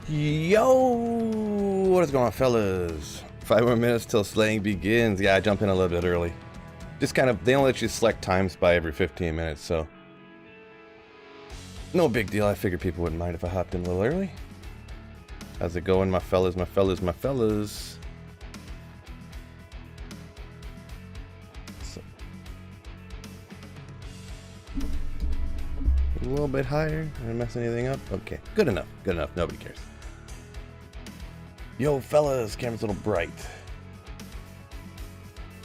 Yo, what is going on, fellas? 5 more minutes till slaying begins. Yeah, I jumped in a little bit early. Just kind of, they only let you select times by every 15 minutes, so no big deal. I figured people wouldn't mind if I hopped in a little early. How's it going, my fellas, my fellas, my fellas? So, a little bit higher. Did I mess anything up? Okay, good enough, good enough. Nobody cares. Yo, fellas, camera's a little bright.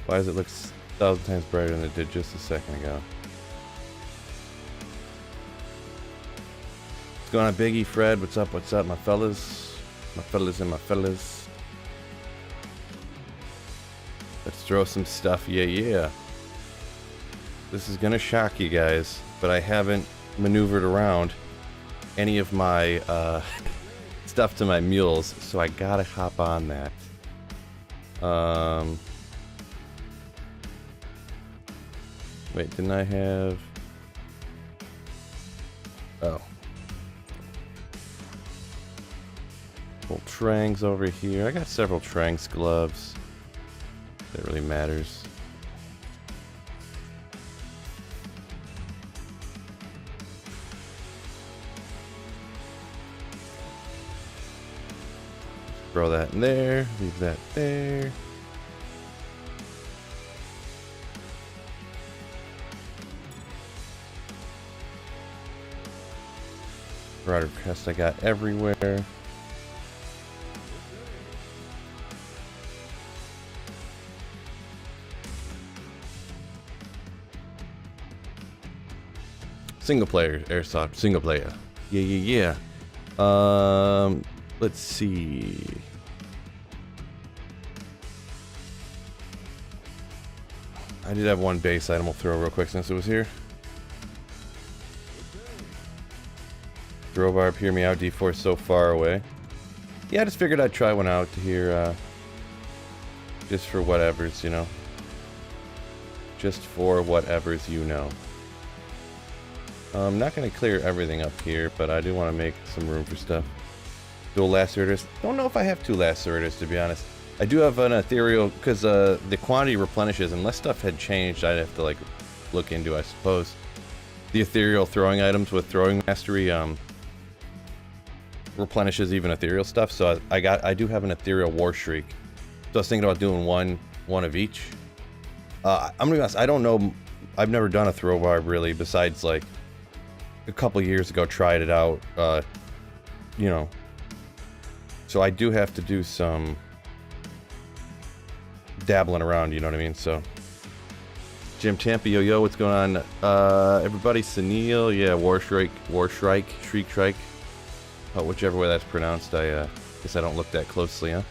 Why does it look 1,000 times brighter than it did just a second ago? What's going on, Biggie, Fred? What's up, my fellas? My fellas and my fellas. Let's throw some stuff, yeah. This is gonna shock you guys, but I haven't maneuvered around any of my, stuff to my mules, so I gotta hop on that. Wait, didn't I have... Oh. Well, Trangs over here. I got several Trangs gloves. That really matters. Throw that in there, leave that there. Rider crest I got everywhere. Single player airsoft, single player. Yeah. Let's see. I did have one base item we'll throw real quick since it was here. Throw Barb, hear me out. D4 so far away. Yeah, I just figured I'd try one out here, just for whatever's, you know. Just for whatever's, you know. I'm not going to clear everything up here, but I do want to make some room for stuff. Dual lacerators. Don't know if I have 2 lacerators, to be honest. I do have an ethereal, because the quantity replenishes. Unless stuff had changed, I'd have to like look into, I suppose. The ethereal throwing items with throwing mastery replenishes even ethereal stuff. So I do have an ethereal war shriek. So I was thinking about doing one of each. I'm gonna be honest, I don't know. I've never done a throw barb really, besides like a couple years ago. Tried it out. You know. So I do have to do some dabbling around, you know what I mean? So, Jim Tampa, yo, what's going on? Everybody, Sunil, yeah, Shriek Shrike. Oh, whichever way that's pronounced, I guess I don't look that closely, huh?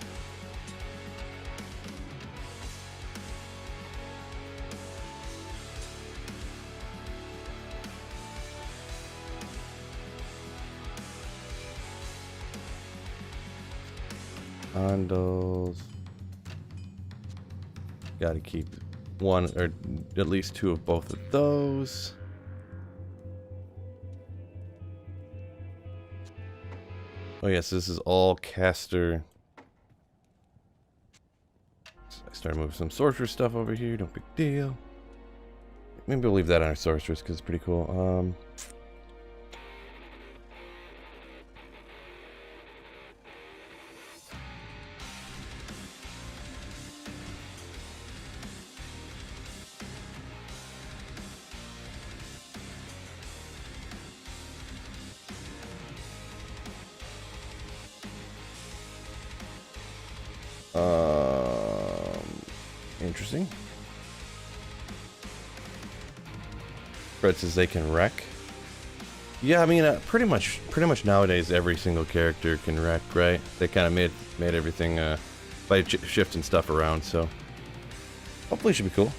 Bundles. Gotta keep one or at least 2 of both of those. Oh yes, this is all caster. I started moving some sorcerer stuff over here, no big deal. Maybe we'll leave that on our sorcerers because it's pretty cool. Interesting. Fred says they can wreck. Yeah, I mean, pretty much nowadays every single character can wreck, right? They kind of made everything by shifting stuff around, so hopefully it should be cool.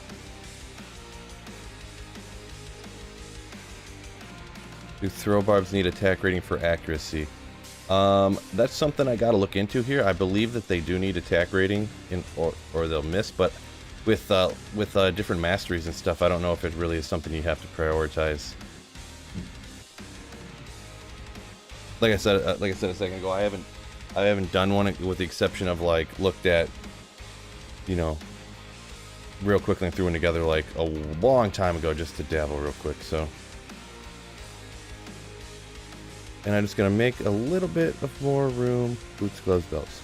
Do throw barbs need attack rating for accuracy? That's something I gotta look into here. I believe that they do need attack rating, or they'll miss, but with different masteries and stuff, I don't know if it really is something you have to prioritize. like I said a second ago, I haven't I haven't done one with the exception of like looked at, you know, real quickly and threw one together like a long time ago just to dabble real quick. So, and I'm just gonna make a little bit of more room. Boots, gloves, belts.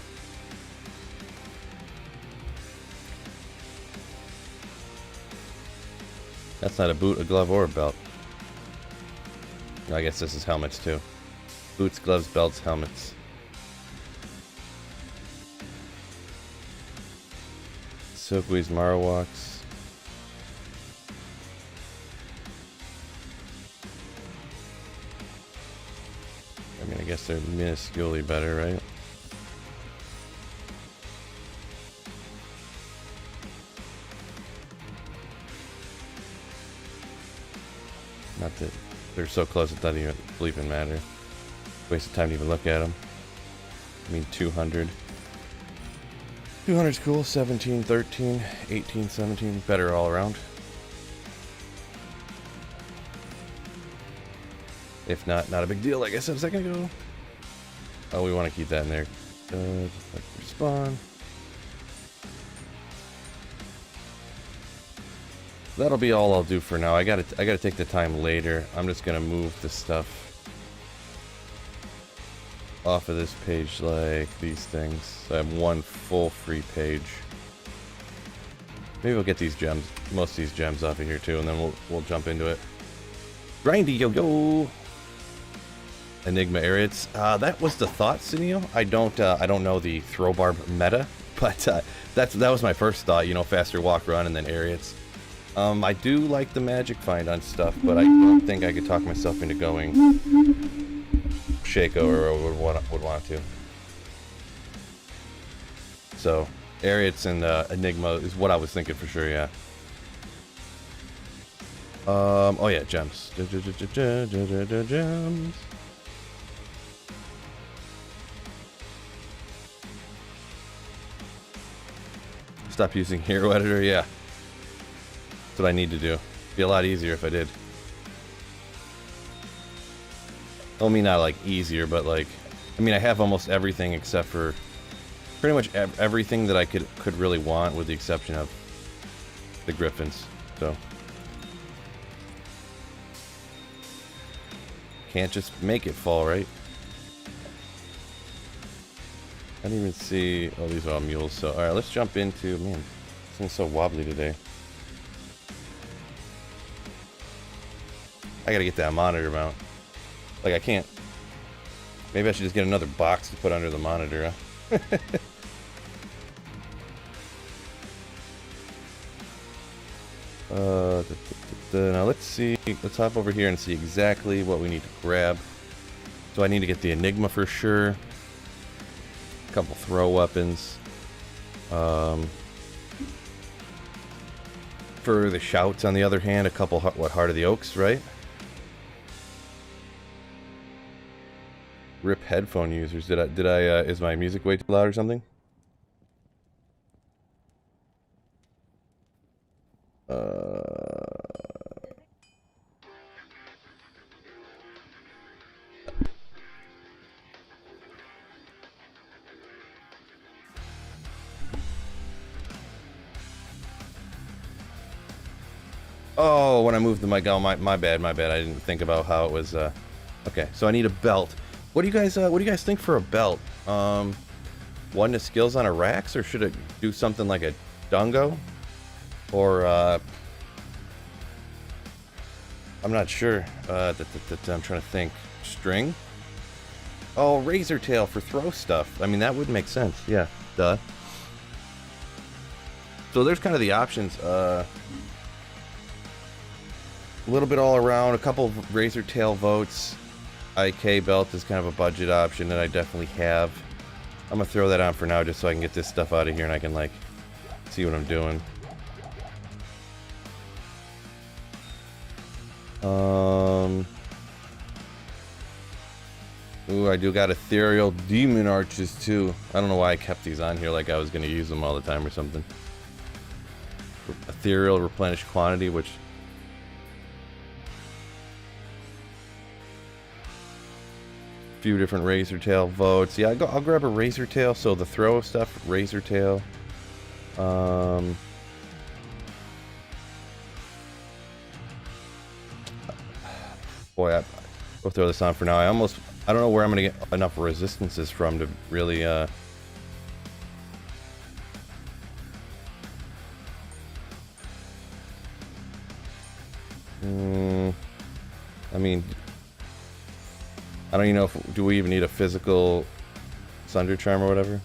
That's not a boot, a glove, or a belt. I guess this is helmets too. Boots, gloves, belts, helmets. Silkweeds, Marowaks. I mean, I guess they're minusculely better, right? Not that they're so close it doesn't even matter. Waste of time to even look at them. I mean, 200. 200's cool. 17, 13, 18, 17. Better all around. If not, not a big deal, like I said a second ago. Oh, we want to keep that in there. Just like respawn. That'll be all I'll do for now. I gotta take the time later. I'm just gonna move the stuff off of this page like these things. So I have one full free page. Maybe we'll get these gems, most of these gems off of here too, and then we'll jump into it. Grindy yo-yo! Enigma Ariats. That was the thought, Cineo. I don't know the throw barb meta, but that was my first thought, you know, faster walk run and then Ariats. I do like the magic find on stuff, but I don't think I could talk myself into going Shaco or would want to. So, Ariats and Enigma is what I was thinking for sure, yeah. Oh yeah, gems. Gems. Stop using hero editor, yeah. That's what I need to do. Be a lot easier if I did. I mean, not like easier, but like, I mean, I have almost everything except for pretty much everything that I could really want, with the exception of the Griffins. So can't just make it fall, right? I didn't even see. Oh, these are all mules. So all right, let's jump into. Man, this thing's so wobbly today. I gotta get that monitor mount. Like, I can't. Maybe I should just get another box to put under the monitor, huh? Now let's see. Let's hop over here and see exactly what we need to grab. So I need to get the Enigma for sure. A couple throw weapons. For the shouts, on the other hand, a couple Heart of the Oaks, right? Rip headphone users. Did I is my music way too loud or something? Oh, when I moved the mic, oh, my bad. I didn't think about how it was, okay, so I need a belt. What do you guys think for a belt? One to skills on a Rax, or should it do something like a Dungo? Or, I'm not sure. I'm trying to think. String? Oh, Razor Tail for throw stuff. I mean, that would make sense. Yeah, duh. So there's kind of the options. A little bit all around, a couple of Razor Tail votes. IK belt is kind of a budget option that I definitely have. I'm gonna throw that on for now just so I can get this stuff out of here and I can like see what I'm doing. Ooh, I do got Ethereal Demon Arches too. I don't know why I kept these on here like I was gonna use them all the time or something. Ethereal Replenish Quantity, which few different razor tail votes. Yeah, I'll grab a razor tail. So the throw stuff, razor tail. Boy, we'll throw this on for now. I don't know where I'm gonna get enough resistances from to really I mean, I don't even know if do we even need a physical Sunder Charm or whatever?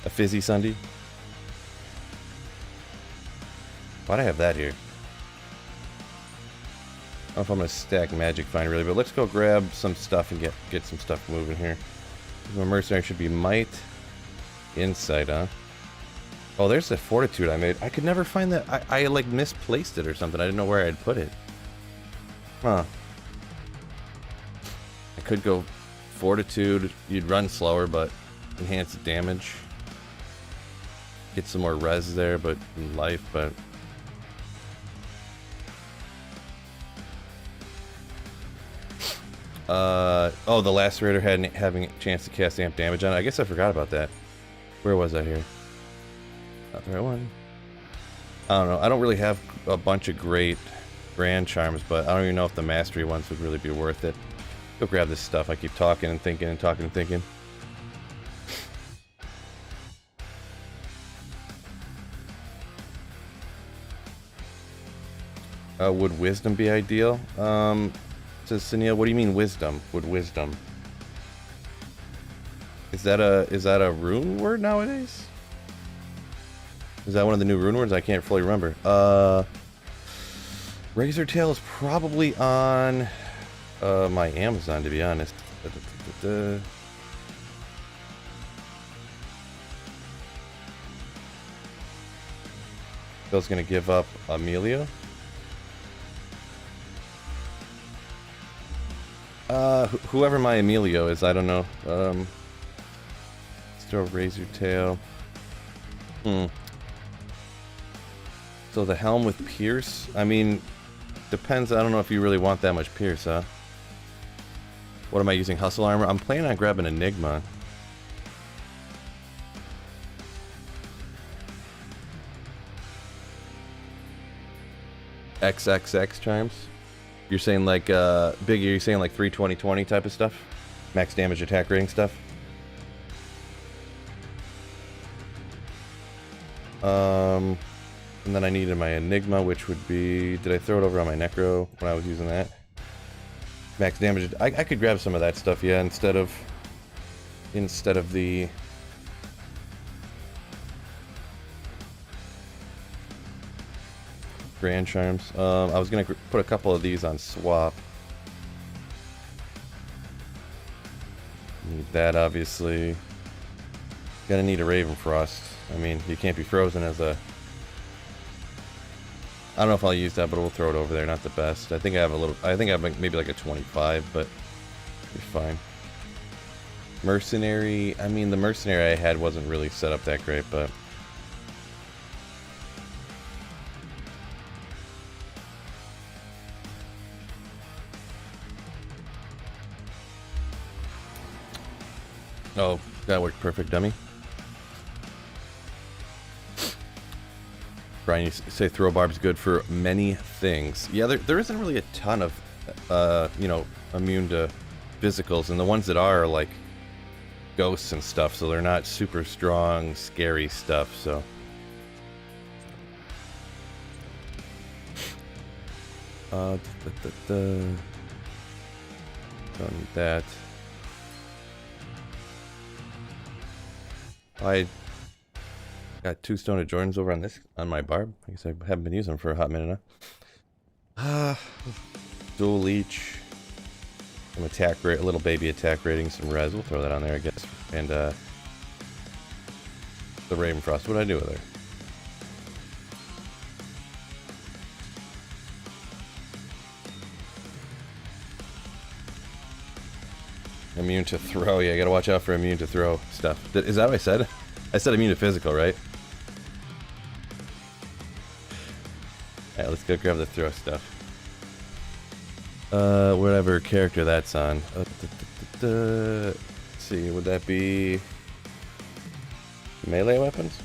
A Fizzy Sundy? Why'd I have that here? I don't know if I'm gonna stack Magic Find really, but let's go grab some stuff and get some stuff moving here. My mercenary should be Might, Insight, huh? Oh, there's the Fortitude I made. I could never find that. I like misplaced it or something. I didn't know where I'd put it. Huh. I could go Fortitude. You'd run slower, but enhance damage. Get some more res there, but life, but. Oh, the Lacerator having a chance to cast amp damage on it. I guess I forgot about that. Where was I here? Not the right one. I don't know. I don't really have a bunch of great Grand Charms, but I don't even know if the Mastery ones would really be worth it. Go grab this stuff. I keep talking and thinking and talking and thinking. Would Wisdom be ideal? Says Sunil, what do you mean Wisdom? Would Wisdom? Is that a rune word nowadays? Is that one of the new rune words? I can't fully remember. Razor Tail is probably on my Amazon, to be honest. Bill's gonna give up Amelia. Whoever my Emilio is, I don't know. Let's throw Razor Tail. So the Helm with Pierce? I mean, depends. I don't know if you really want that much Pierce, huh? What am I using? Hustle Armor? I'm planning on grabbing Enigma. XXX Charms? You're saying like, Biggie, you're saying like 320-20 type of stuff? Max damage attack rating stuff? And then I needed my Enigma, which would be... Did I throw it over on my Necro when I was using that? Max damage... I could grab some of that stuff, yeah, instead of the... Grand Charms. I was gonna put a couple of these on swap. Need that, obviously. Gonna need a Ravenfrost. I mean, you can't be frozen as a... I don't know if I'll use that, but we'll throw it over there. Not the best. I think I have a little... I think I have maybe like a 25, but... It's fine. Mercenary... I mean, the Mercenary I had wasn't really set up that great, but... Oh, that worked perfect, dummy. Brian, you say throw barb's good for many things. Yeah, there isn't really a ton of, you know, immune to physicals, and the ones that are like ghosts and stuff, so they're not super strong, scary stuff, so. Don't need that. I got 2 Stone of Jordans over on my Barb. I guess I haven't been using them for a hot minute now. Dual Leech. Some attack rate, a little baby attack rating, some res. We'll throw that on there, I guess. And the Ravenfrost. What did I do with her? Immune to throw. Yeah, I gotta watch out for immune to throw stuff. Is that what I said? I said immune to physical, right? Alright, let's go grab the throw stuff. Whatever character that's on. Let's see, would that be melee weapons?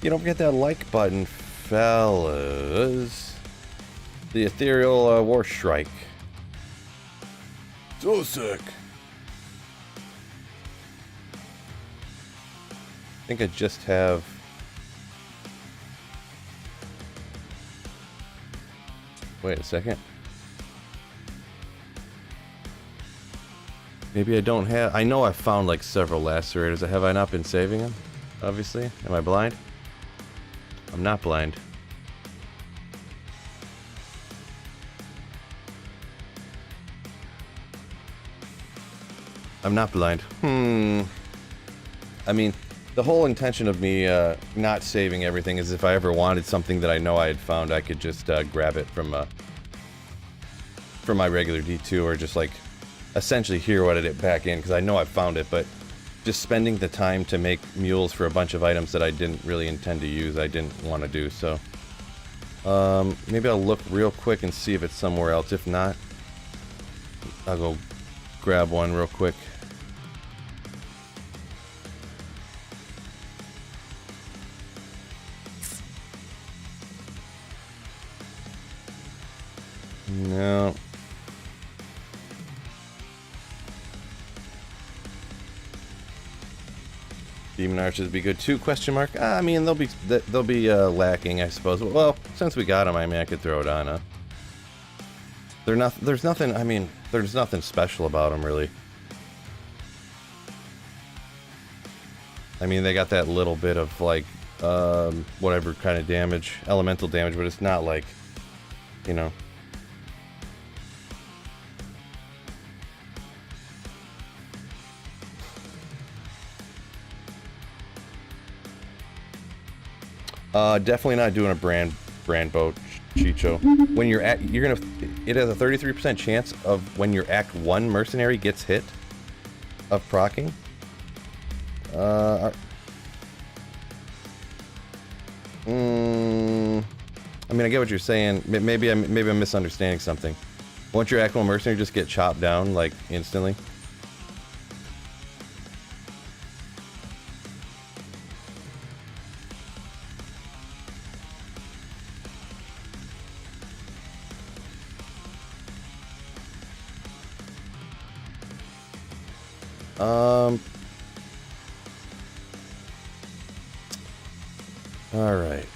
You don't forget that like button, fellas. The ethereal war strike. So sick. I think I just have. Wait a second. Maybe I don't have. I know I found like several lacerators. Have I not been saving them? Obviously. Am I blind? I'm not blind. I'm not blind. I mean, the whole intention of me not saving everything is if I ever wanted something that I know I had found, I could just grab it from my regular D2 or just like essentially hero edit it back in because I know I found it, but just spending the time to make mules for a bunch of items that I didn't really intend to use, I didn't want to do, so maybe I'll look real quick and see if it's somewhere else. If not, I'll go grab one real quick. No. Demon archers would be good too? Question mark. I mean, they'll be lacking, I suppose. Well, since we got them, I mean, I could throw it on. There's nothing. I mean, there's nothing special about them, really. I mean, they got that little bit of like whatever kind of damage, elemental damage, but it's not like, you know. Definitely not doing a brand boat, Chicho. When you're at, it has a 33% chance of when your Act 1 mercenary gets hit of proccing. I mean, I get what you're saying. Maybe I'm misunderstanding something. Won't your Act 1 mercenary just get chopped down like instantly? All right.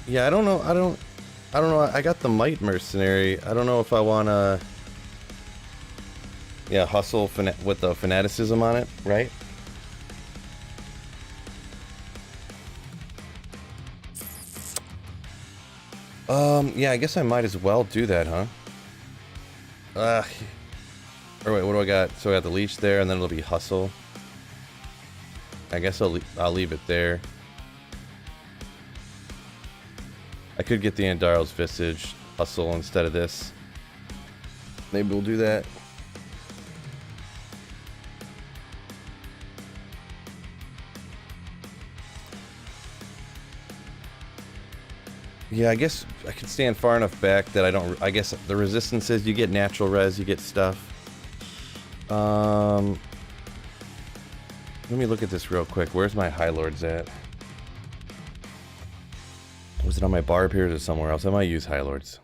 Yeah, I don't know. I don't know. I got the Might Mercenary. I don't know if I want to. Yeah, hustle with the fanaticism on it, right? Yeah, I guess I might as well do that, huh? Or wait, what do I got? So I got the leech there, and then it'll be hustle. I guess I'll leave it there. I could get the Andaro's Visage hustle instead of this. Maybe we'll do that. Yeah, I guess I can stand far enough back that I don't. I guess the resistance is you get natural res, you get stuff. Let me look at this real quick. Where's my High Lords at? Was it on my Barb here or is it somewhere else? I might use High Lords.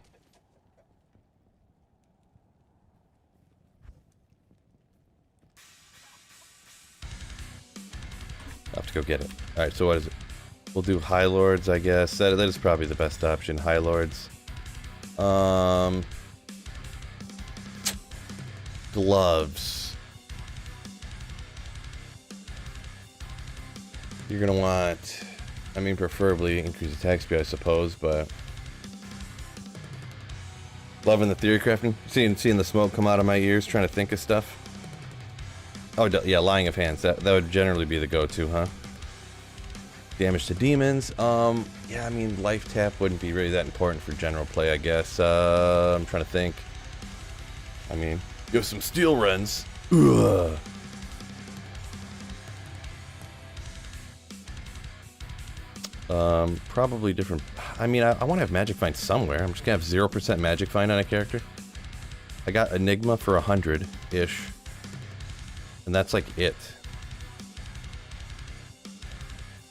I'll have to go get it. Alright, so what is it? We'll do High Lords, I guess. That is probably the best option. High Lords. Gloves. You're gonna want, I mean, preferably increase attack speed, I suppose, but loving the theory crafting. Seeing the smoke come out of my ears, trying to think of stuff. Oh yeah, Lying of Hands. That would generally be the go-to, huh? Damage to demons. Yeah, I mean, life tap wouldn't be really that important for general play, I guess. I'm trying to think. I mean, you have some steel runs. Ugh. Probably different. I mean, I want to have Magic Find somewhere. I'm just gonna have 0% Magic Find on a character. I got Enigma for 100-ish. And that's like it.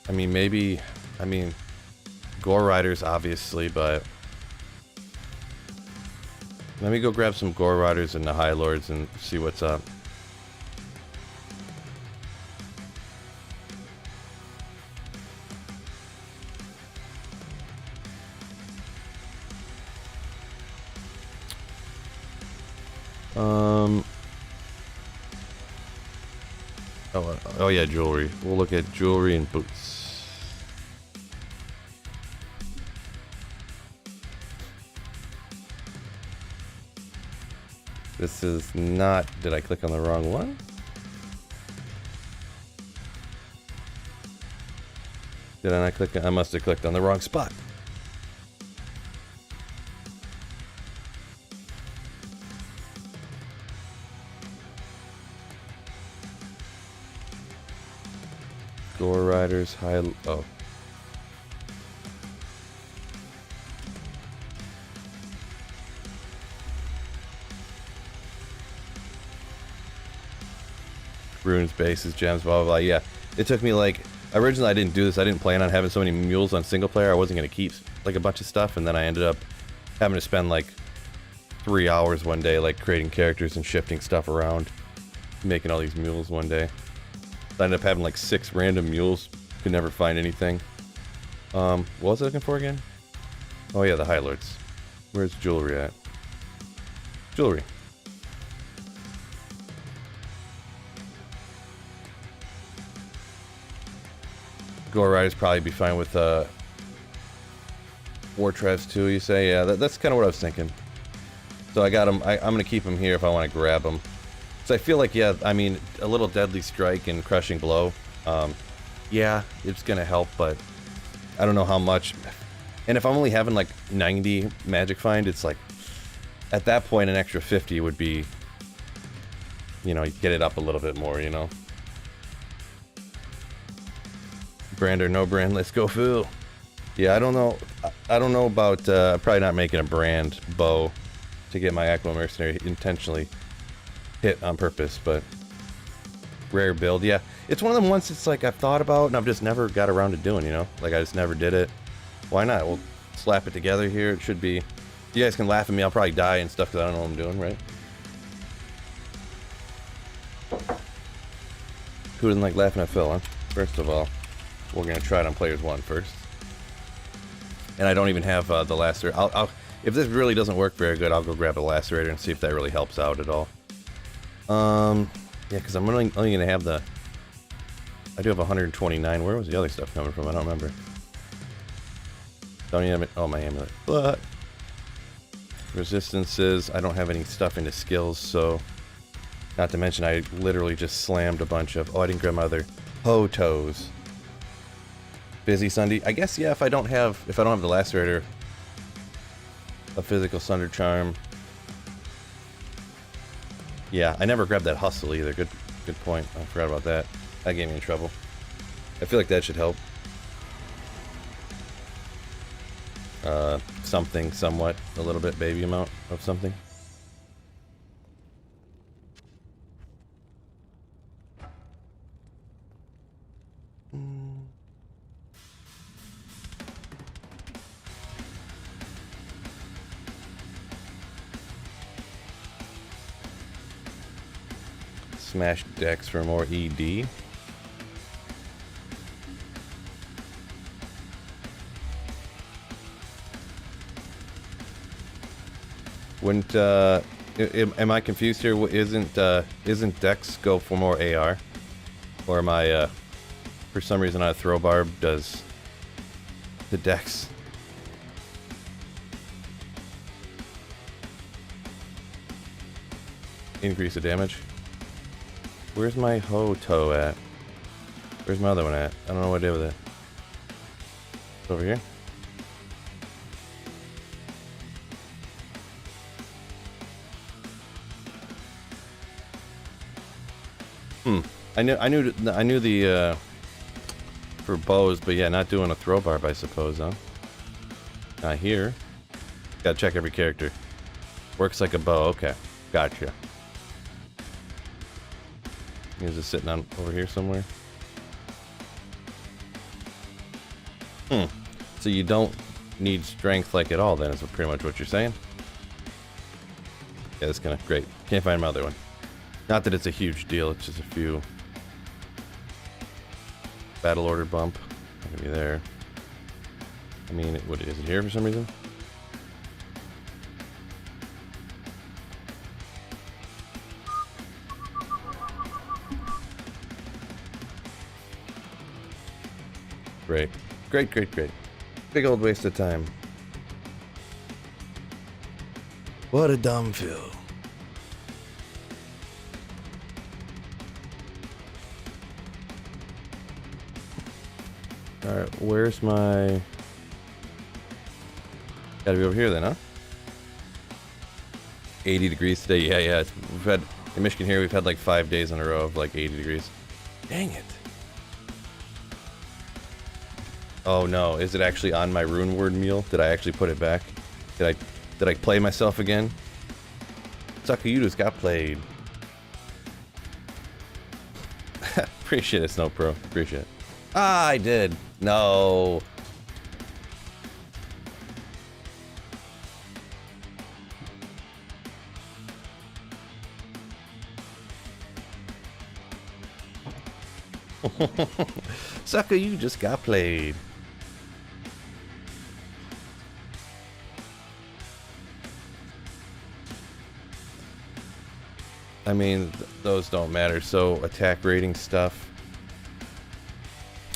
I mean, maybe... I mean, Gore Riders, obviously, but... Let me go grab some Gore Riders and the High Lords and see what's up. Oh yeah, jewelry. We'll look at jewelry and boots. This is not... Did I click on the wrong one? Did I not click? I must have clicked on the wrong spot. Gore Riders, high... Oh. Runes, bases, gems, blah, blah, blah. Yeah. It took me like... Originally, I didn't do this. I didn't plan on having so many mules on single player. I wasn't going to keep like a bunch of stuff. And then I ended up having to spend like 3 hours one day, like creating characters and shifting stuff around. Making all these mules one day. I ended up having like 6 random mules. Could never find anything. What was I looking for again? Oh yeah, the High Lords. Where's jewelry at? Jewelry. Gore Riders probably be fine with War Traps too, you say? Yeah, that's kind of what I was thinking. So I got them. I'm going to keep them here if I want to grab them. So I feel like, yeah, I mean, a little Deadly Strike and Crushing Blow. Yeah, it's going to help, but I don't know how much. And if I'm only having like 90 Magic Find, it's like, at that point, an extra 50 would be, you know, get it up a little bit more, you know? Brand or no brand, let's go full. Yeah, I don't know. I don't know about probably not making a brand bow to get my Aqua Mercenary intentionally hit on purpose, but rare build, yeah. It's one of them ones it's like I've thought about and I've just never got around to doing, you know? Like I just never did it. Why not? We'll slap it together here. It should be... You guys can laugh at me. I'll probably die and stuff because I don't know what I'm doing, right? Who doesn't like laughing at Phil, huh? First of all, we're going to try it on players 1 first. And I don't even have the lacerator. I'll if this really doesn't work very good, I'll go grab a lacerator and see if that really helps out at all. Yeah, because I'm only going to have the... I do have 129. Where was the other stuff coming from? I don't remember. Don't even... Oh, my amulet. But... Resistances. I don't have any stuff into skills, so... Not to mention, I literally just slammed a bunch of... Oh, I didn't grab my other... Ho-Toes. Busy Sunday. I guess, yeah, if I don't have the lacerator... A physical Sunder Charm... Yeah, I never grabbed that Hustle either. Good point. I forgot about that. That gave me in trouble. I feel like that should help. Something, somewhat, a little bit, baby amount of something. Smash decks for more ED. Wouldn't am I confused here? Isn't Dex go for more AR? Or am I for some reason on a throw barb does the Dex increase the damage? Where's my Ho-To at? Where's my other one at? I don't know what I did with it. It's over here. I knew the for bows, but yeah, not doing a throw barb, I suppose, huh? Not here. Gotta check every character. Works like a bow. Okay, gotcha. Is it sitting on over here somewhere? So you don't need strength like at all, then, is pretty much what you're saying? Yeah, that's kind of great. Can't find my other one. Not that it's a huge deal, it's just a few. Battle order bump. Not gonna be there. I mean, what is it here for some reason? Great. Great, great, great. Big old waste of time. What a dumb feel. Alright, where's my... Gotta be over here then, huh? 80 degrees today. Yeah. We've had, in Michigan here, we've had like 5 days in a row of like 80 degrees. Dang it. Oh no, is it actually on my rune word meal? Did I actually put it back? Did I play myself again? Sucker, you just got played. Appreciate it, Snow Pro. Appreciate it. Ah, I did. No. Sucker, you just got played. I mean, those don't matter. So attack rating stuff,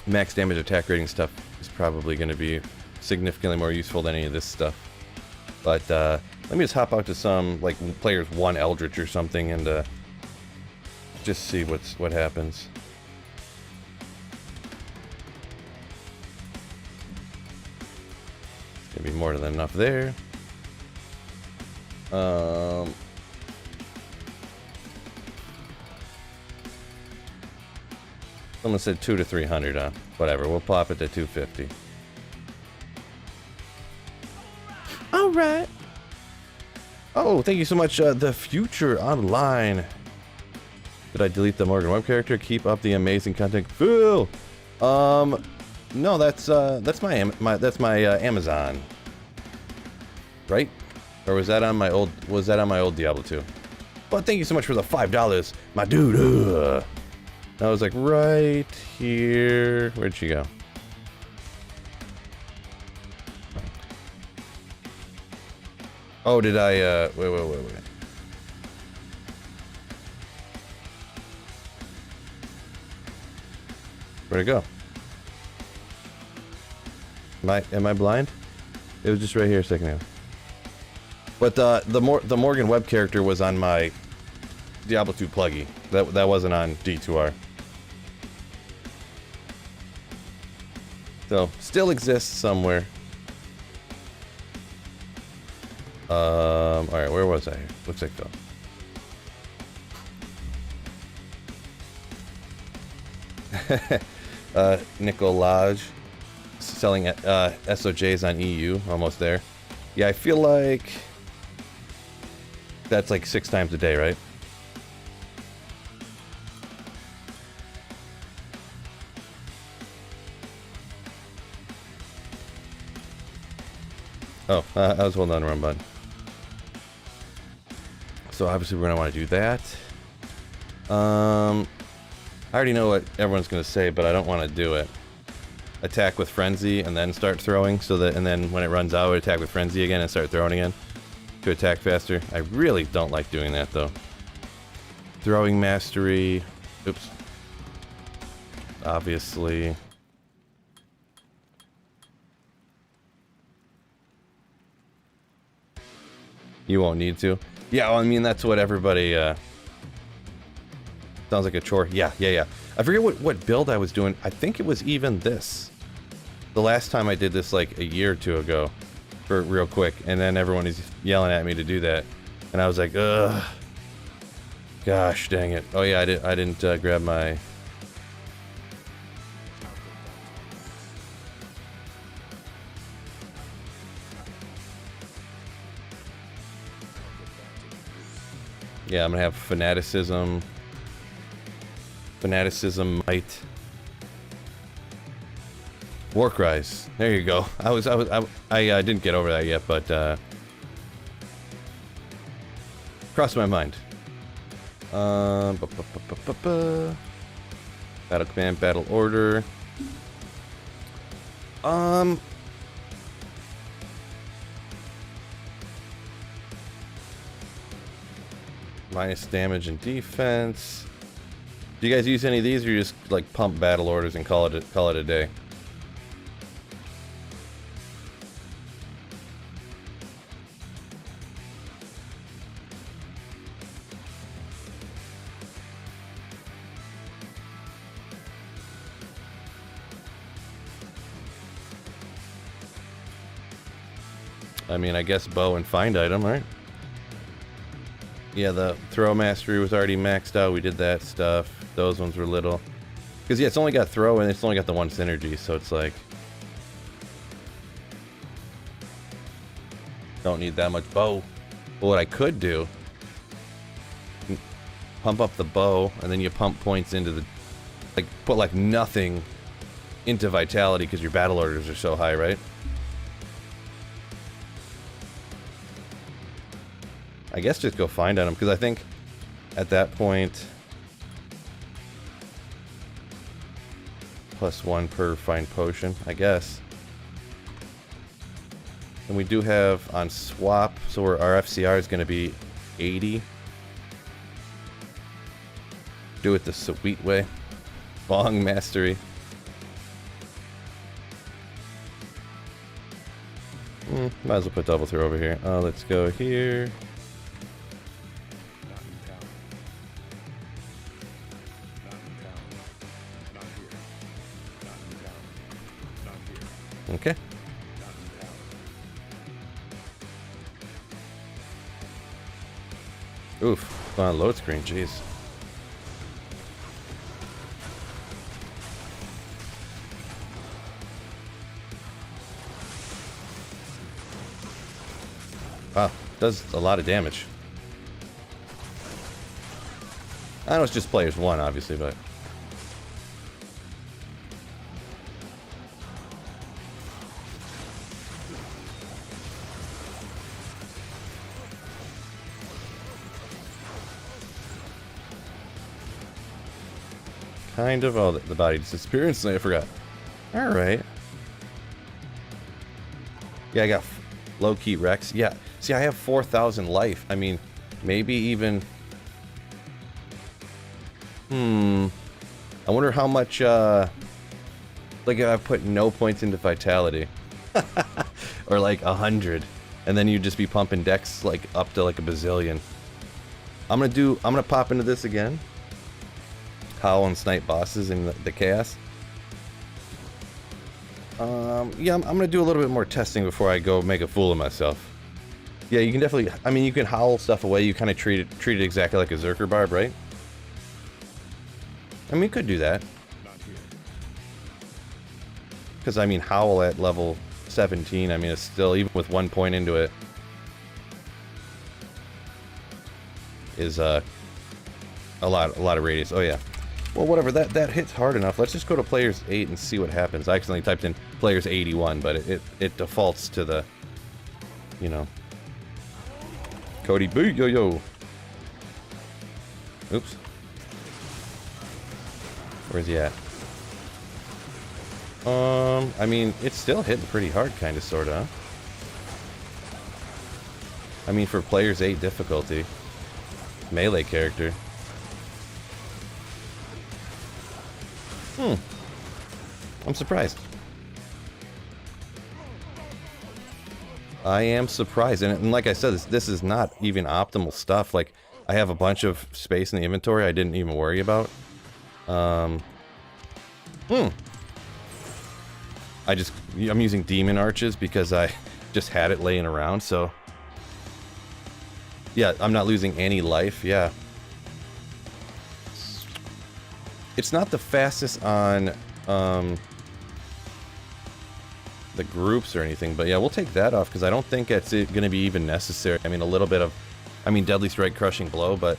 max damage attack rating stuff is probably going to be significantly more useful than any of this stuff. But let me just hop out to some like players 1 Eldritch or something and just see what happens. It's gonna be more than enough there. Someone said 200 to 300, huh? Whatever, we'll pop it to 250. Alright. Oh, thank you so much, The Future Online. Did I delete the Morgan Web character? Keep up the amazing content. Phil! No, that's my Amazon. Right? Or was that on my old Diablo 2? But thank you so much for the $5, my dude. I was like right here. Where'd she go? Oh, did I, wait. Where'd it go? Am I blind? It was just right here a second ago. But the Morgan Web character was on my Diablo 2 pluggy. That wasn't on D2R. So, still exists somewhere. Alright, where was I? Looks like though. Nicolaj selling SOJs on EU, almost there. Yeah, I feel like that's like 6 times a day, right? Oh, I was holding on the wrong button. So obviously we're going to want to do that. I already know what everyone's going to say, but I don't want to do it. Attack with Frenzy and then start throwing, and then when it runs out, attack with Frenzy again and start throwing again to attack faster. I really don't like doing that though. Throwing mastery. Oops. Obviously. You won't need to. Yeah, well, I mean, that's what everybody, sounds like a chore. Yeah. I forget what build I was doing. I think it was even this. The last time I did this, like, a year or two ago. For real quick. And then everyone is yelling at me to do that. And I was like, ugh. Gosh, dang it. Oh, yeah, I didn't grab my... Yeah, I'm gonna have fanaticism. Fanaticism, might. War cries. There you go. I didn't get over that yet, but crossed my mind. Battle command, battle order. Minus damage and defense. Do you guys use any of these, or you just like pump battle orders and call it a day? I mean, I guess bow and find item, right? Yeah, the throw mastery was already maxed out. We did that stuff. Those ones were little. Because, yeah, it's only got throw and it's only got the one synergy, so it's like... Don't need that much bow. But what I could do... Pump up the bow, and then you pump points into the... Like, put, like, nothing into vitality because your battle orders are so high, right? I guess just go find on them, because I think at that point +1 per find potion, I guess. And we do have on swap, so our FCR is going to be 80. Do it the sweet way. Bong mastery. Might as well put double throw over here. Let's go here. Okay. Oof. On load screen, jeez. Wow, does a lot of damage. I know it's just players one, obviously, but... Kind of. Oh, the body disappeared instantly. I forgot. Alright. Yeah, I got low-key Rex. Yeah. See, I have 4,000 life. I mean, maybe even... I wonder how much, like, if I put no points into vitality. Or, like, 100. And then you'd just be pumping dex, like, up to, like, a bazillion. I'm gonna pop into this again. Howl and snipe bosses in the chaos. Yeah, I'm gonna do a little bit more testing before I go make a fool of myself. Yeah, you can definitely, I mean, you can howl stuff away. You kind of treat it exactly like a Zerker Barb, right? I mean, you could do that. Because, I mean, howl at level 17, I mean, it's still, even with 1 point into it, is a lot of radius. Oh, yeah. Well, whatever, that hits hard enough. Let's just go to players 8 and see what happens. I accidentally typed in players 81, but it defaults to the, you know. Cody, boo, yo, yo. Oops. Where's he at? I mean, it's still hitting pretty hard, kind of, sort of. I mean, for players 8 difficulty. Melee character. I'm surprised. I am surprised, and like I said, this is not even optimal stuff. Like, I have a bunch of space in the inventory I didn't even worry about. I'm using demon arches because I just had it laying around, so yeah, I'm not losing any life. Yeah, it's not the fastest on the groups or anything, but yeah, we'll take that off because I don't think it's going to be even necessary. I mean, a little bit of I mean, deadly strike, crushing blow, but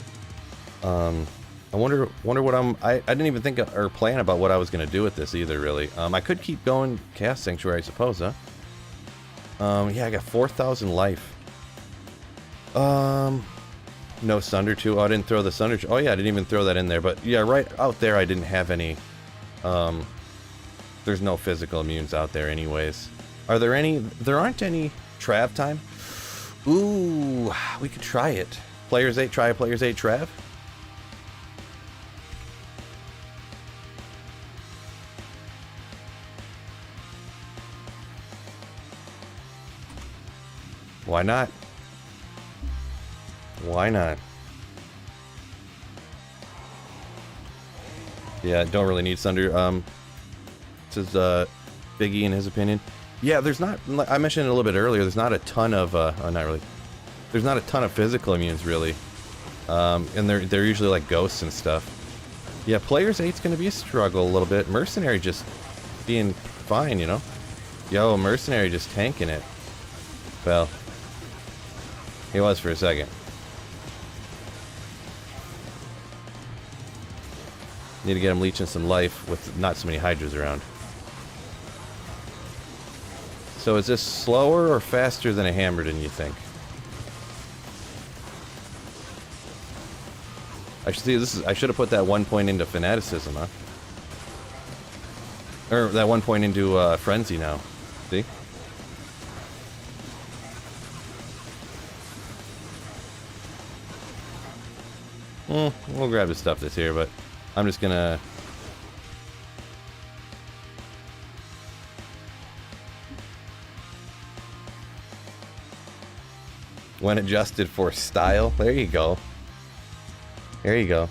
I wonder what I didn't even think or plan about what I was gonna do with this either, really. I could keep going cast Sanctuary, I suppose, huh? Yeah, I got 4,000 life. No Sunder too. Oh, I didn't throw the Sunder. Oh yeah, I didn't even throw that in there. But yeah, right out there, I didn't have any. There's no physical immunes out there, anyways. Are there any? There aren't any. Trav time. Ooh, we could try it. Players 8, try a Players 8 Trav. Why not? Why not? Yeah, don't really need Sunder. This is Biggie in his opinion. Yeah, there's not. I mentioned it a little bit earlier. There's not a ton of. Oh, not really. There's not a ton of physical immunes really, and they're usually like ghosts and stuff. Yeah, Players 8's gonna be a struggle a little bit. Mercenary just being fine, you know. Yo, Mercenary just tanking it. Well, he was for a second. Need to get him leeching some life with not so many hydras around. So is this slower or faster than a Hammerden, you think? I should see. I should have put that 1 point into fanaticism, huh? Or that 1 point into frenzy now. See? We'll grab the stuff that's here, but I'm just gonna. When adjusted for style. There you go. There you go.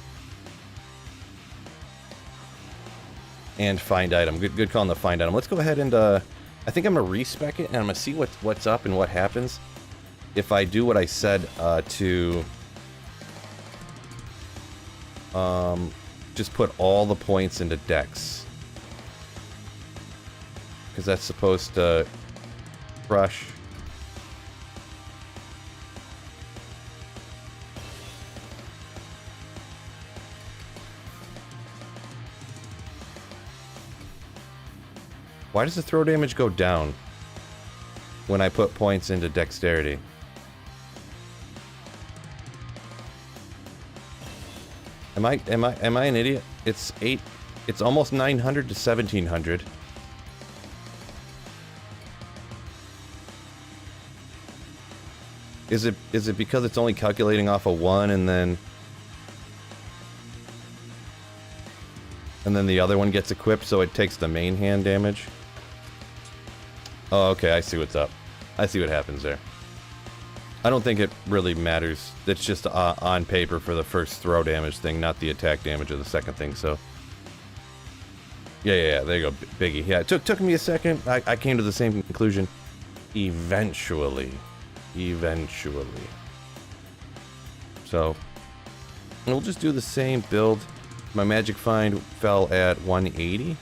And find item. Good call on the find item. Let's go ahead and I think I'm gonna respec it and I'm gonna see what's up and what happens if I do what I said to just put all the points into Dex. Because that's supposed to crush. Why does the throw damage go down when I put points into dexterity? Am I an idiot? It's almost 900 to 1700. Is it because it's only calculating off a 1 and then the other one gets equipped so it takes the main hand damage? Oh, okay, I see what's up. I see what happens there. I don't think it really matters. It's just on paper for the first throw damage thing, not the attack damage of the second thing, so. Yeah, there you go, Biggie. Yeah, it took me a second. I came to the same conclusion. Eventually. So, we'll just do the same build. My Magic Find fell at 180.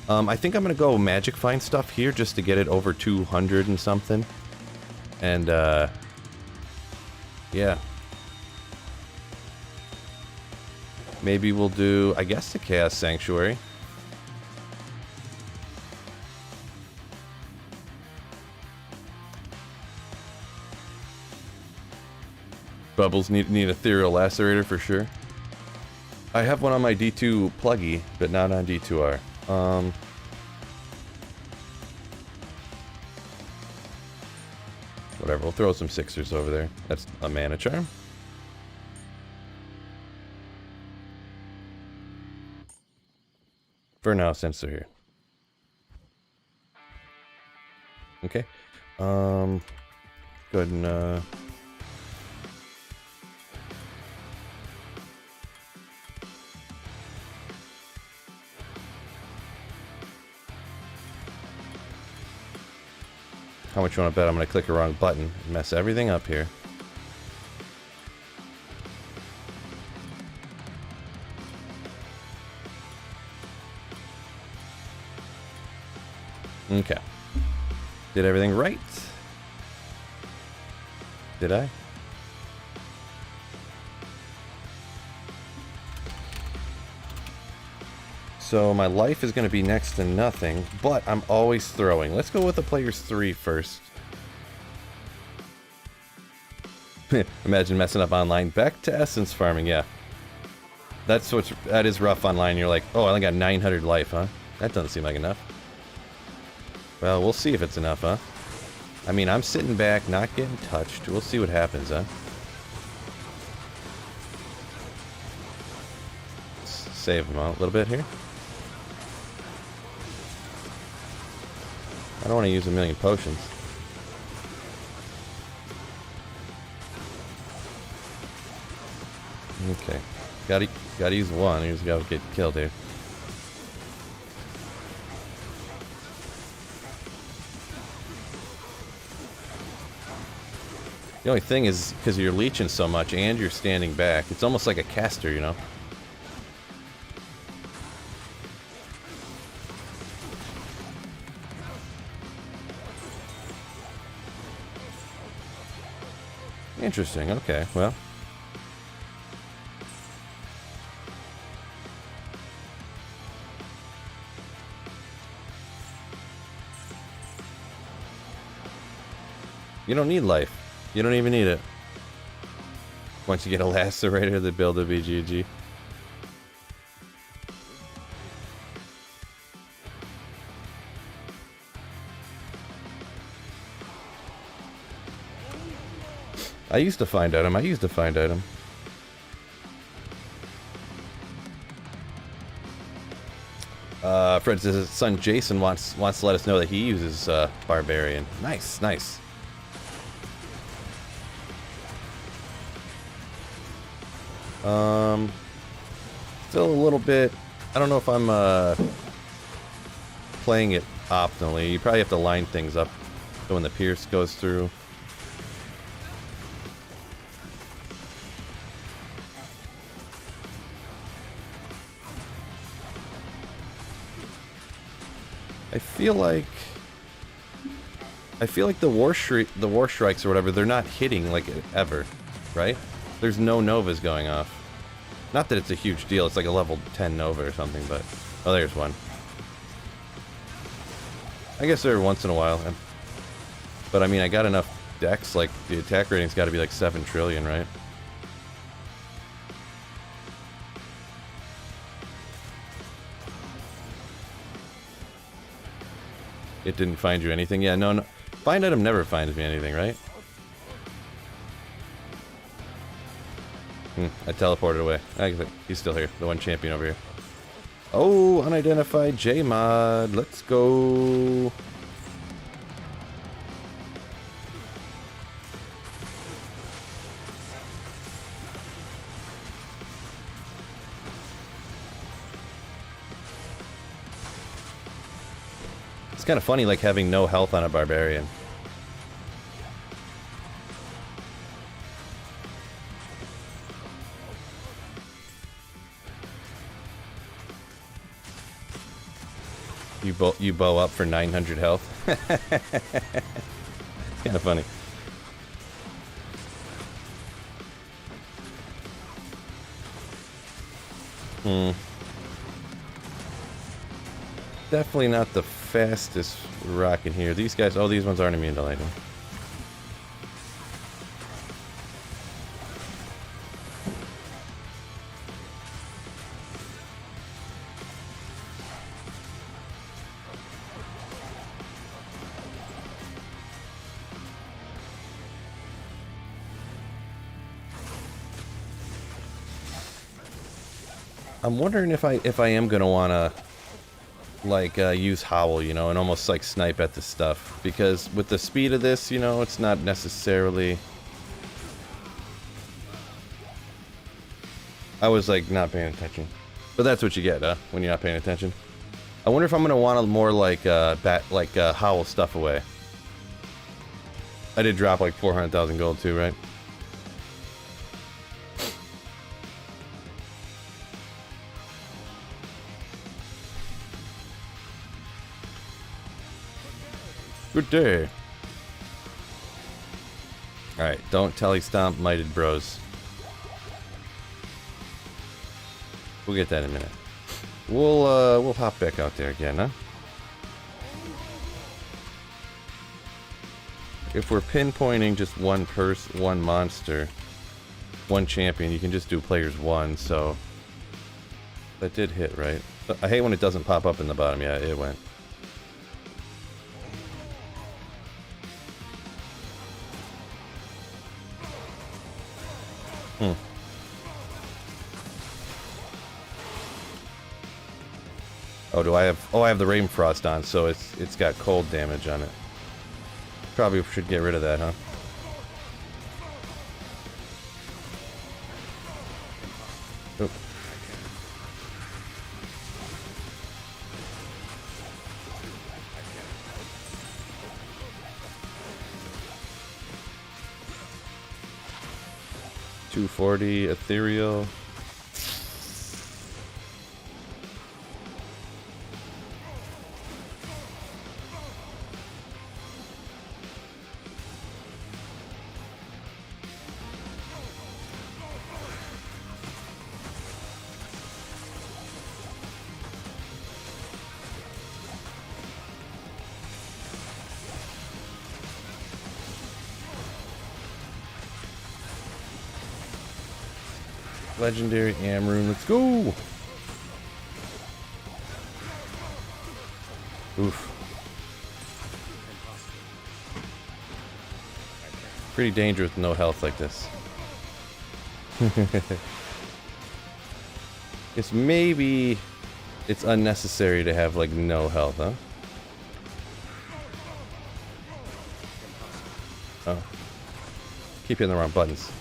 I think I'm gonna go Magic Find stuff here just to get it over 200 and something. And, yeah. Maybe we'll do, I guess, the Chaos Sanctuary. Bubbles need Ethereal Lacerator for sure. I have one on my D2 pluggy, but not on D2R. Whatever, we'll throw some Sixers over there. That's a Mana Charm. For now, since they're here. Okay. Go ahead and how much you want to bet I'm going to click a wrong button and mess everything up here? Okay. Did everything right? Did I? So my life is going to be next to nothing, but I'm always throwing. Let's go with the player's 3 first. Imagine messing up online. Back to essence farming, yeah. That is rough online. You're like, oh, I only got 900 life, huh? That doesn't seem like enough. Well, we'll see if it's enough, huh? I mean, I'm sitting back, not getting touched. We'll see what happens, huh? Save them out a little bit here. I don't want to use a million potions. Okay. Gotta use one. He's gotta get killed here. The only thing is, because you're leeching so much and you're standing back, it's almost like a caster, you know? Interesting, okay, well. You don't need life. You don't even need it. Once you get a lacerator, the build will be GG. I used to find item. Fred's son Jason wants to let us know that he uses Barbarian. Nice, nice. Still a little bit. I don't know if I'm playing it optimally. You probably have to line things up so when the pierce goes through. I feel like the war strikes or whatever, they're not hitting like ever, right? There's no novas going off. Not that it's a huge deal. It's like a level 10 nova or something, but oh, there's one. I guess every once in a while. But I mean, I got enough decks. Like the attack rating's got to be like 7 trillion, right? It didn't find you anything? Yeah, no. Find item never finds me anything, right? I teleported away. He's still here. The one champion over here. Oh, unidentified J-Mod. Let's go. It's kind of funny, like, having no health on a barbarian. You bow up for 900 health. Kind of funny. Definitely not the fastest rocket here. These guys, oh, these ones aren't immune to lightning. I'm wondering if I am gonna wanna like use Howl, you know, and almost like snipe at the stuff, because with the speed of this, you know, it's not necessarily. I was like not paying attention, but that's what you get, when you're not paying attention. I wonder if I'm gonna want to more like Howl stuff away. I did drop like 400,000 gold too, right? Good day. Alright, don't telly-stomp Mighted Bros. We'll get that in a minute. We'll hop back out there again, huh? If we're pinpointing just one monster, one champion, you can just do players 1, so that did hit, right? I hate when it doesn't pop up in the bottom. Yeah, it went. Oh, do I have... Oh, I have the Ravenfrost on, so it's got cold damage on it. Probably should get rid of that, huh? Oh. $240 ethereal. Legendary Amrune, let's go! Oof. Pretty dangerous with no health like this. It's maybe... It's unnecessary to have, like, no health, huh? Oh. Keep hitting the wrong buttons.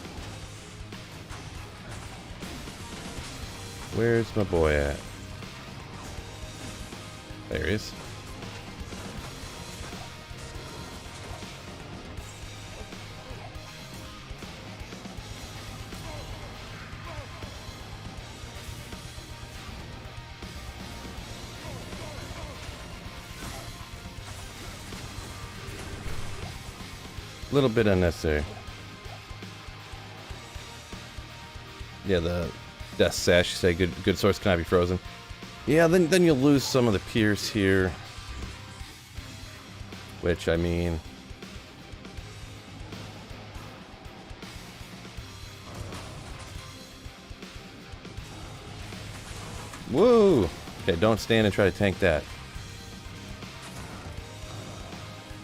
Where's my boy at? There he is. A little bit unnecessary. Yeah, the Death Sash, you say good source cannot be frozen. Yeah, then you'll lose some of the Pierce here. Which, I mean... Woo! Okay, don't stand and try to tank that.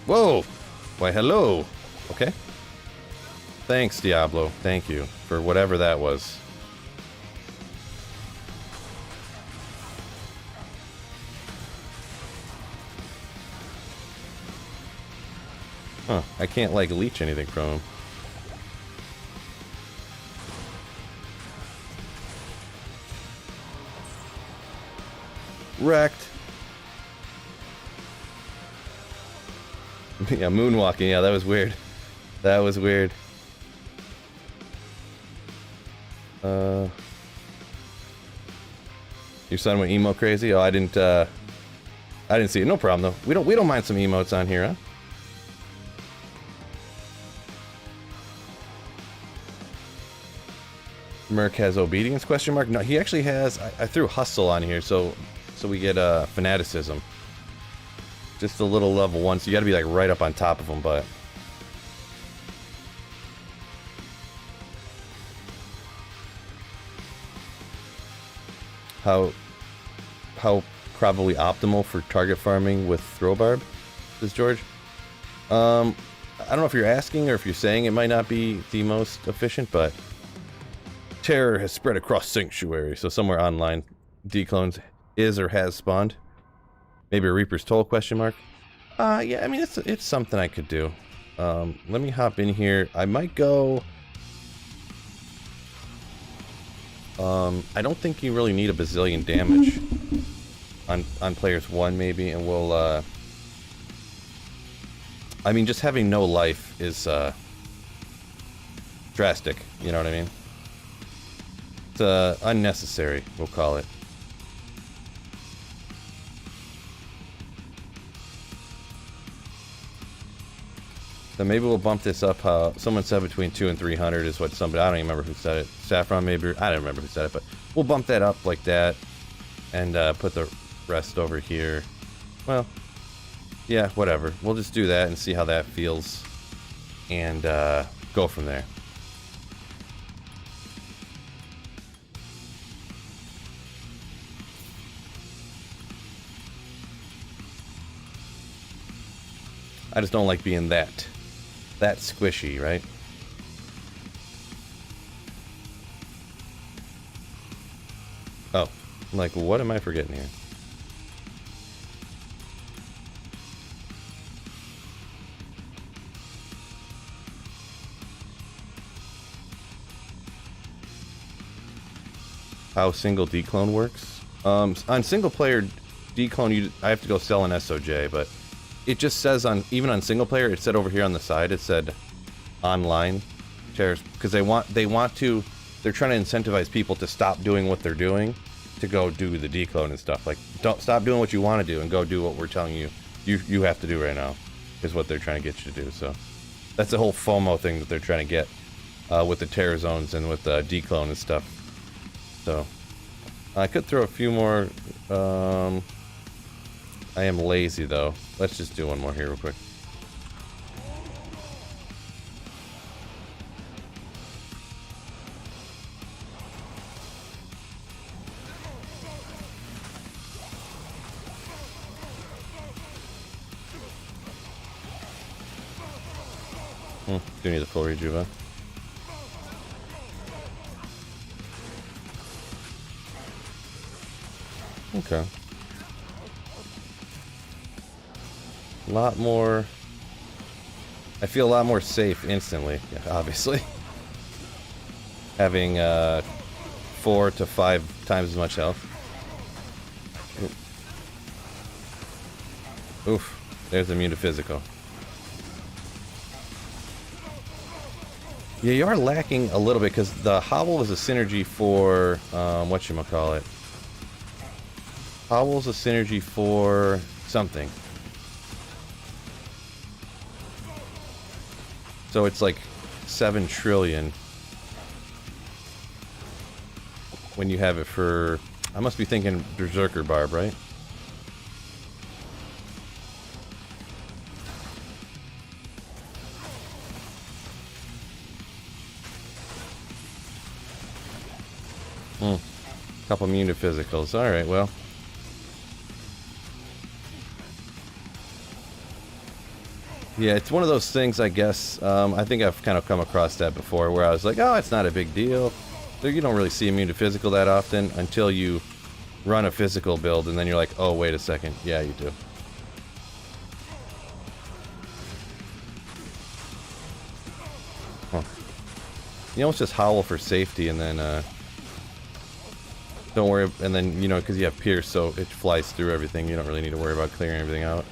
Whoa! Why, hello! Okay. Thanks, Diablo. Thank you for whatever that was. Huh, I can't, like, leech anything from him. Wrecked. Yeah, moonwalking, yeah, that was weird. That was weird. Your son went emo crazy? Oh, I didn't see it. No problem, though. We don't mind some emotes on here, huh? Merc has obedience, question mark? No, he actually has... I threw hustle on here, so we get fanaticism. Just a little level 1, so you gotta be like right up on top of him, but... How probably optimal for target farming with throw barb is George? I don't know if you're asking or if you're saying it might not be the most efficient, but terror has spread across Sanctuary, so somewhere online declones is or has spawned. Maybe a Reaper's Toll, question mark? Yeah, I mean, it's something I could do. Let me hop in here. I might go... I don't think you really need a bazillion damage on players 1, maybe, and we'll, I mean, just having no life is, drastic, you know what I mean? It's, unnecessary, we'll call it. So maybe we'll bump this up. Someone said between 200 and 300 is what somebody, I don't even remember who said it. Saffron maybe, I don't remember who said it, but we'll bump that up like that. and put the rest over here. Well, yeah, whatever. We'll just do that and see how that feels, and go from there. I just don't like being that squishy, right? Oh, I'm like, what am I forgetting here? How single declone works? On single player declone, I have to go sell an SOJ, but it just says even on single player, it said over here on the side, it said online shares, because they're trying to incentivize people to stop doing what they're doing to go do the declone and stuff. Like, don't stop doing what you want to do and go do what we're telling you have to do right now, is what they're trying to get you to do. So that's the whole FOMO thing that they're trying to get with the terror zones and with the declone and stuff. So I could throw a few more. I am lazy though. Let's just do one more here real quick. Do need the full rejuva. Okay. A lot more. I feel a lot more safe instantly, yeah, obviously. Having 4 to 5 times as much health. Oof. There's immune to physical. Yeah, you are lacking a little bit because the Howl is a synergy for whatchamacallit. Howl's a synergy for something. So it's like 7 trillion when you have it for... I must be thinking Berserker Barb, right? Couple immune to physicals. Alright, well. Yeah, it's one of those things, I guess. I think I've kind of come across that before, where I was like, oh, it's not a big deal. So you don't really see immune to physical that often until you run a physical build, and then you're like, oh, wait a second. Yeah, you do. Huh. You almost just howl for safety, and then, don't worry, and then, you know, because you have Pierce, so it flies through everything. You don't really need to worry about clearing everything out.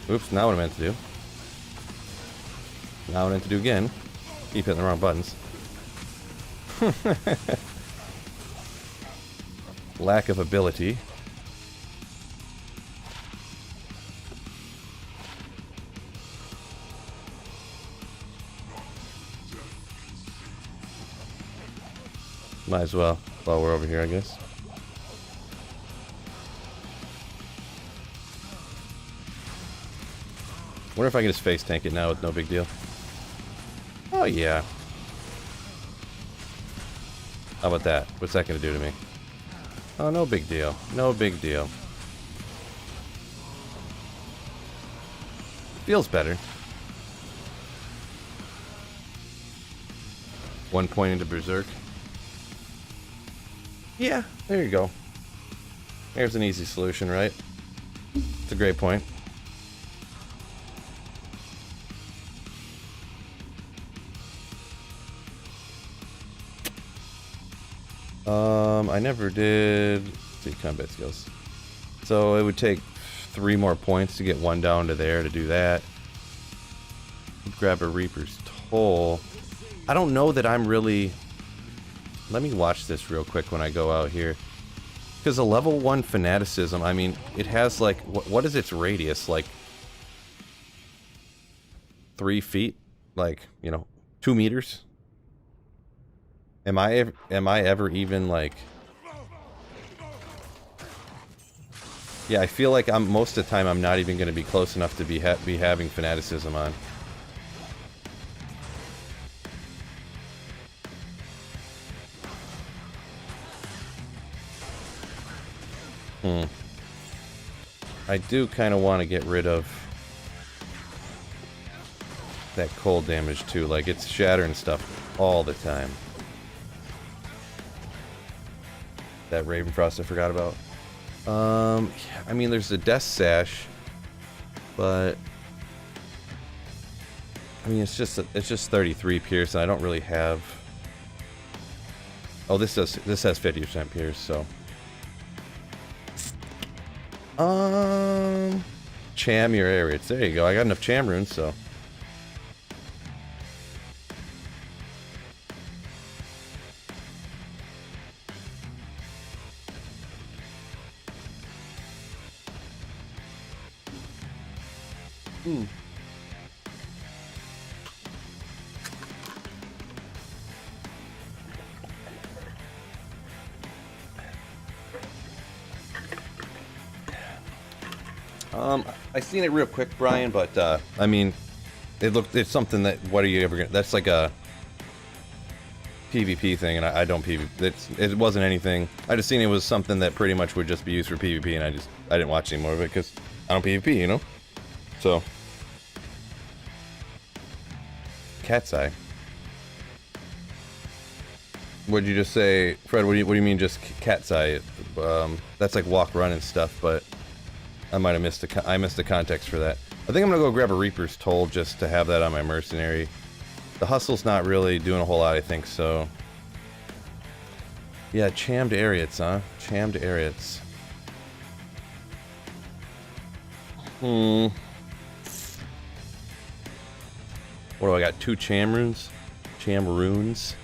Oops, now what I meant to do. Now what I meant to do again. Keep hitting the wrong buttons. Lack of ability. Might as well, while we're over here, I guess. Wonder if I can just face tank it now with no big deal. Oh yeah. How about that? What's that gonna do to me? Oh, no big deal. No big deal. Feels better. 1 point into Berserk. Yeah, there you go. There's an easy solution, right? It's a great point. I never did... Let's see, combat skills. So it would take 3 more points to get 1 down to there to do that. Grab a Reaper's Toll. I don't know that I'm really... Let me watch this real quick when I go out here. Because a level 1 fanaticism, I mean, it has like, what is its radius? Like 3 feet? Like, you know, 2 meters? Am I ever even like... Yeah, I feel like most of the time I'm not even going to be close enough to be having fanaticism on. I do kind of want to get rid of that cold damage too. Like, it's shattering stuff all the time. That Ravenfrost I forgot about. I mean, there's the Death Sash, but I mean, it's just 33 pierce, and I don't really have. Oh, this has 50% pierce, so. Cham your areas. There you go. I got enough Cham runes, so. I seen it real quick, Brian, but I mean, it's something that, what are you ever gonna, that's like a PvP thing, and I don't PvP. It wasn't anything. I just seen it was something that pretty much would just be used for PvP, and I didn't watch any more of it because I don't PvP, you know? So. Cat's eye. What'd you just say, Fred? What do you mean just cat's eye? That's like walk, run, and stuff, but I might have missed the context for that. I think I'm gonna go grab a Reaper's Toll just to have that on my mercenary. The hustle's not really doing a whole lot, I think, so. Yeah, chammed Ariats, huh? Chammed Ariats. What do I got? 2 Cham runes? Cham runes?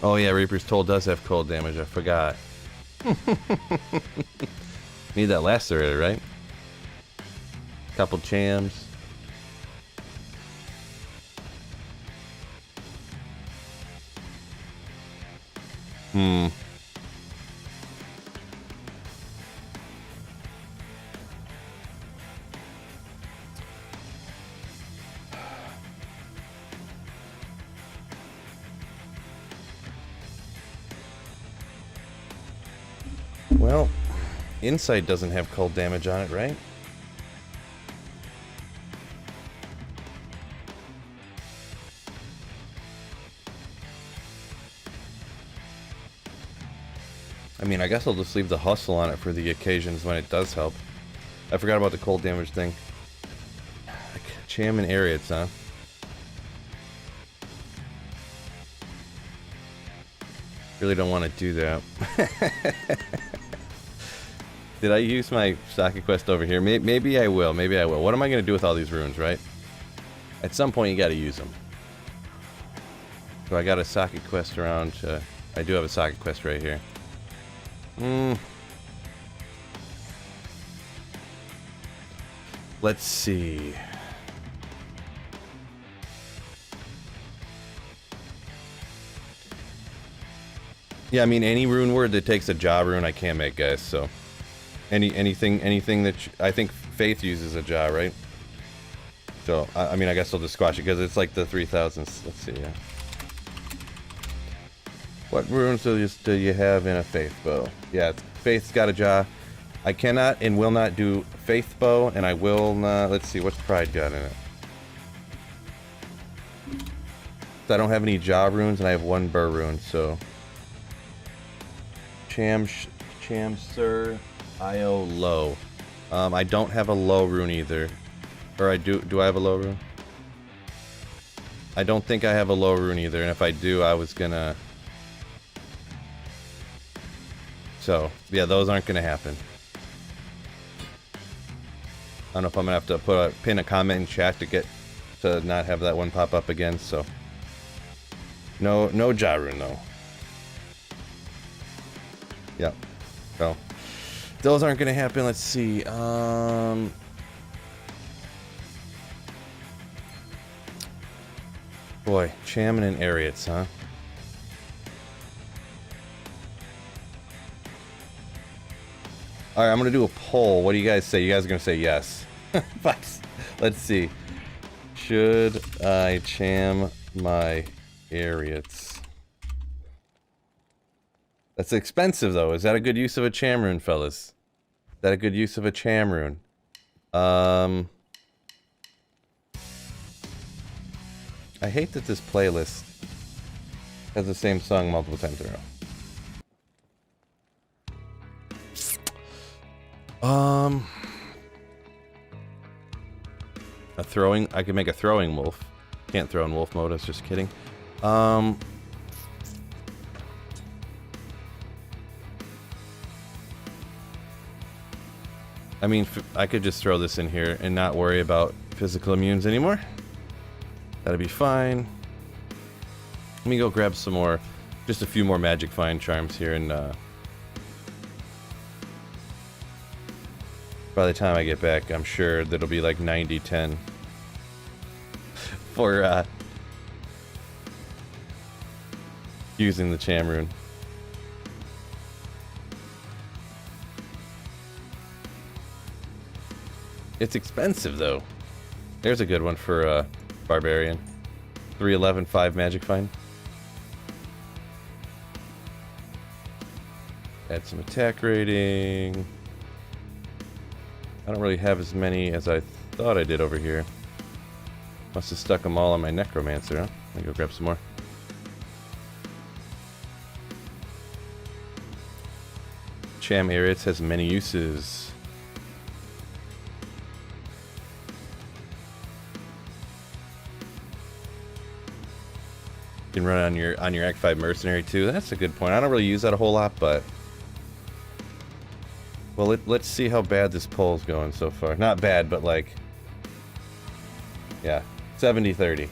Oh yeah, Reaper's Toll does have cold damage, I forgot. Need that lacerator, right? Couple Chams. Well, Insight doesn't have cold damage on it, right? I mean, I guess I'll just leave the hustle on it for the occasions when it does help. I forgot about the cold damage thing. Cham and Ariats, huh? Really don't want to do that. Did I use my Socket Quest over here? Maybe I will. Maybe I will. What am I going to do with all these runes, right? At some point, you got to use them. So I got a Socket Quest around. I do have a Socket Quest right here. Let's see. Yeah, I mean, any rune word that takes a jaw rune I can make, guys, so. Anything that I think Faith uses a jaw, right? So, I mean, I guess I'll just squash it because it's like the 3000s. Let's see, yeah. What runes do you have in a Faith bow? Yeah, Faith's got a jaw. I cannot and will not do Faith bow, and I will not. Let's see, what's Pride got in it? So I don't have any jaw runes, and I have 1 burr rune, so. Cham Sir IO low. I don't have a low rune either. Or I do I have a low rune? I don't think I have a low rune either, and if I do, I was gonna. So, yeah, those aren't gonna happen. don't know if I'm gonna have to pin a comment in chat to not have that one pop up again. So no Jarun though. Yep. So those aren't gonna happen. Let's see. Boy, Chairman and Ariats, huh? Alright, I'm gonna do a poll. What do you guys say? You guys are gonna say yes. Let's see. Should I cham my Ariats? That's expensive though. Is that a good use of a cham rune, fellas? Is that a good use of a cham rune? I hate that this playlist has the same song multiple times in a row. I could make a throwing wolf. Can't throw in wolf mode, I was just kidding. I mean, I could just throw this in here and not worry about physical immunes anymore. That'd be fine. Let me go grab some more, just a few more magic find charms here, and by the time I get back, I'm sure that'll be like 90-10 for using the cham rune. It's expensive though. There's a good one for Barbarian. 311, 5 magic find. Add some attack rating. I don't really have as many as I thought I did over here. Must have stuck them all on my Necromancer, huh? Let me go grab some more. Cham Ariats has many uses. You can run on your Act 5 Mercenary too. That's a good point. I don't really use that a whole lot, but well, let's see how bad this poll's going so far. Not bad, but like, yeah, 70-30.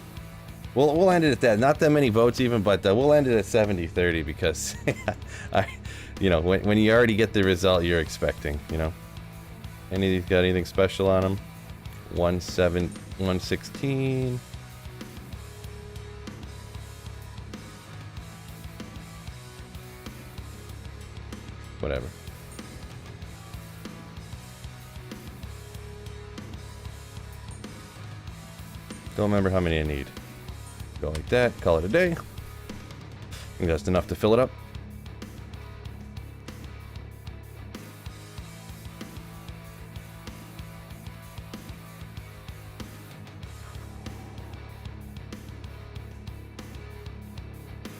We'll end it at that. Not that many votes even, but we'll end it at 70-30 because you know, when you already get the result you're expecting, you know. Any of these got anything special on them? 116. Whatever. Don't remember how many I need. Go like that, call it a day. I think that's enough to fill it up.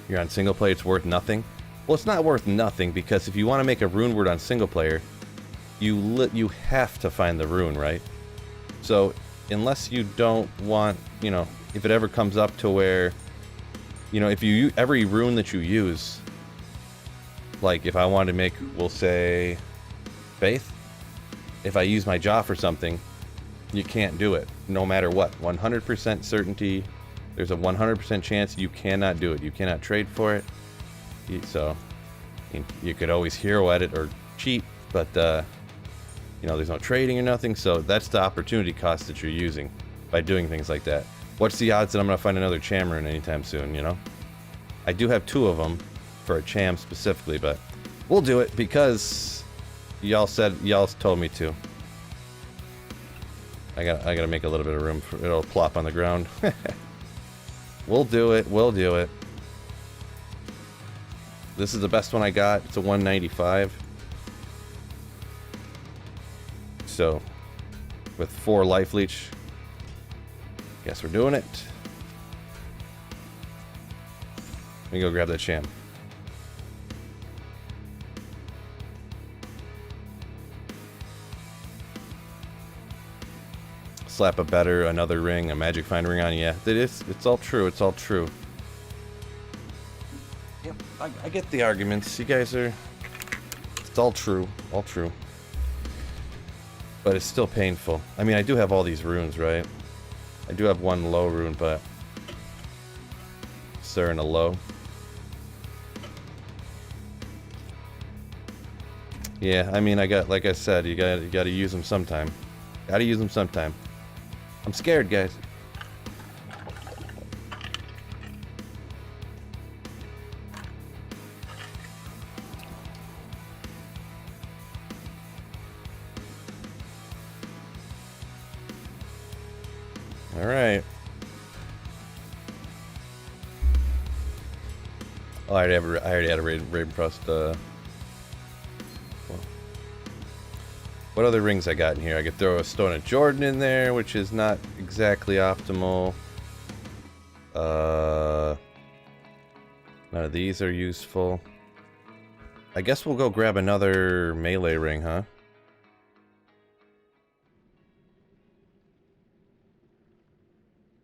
You're on single player, it's worth nothing. Well, it's not worth nothing because if you want to make a rune word on single player, you have to find the rune, right? So unless you don't want, you know, if it ever comes up to where, you know, if you every rune that you use, like if I wanted to make, we'll say, Faith, if I use my jaw for something, you can't do it, no matter what. 100% certainty. There's a 100% chance you cannot do it. You cannot trade for it. So you could always hero edit or cheat, but you know, there's no trading or nothing. So that's the opportunity cost that you're using by doing things like that. What's the odds that I'm gonna find another cham rune anytime soon? You know, I do have 2 of them for a cham specifically, but we'll do it because y'all told me to. I gotta make a little bit of room for it'll plop on the ground. We'll do it. We'll do it. This is the best one I got. It's a 195. So, with 4 life leech, guess we're doing it. Let me go grab that cham. Slap a better, another ring, a magic find ring on. Yeah, it's all true. It's all true. Yep, I get the arguments. You guys are... It's all true. All true. But it's still painful. I mean, I do have all these runes, right? I do have one low rune, but... Sir and a low. Yeah, I mean, like I said, you gotta use them sometime. Gotta use them sometime. I'm scared, guys. Alright. Oh, I already had a raid pressed, What other rings I got in here? I could throw a Stone of Jordan in there, which is not exactly optimal. None of these are useful. I guess we'll go grab another melee ring, huh?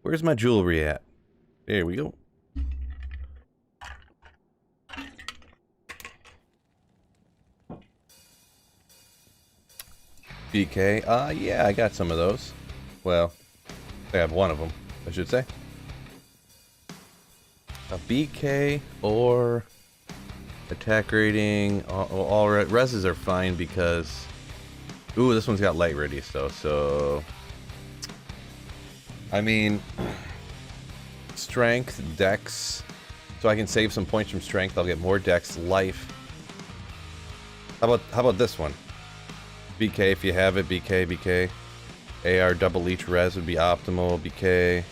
Where's my jewelry at? There we go. BK. Yeah, I got some of those. Well, I have one of them, I should say. A BK or attack rating. All reses are fine because... Ooh, this one's got light radius though, so... I mean... Strength, dex. So I can save some points from strength. I'll get more dex, life. How about this one? BK if you have it, BK. AR double leech res would be optimal, BK.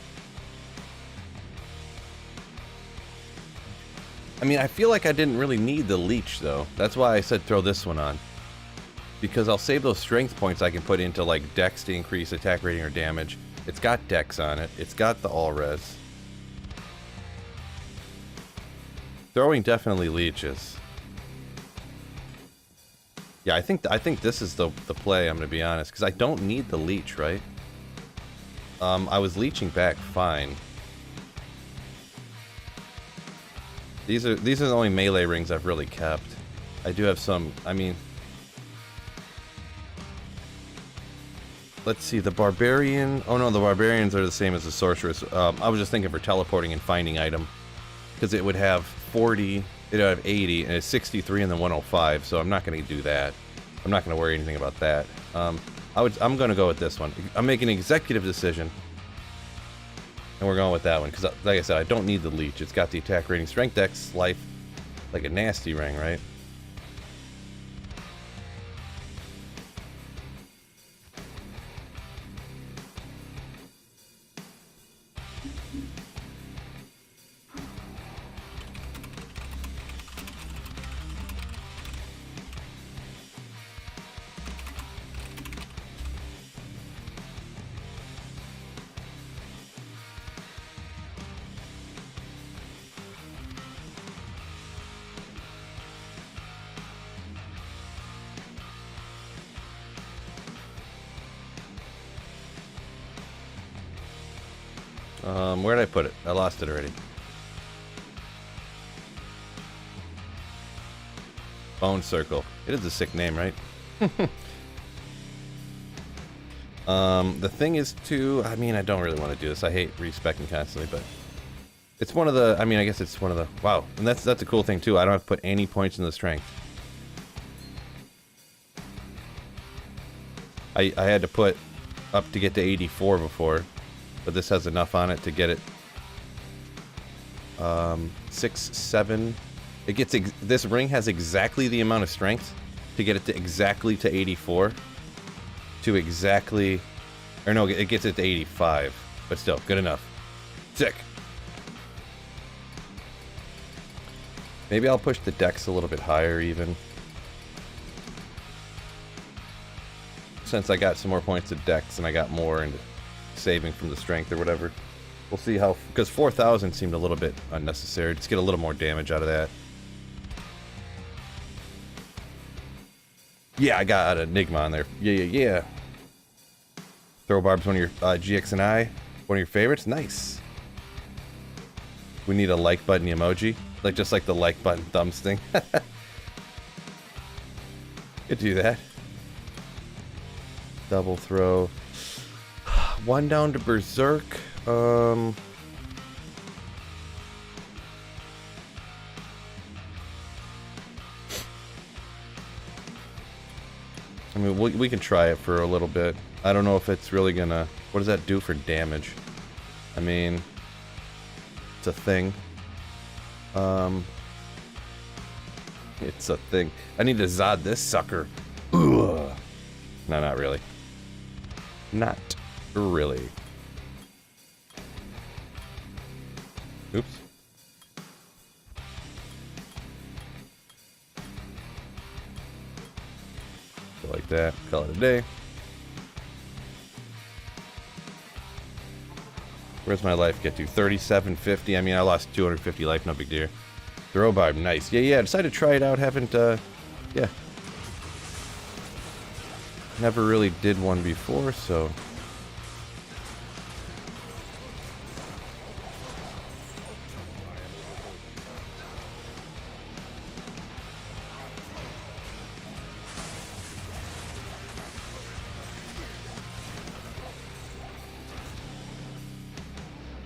I mean, I feel like I didn't really need the leech though. That's why I said throw this one on. Because I'll save those strength points I can put into like dex to increase attack rating or damage. It's got dex on it. It's got the all res. Throwing definitely leeches. Yeah, I think this is the play, I'm gonna be honest, because I don't need the leech, right? I was leeching back fine. These are the only melee rings I've really kept. I do have some, I mean... Let's see, the barbarian... Oh no, the barbarians are the same as the sorceress. I was just thinking for teleporting and finding item. Because it would have 40... It would have 80, and it's 63 and then 105, so I'm not going to do that. I'm not going to worry anything about that. I'm going to go with this one. I'm making an executive decision. And we're going with that one, because like I said, I don't need the leech. It's got the attack rating, strength, dex, life, like a nasty ring, right? Where did I put it? I lost it already. Bone Circle. It is a sick name, right? The thing is too, I mean, I don't really want to do this. I hate respecing constantly, but it's one of the, I mean, I guess it's one of the, wow. And that's a cool thing too. I don't have to put any points in the strength. I had to put up to get to 84 before, but this has enough on it to get it 6, 7. It gets this ring has exactly the amount of strength to get it to exactly to 84. To exactly, or no, it gets it to 85, but still good enough. Sick. Maybe I'll push the dex a little bit higher even. Since I got some more points of dex and I got more into saving from the strength or whatever. We'll see how, because 4,000 seemed a little bit unnecessary. Just get a little more damage out of that. Yeah, I got an Enigma on there. Yeah. Throw Barb's one of your GX and I, one of your favorites. Nice. We need a like button emoji, like just like the like button thumbs thing. Could do that. Double throw. One down to Berserk. I mean, we can try it for a little bit. I don't know if it's really gonna... What does that do for damage? I mean... It's a thing. It's a thing. I need to Zod this sucker. Ugh. No, not really. Not really. Oops. Go like that. Call it a day. Where's my life get to? 3750. I mean, I lost 250 life. No big deal. Throw Barb. Nice. Yeah. I decided to try it out. Haven't, yeah. Never really did one before, so...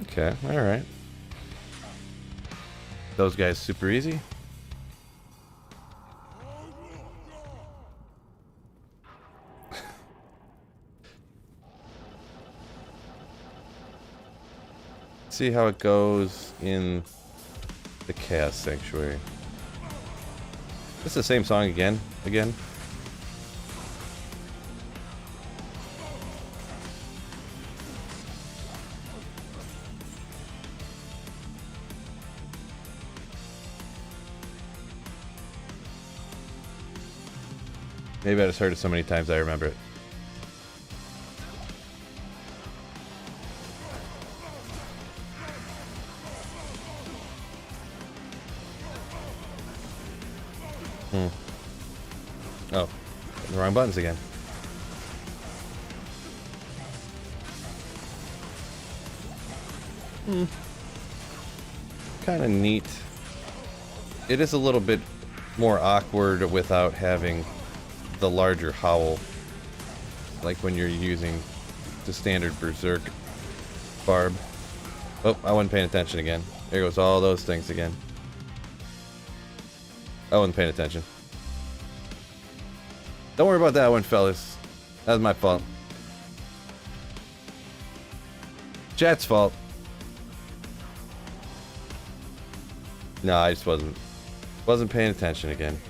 Okay, alright. Those guys super easy. See how it goes in the Chaos Sanctuary. It's the same song again. Maybe I just heard it so many times I remember it. Oh, the wrong buttons again. Kind of neat. It is a little bit more awkward without having the larger howl, like when you're using the standard Berserk Barb. Oh, I wasn't paying attention again. There goes all those things again. I wasn't paying attention. Don't worry about that one, fellas. That was my fault. Chat's fault. No, I just wasn't paying attention again.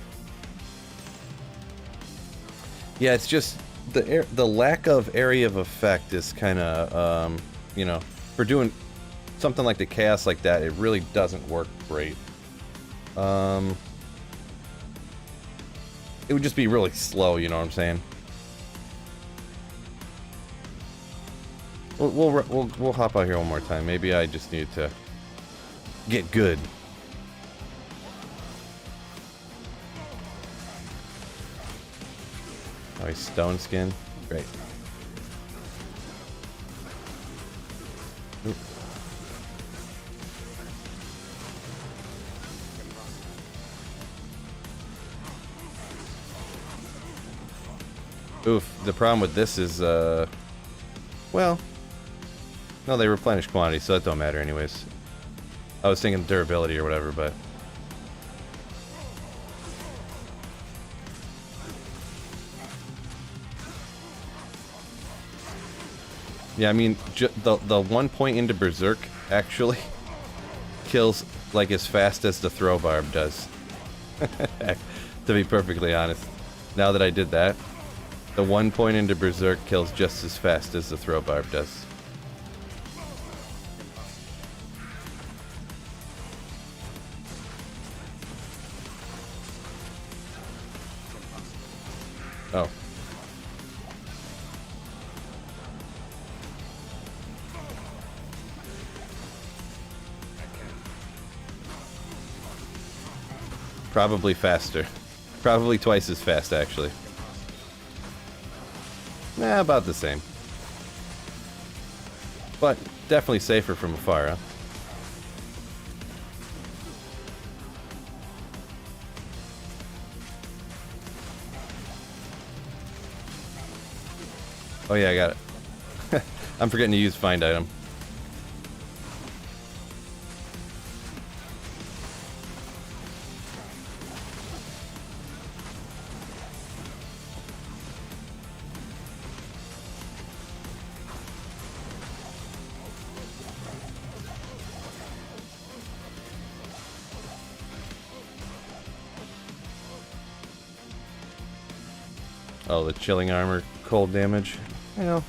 Yeah, it's just the lack of area of effect is kind of you know, for doing something like the chaos like that, it really doesn't work great. It would just be really slow, you know what I'm saying? We'll hop out here one more time. Maybe I just need to get good. Oh, he's stone skin. Great. Oop. Oof, the problem with this is, well, no, they replenish quantity, so that don't matter anyways. I was thinking durability or whatever, but... Yeah, I mean, the 1 point into Berserk actually kills, like, as fast as the throw barb does. To be perfectly honest. Now that I did that, the 1 point into Berserk kills just as fast as the throw barb does. Oh. Probably faster. Probably twice as fast, actually. Nah, about the same. But definitely safer from afar, huh? Oh yeah, I got it. I'm forgetting to use find item. Oh, the chilling armor, cold damage. I know.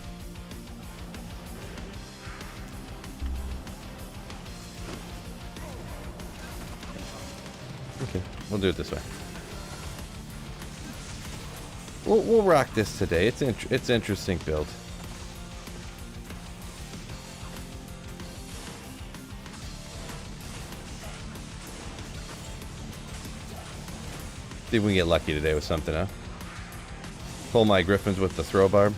Okay, we'll do it this way. We'll rock this today. It's interesting build. See if we can get lucky today with something, huh? Pull my griffins with the throw barb.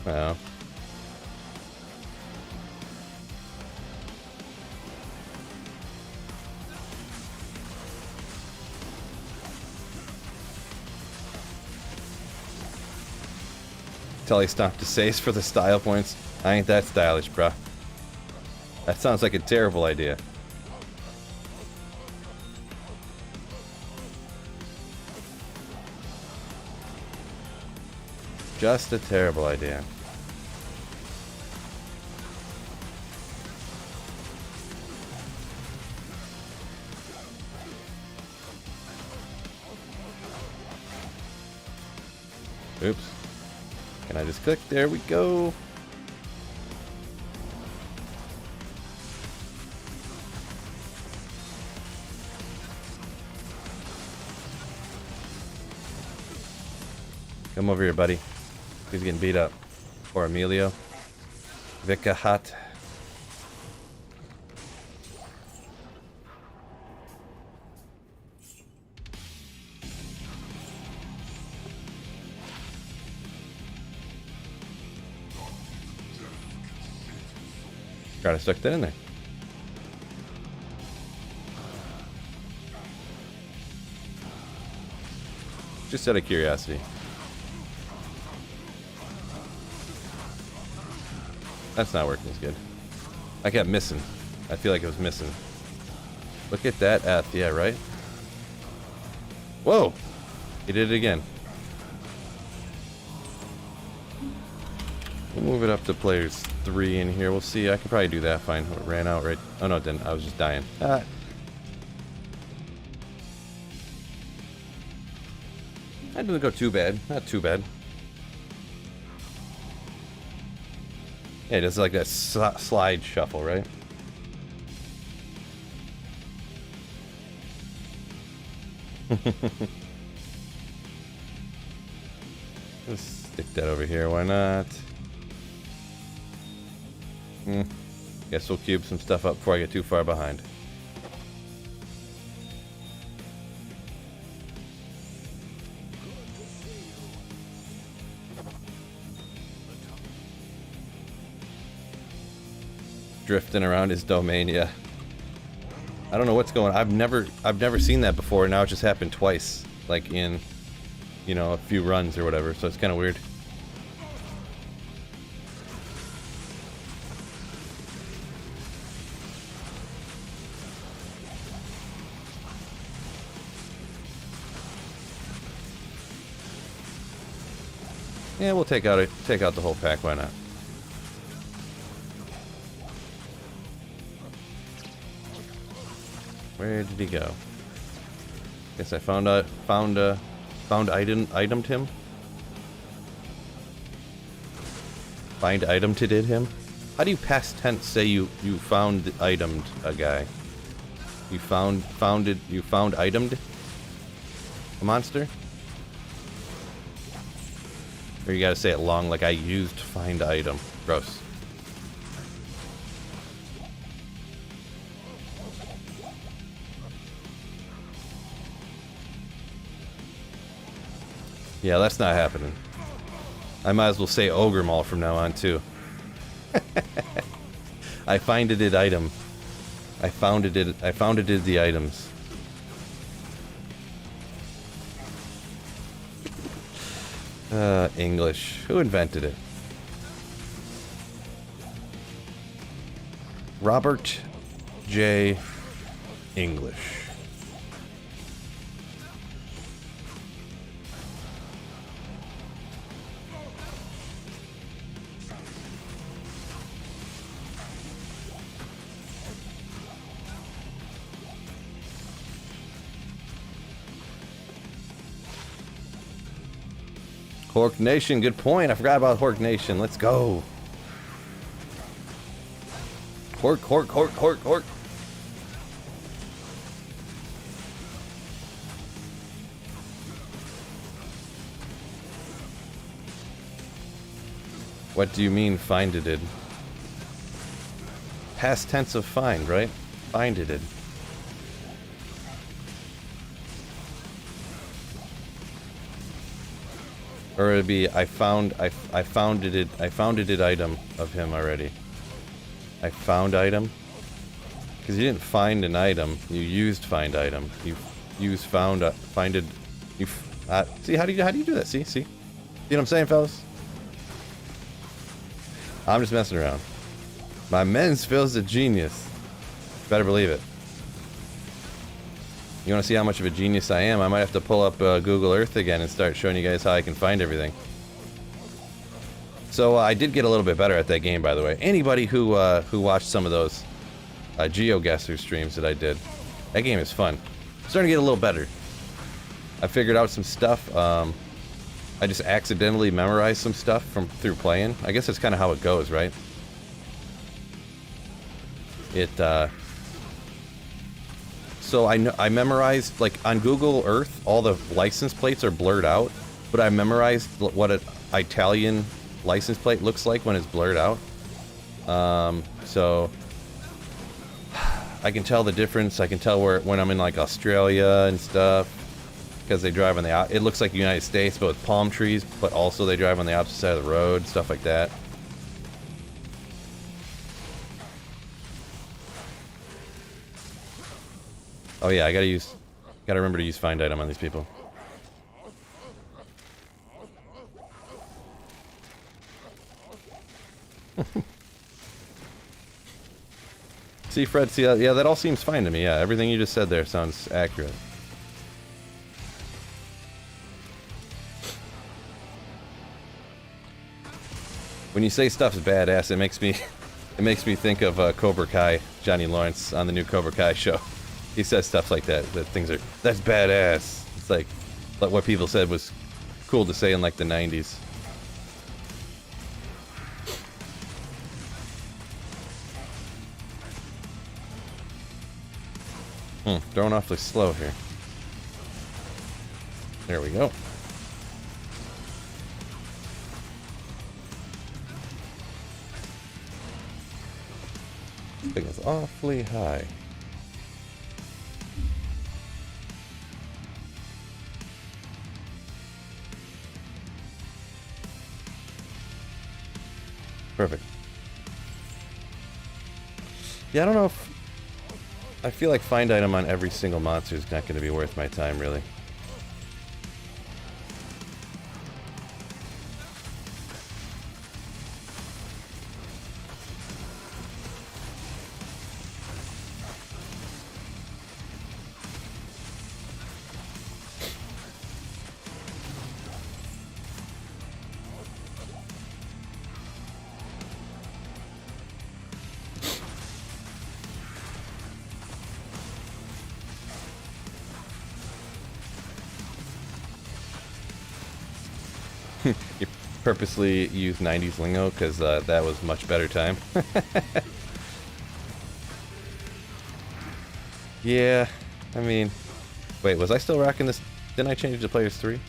Well. Telly stopped to say for the style points. I ain't that stylish, bruh. That sounds like a terrible idea. Just a terrible idea. Oops. Can I just click? There we go. Come over here, buddy. He's getting beat up. Or Emilio. Vika hot. Gotta stuck that in there. Just out of curiosity. That's not working as good. I kept missing. I feel like it was missing. Look at that F. Yeah, right? Whoa! He did it again. We'll move it up to players 3 in here. We'll see. I can probably do that fine. Oh, it ran out right. Oh no, it didn't. I was just dying. Ah. That doesn't go too bad. Not too bad. Yeah, it does like that slide shuffle, right? Let's stick that over here. Why not? Guess we'll cube some stuff up before I get too far behind. Drifting around his domain, yeah. I don't know what's going on. I've never seen that before. Now it just happened twice, like in, you know, a few runs or whatever. So it's kind of weird. Yeah, we'll take out the whole pack. Why not? Where did he go? Guess I found itemed him. Find item to did him. How do you past tense say you found itemed a guy? You found itemed a monster? Or you gotta say it long like I used find item. Gross. Yeah, that's not happening. I might as well say Ogre Mall from now on, too. I finded it item. I founded it the items. English. Who invented it? Robert J. English. Hork Nation, good point. I forgot about Hork Nation. Let's go. Hork, Hork, Hork, Hork, Hork. What do you mean, finded? Past tense of find, right? Finded. Or it'd be I founded it item of him already. I found item. Because you didn't find an item, you used find item. You used finded. You see how do you do that? See what I'm saying, fellas? I'm just messing around. My men's feels a genius. Better believe it. You want to see how much of a genius I am? I might have to pull up Google Earth again and start showing you guys how I can find everything. So I did get a little bit better at that game, by the way. Anybody who watched some of those GeoGuessr streams that I did, that game is fun. I'm starting to get a little better. I figured out some stuff. I just accidentally memorized some stuff through playing. I guess that's kind of how it goes, right? So I memorized, like, on Google Earth, all the license plates are blurred out, but I memorized what an Italian license plate looks like when it's blurred out. So I can tell the difference. I can tell when I'm in, like, Australia and stuff, because they drive on it looks like the United States, but with palm trees, but also they drive on the opposite side of the road, stuff like that. Oh yeah, I gotta remember to use find item on these people. See, Fred, yeah, that all seems fine to me. Yeah, everything you just said there sounds accurate. When you say stuff's badass, it makes me think of Cobra Kai, Johnny Lawrence on the new Cobra Kai show. He says stuff like that. That's badass. It's like what people said was cool to say in, like, the 90s. Throwing awfully slow here. There we go. This thing is awfully high. Perfect. Yeah, I don't know if... I feel like find item on every single monster is not going to be worth my time, really. You purposely used 90s lingo because that was much better time. Yeah, I mean, wait, was I still rocking this? Didn't I change to players 3?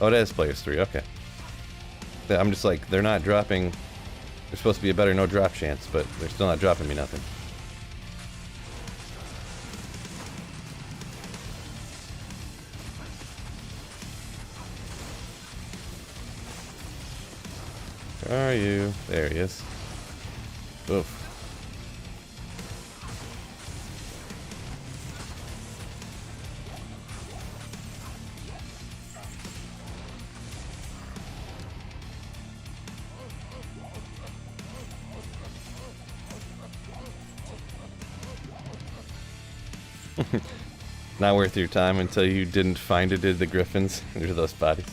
Oh, it is players 3, okay. I'm just like, they're not dropping. There's supposed to be a better no drop chance, but they're still not dropping me nothing. Where are you? There he is. Oof. Not worth your time until you didn't find it in the griffins or those bodies.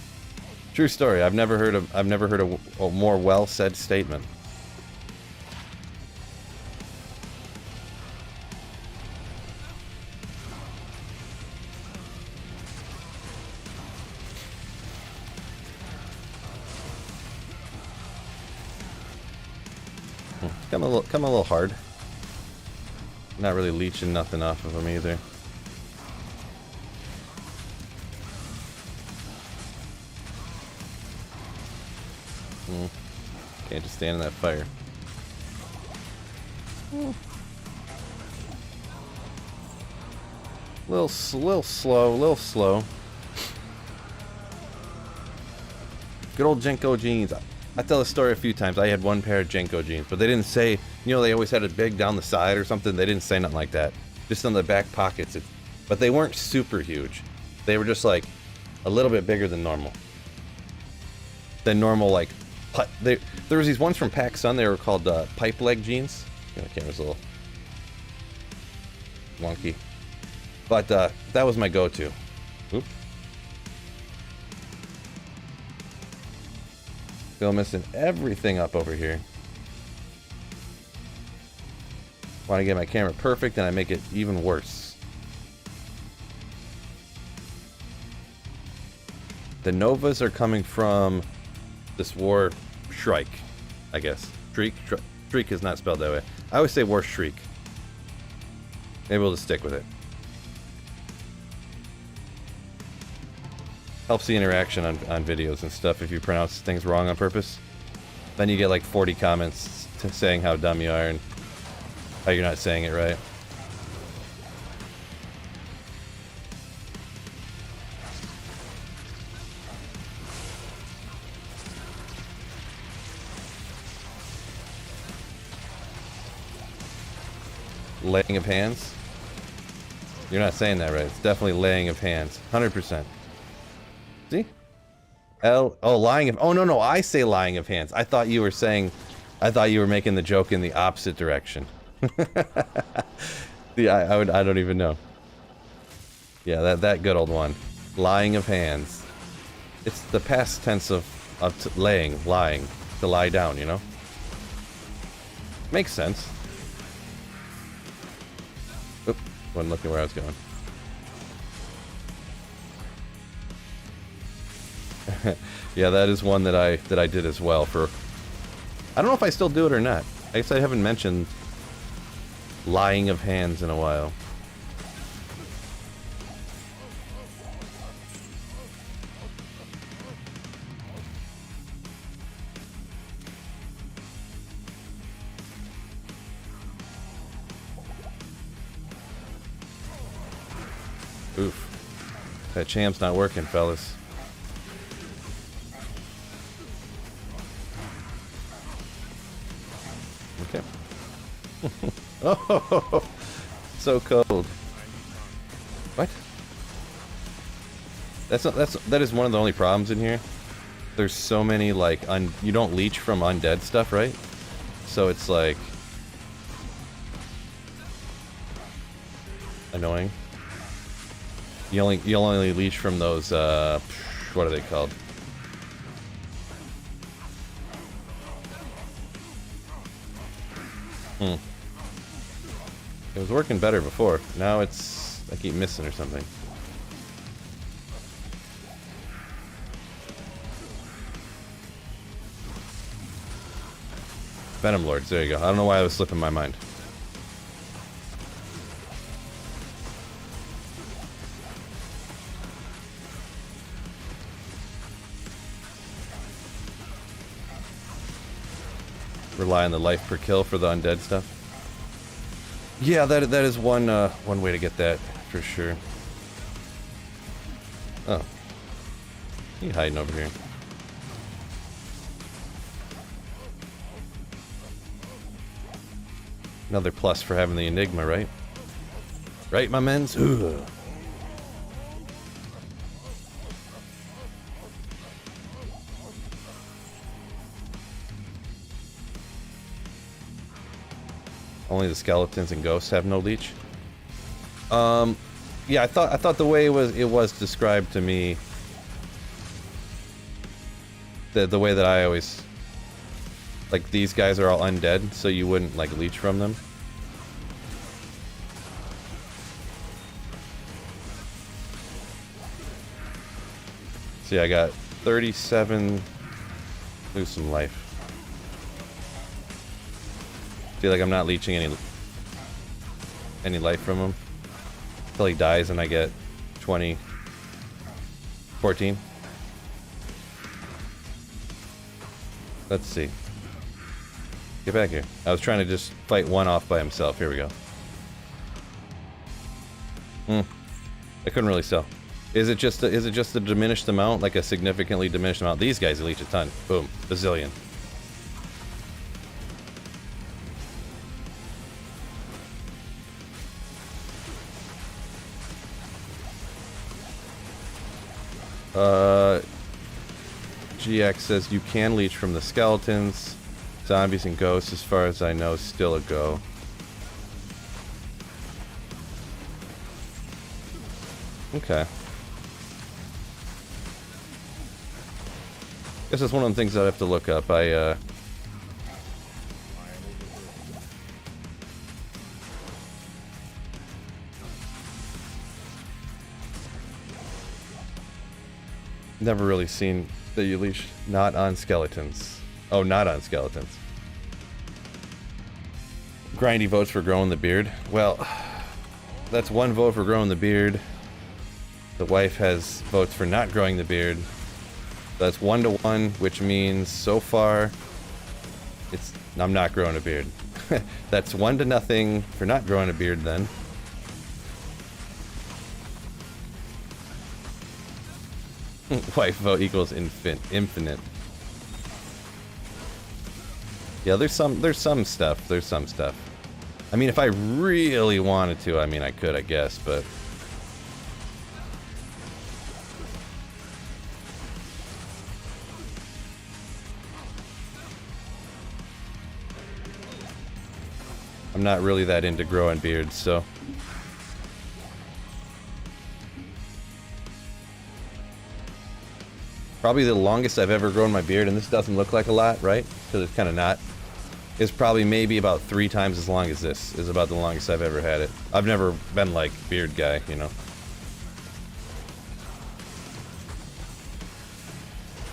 True story. I've never heard a more well said statement. Come a little hard. Not really leeching nothing off of them either. Can't just stand in that fire. Little slow. Good old Jenko jeans. I tell the story a few times. I had one pair of Jenko jeans, but they didn't say, you know, they always had it big down the side or something. They didn't say nothing like that. Just on the back pockets. But they weren't super huge. They were just like a little bit bigger than normal. Like, there was these ones from PacSun. They were called pipe leg jeans. You know, the camera's a little wonky. But that was my go-to. Oop. Still missing everything up over here. Want to get my camera perfect, and I make it even worse. The Novas are coming from this War Shrike, I guess. Shriek is not spelled that way. I always say War Shriek. Maybe we'll just stick with it. Helps the interaction on videos and stuff if you pronounce things wrong on purpose. Then you get like 40 comments saying how dumb you are and how you're not saying it right. Laying of hands? You're not saying that right. It's definitely laying of hands. 100%. See? Lying of... Oh, no, I say lying of hands. I thought you were making the joke in the opposite direction. Yeah, I don't even know. Yeah, that good old one. Lying of hands. It's the past tense of lying, to lie down, you know? Makes sense. Oop, wasn't looking where I was going. Yeah, that is one that I did as well for... I don't know if I still do it or not. I guess I haven't mentioned lying of hands in a while. Oof. That champ's not working, fellas. Okay. Oh, so cold. What? That is one of the only problems in here. There's so many like you don't leech from undead stuff, right? So it's like annoying. You only leech from those what are they called? It was working better before. Now I keep missing or something. Venom Lords, there you go. I don't know why I was slipping my mind. Rely on the life per kill for the undead stuff. Yeah, that is one way to get that for sure. Oh, you hiding over here? Another plus for having the Enigma, right? Right, my mens? Ugh. Only the skeletons and ghosts have no leech. Yeah, I thought the way it was described to me, the way that I always, like, these guys are all undead, so you wouldn't like leech from them. See, I got 37. Lose some life. Feel like I'm not leeching any life from him until he dies, and I get 20, 14. Let's see. Get back here. I was trying to just fight one off by himself. Here we go. I couldn't really tell. Is it just a diminished amount, like a significantly diminished amount? These guys leech a ton. Boom, bazillion. GX says you can leech from the skeletons, zombies, and ghosts. As far as I know, still a go. Okay. Guess that's one of the things that I have to look up. Never really seen that you leash not on skeletons. Oh, not on skeletons. Grindy votes for growing the beard. Well, that's one vote for growing the beard. The wife has votes for not growing the beard. That's 1-to-1, which means so far I'm not growing a beard. That's 1-0 for not growing a beard then. Wife vote equals infinite. Yeah, there's some stuff. I mean, if I really wanted to, I mean, I could, I guess, but I'm not really that into growing beards, so. Probably the longest I've ever grown my beard, and this doesn't look like a lot, right? Because it's kind of not. Is probably maybe about 3 times as long as this. Is about the longest I've ever had it. I've never been like beard guy, you know.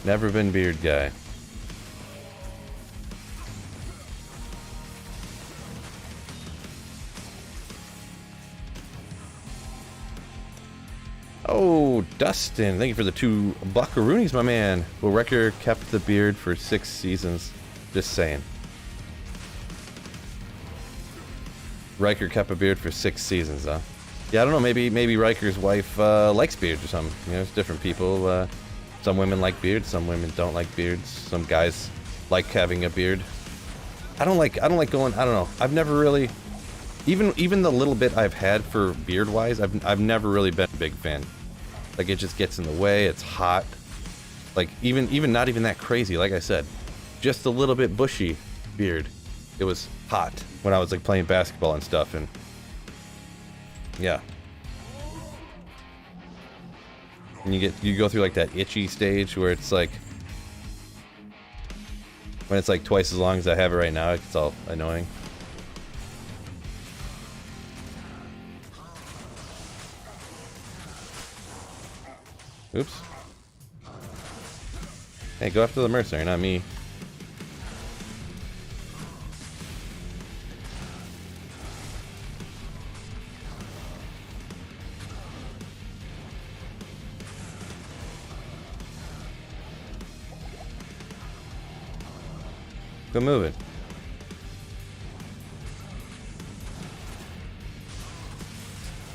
Never been beard guy. Oh, Dustin, thank you for the 2 buckaroonies, my man. Will Riker kept the beard for 6 seasons? Just saying. Riker kept a beard for 6 seasons, huh? Yeah, I don't know, maybe Riker's wife likes beards or something. You know, it's different people. Some women like beards, some women don't like beards. Some guys like having a beard. I don't like going, I don't know. I've never really, even the little bit I've had for beard-wise, I've never really been a big fan. Like, it just gets in the way, it's hot. Like, even not even that crazy, like I said. Just a little bit bushy beard. It was hot when I was, like, playing basketball and stuff, and yeah. And you go through, like, that itchy stage where it's, like, when it's, like, twice as long as I have it right now, it's all annoying. Oops. Hey, go after the mercenary, not me. Go move it.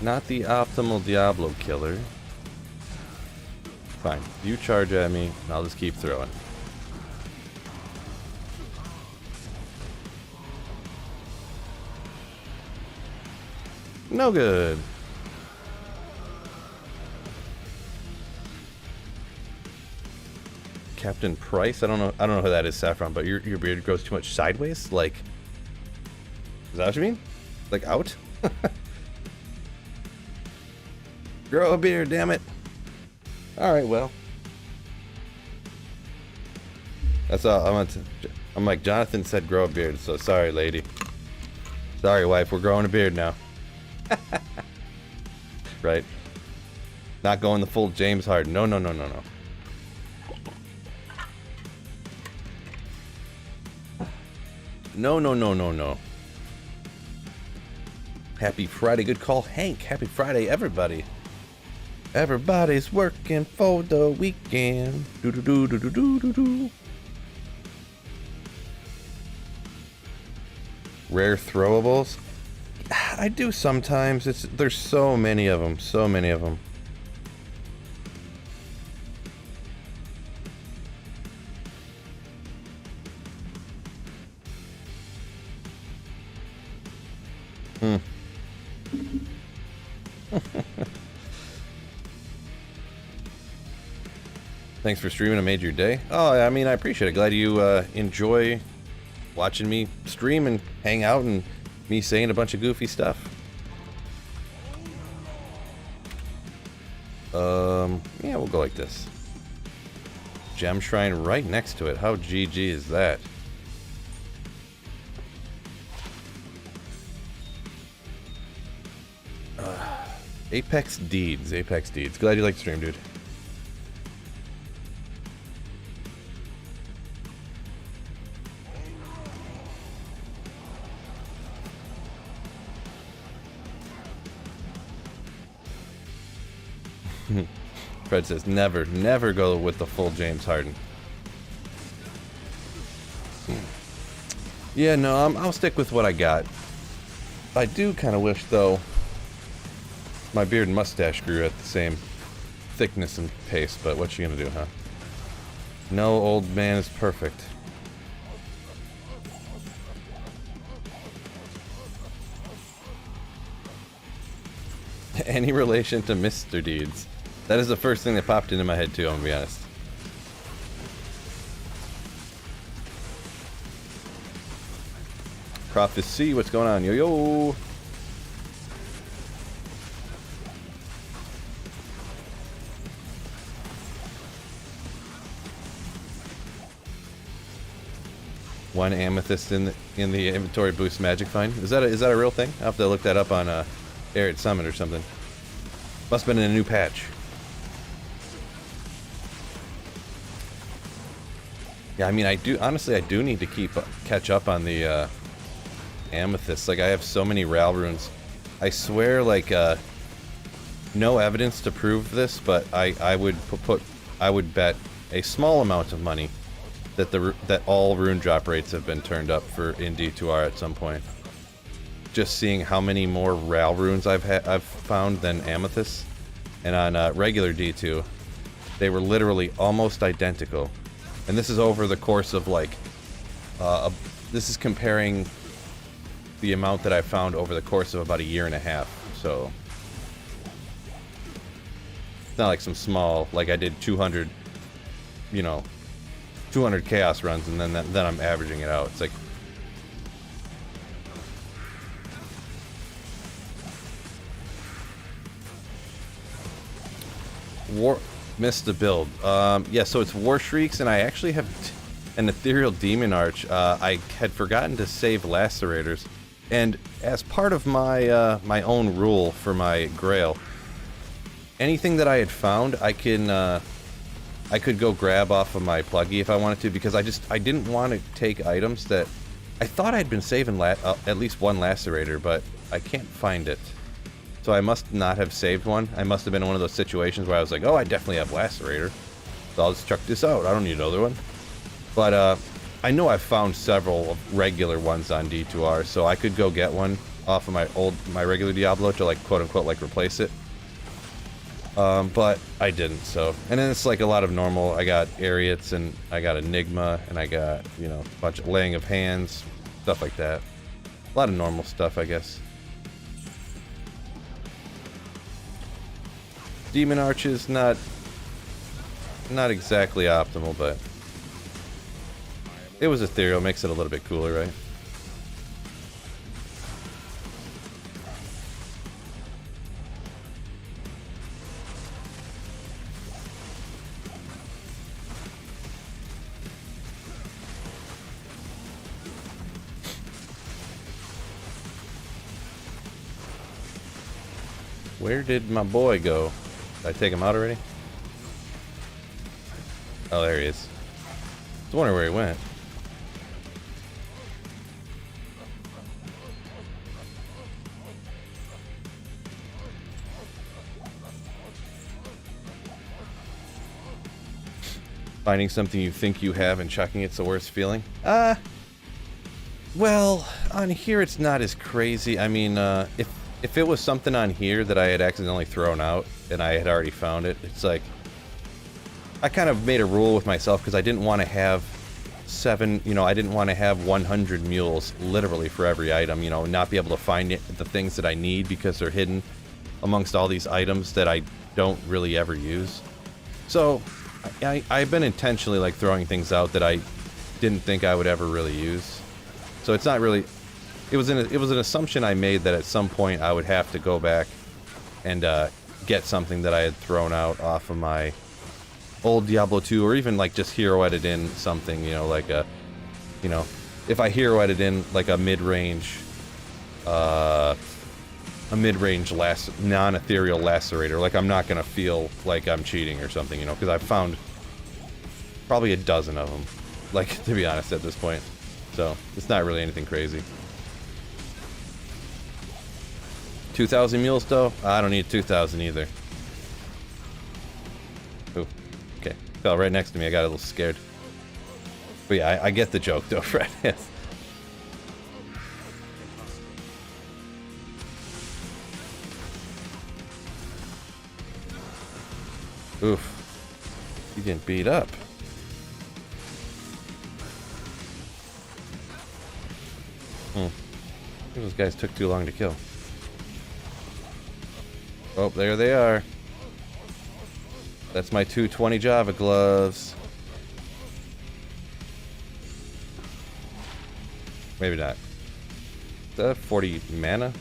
Not the optimal Diablo killer. Fine. You charge at me, and I'll just keep throwing. No good. Captain Price? I don't know who that is, Saffron, but your beard grows too much sideways? Like, is that what you mean? Like out? Grow a beard, damn it. Alright, well. That's all. I'm like, Jonathan said grow a beard, so sorry, lady. Sorry, wife, we're growing a beard now. Right. Not going the full James Harden. No, no, no, no, no. No, no, no, no, no. Happy Friday. Good call, Hank. Happy Friday, everybody. Everybody's working for the weekend. Do do do do do do do do. Rare throwables. I do sometimes. There's so many of them. So many of them. Thanks for streaming. It made your day. Oh, I mean, I appreciate it. Glad you enjoy watching me stream and hang out and me saying a bunch of goofy stuff. Yeah, we'll go like this. Gem shrine right next to it. How GG is that? Apex Deeds. Apex Deeds. Glad you like the stream, dude. Fred says, never, never go with the full James Harden. Yeah, no, I'll stick with what I got. I do kind of wish, though, my beard and mustache grew at the same thickness and pace, but what you gonna do, huh? No old man is perfect. Any relation to Mr. Deeds? That is the first thing that popped into my head too, I'm gonna be honest. Prophecy, what's going on? Yo yo! One amethyst in the inventory boost magic find. Is that a real thing? I'll have to look that up on Arid Summit or something. Must have been in a new patch. Yeah, I mean, I do need to catch up on the amethysts. Like, I have so many Ral runes. I swear, like, no evidence to prove this, but I would bet a small amount of money that all rune drop rates have been turned up for in D2R at some point. Just seeing how many more Ral runes I've found than amethysts, and on regular D2, they were literally almost identical. And this is over the course of like, this is comparing the amount that I found over the course of about a year and a half. So it's not like some small, like I did 200, you know, 200 chaos runs, and then I'm averaging it out. It's like, missed the build. Yeah, so it's War Shrieks, and I actually have an Ethereal Demon Arch. I had forgotten to save Lacerators, and as part of my my own rule for my Grail, anything that I had found, I could go grab off of my pluggy if I wanted to, because I didn't want to take items that I thought I'd been saving at least one Lacerator, but I can't find it. So I must not have saved one. I must have been in one of those situations where I was like, oh, I definitely have Lacerator, so I'll just chuck this out. I don't need another one. But I know I've found several regular ones on D2R, so I could go get one off of my regular Diablo to, like, quote unquote, like, replace it. But I didn't, so. And then it's like a lot of normal. I got Ariettes, and I got Enigma, and I got, you know, a bunch of Laying of Hands, stuff like that. A lot of normal stuff, I guess. Demon Arch is not exactly optimal, but it was ethereal, makes it a little bit cooler, right? Where did my boy go? Did I take him out already? Oh, there he is. I was wondering where he went. Finding something you think you have and chucking it's the worst feeling? Well, on here it's not as crazy. I mean, if it was something on here that I had accidentally thrown out and I had already found it, it's like, I kind of made a rule with myself because I didn't want to have I didn't want to have 100 mules literally for every item, not be able to find the things that I need because they're hidden amongst all these items that I don't really ever use. So, I've been intentionally like throwing things out that I didn't think I would ever really use. So it's not really, it was an assumption I made that at some point I would have to go back and get something that I had thrown out off of my old Diablo 2, or even like just hero edit in something, like if I hero edit in like a mid-range non-ethereal lacerator, like I'm not gonna feel like I'm cheating or something, because I've found probably a dozen of them, like, to be honest at this point. So it's not really anything crazy. 2,000 mules though? I don't need 2,000 either. Ooh, okay, fell right next to me. I got a little scared. But yeah, I get the joke though, Fred. Yes. Oof. You getting beat up. Those guys took too long to kill. Oh, there they are. That's my 220 Java gloves. Maybe not. Is that 40 mana?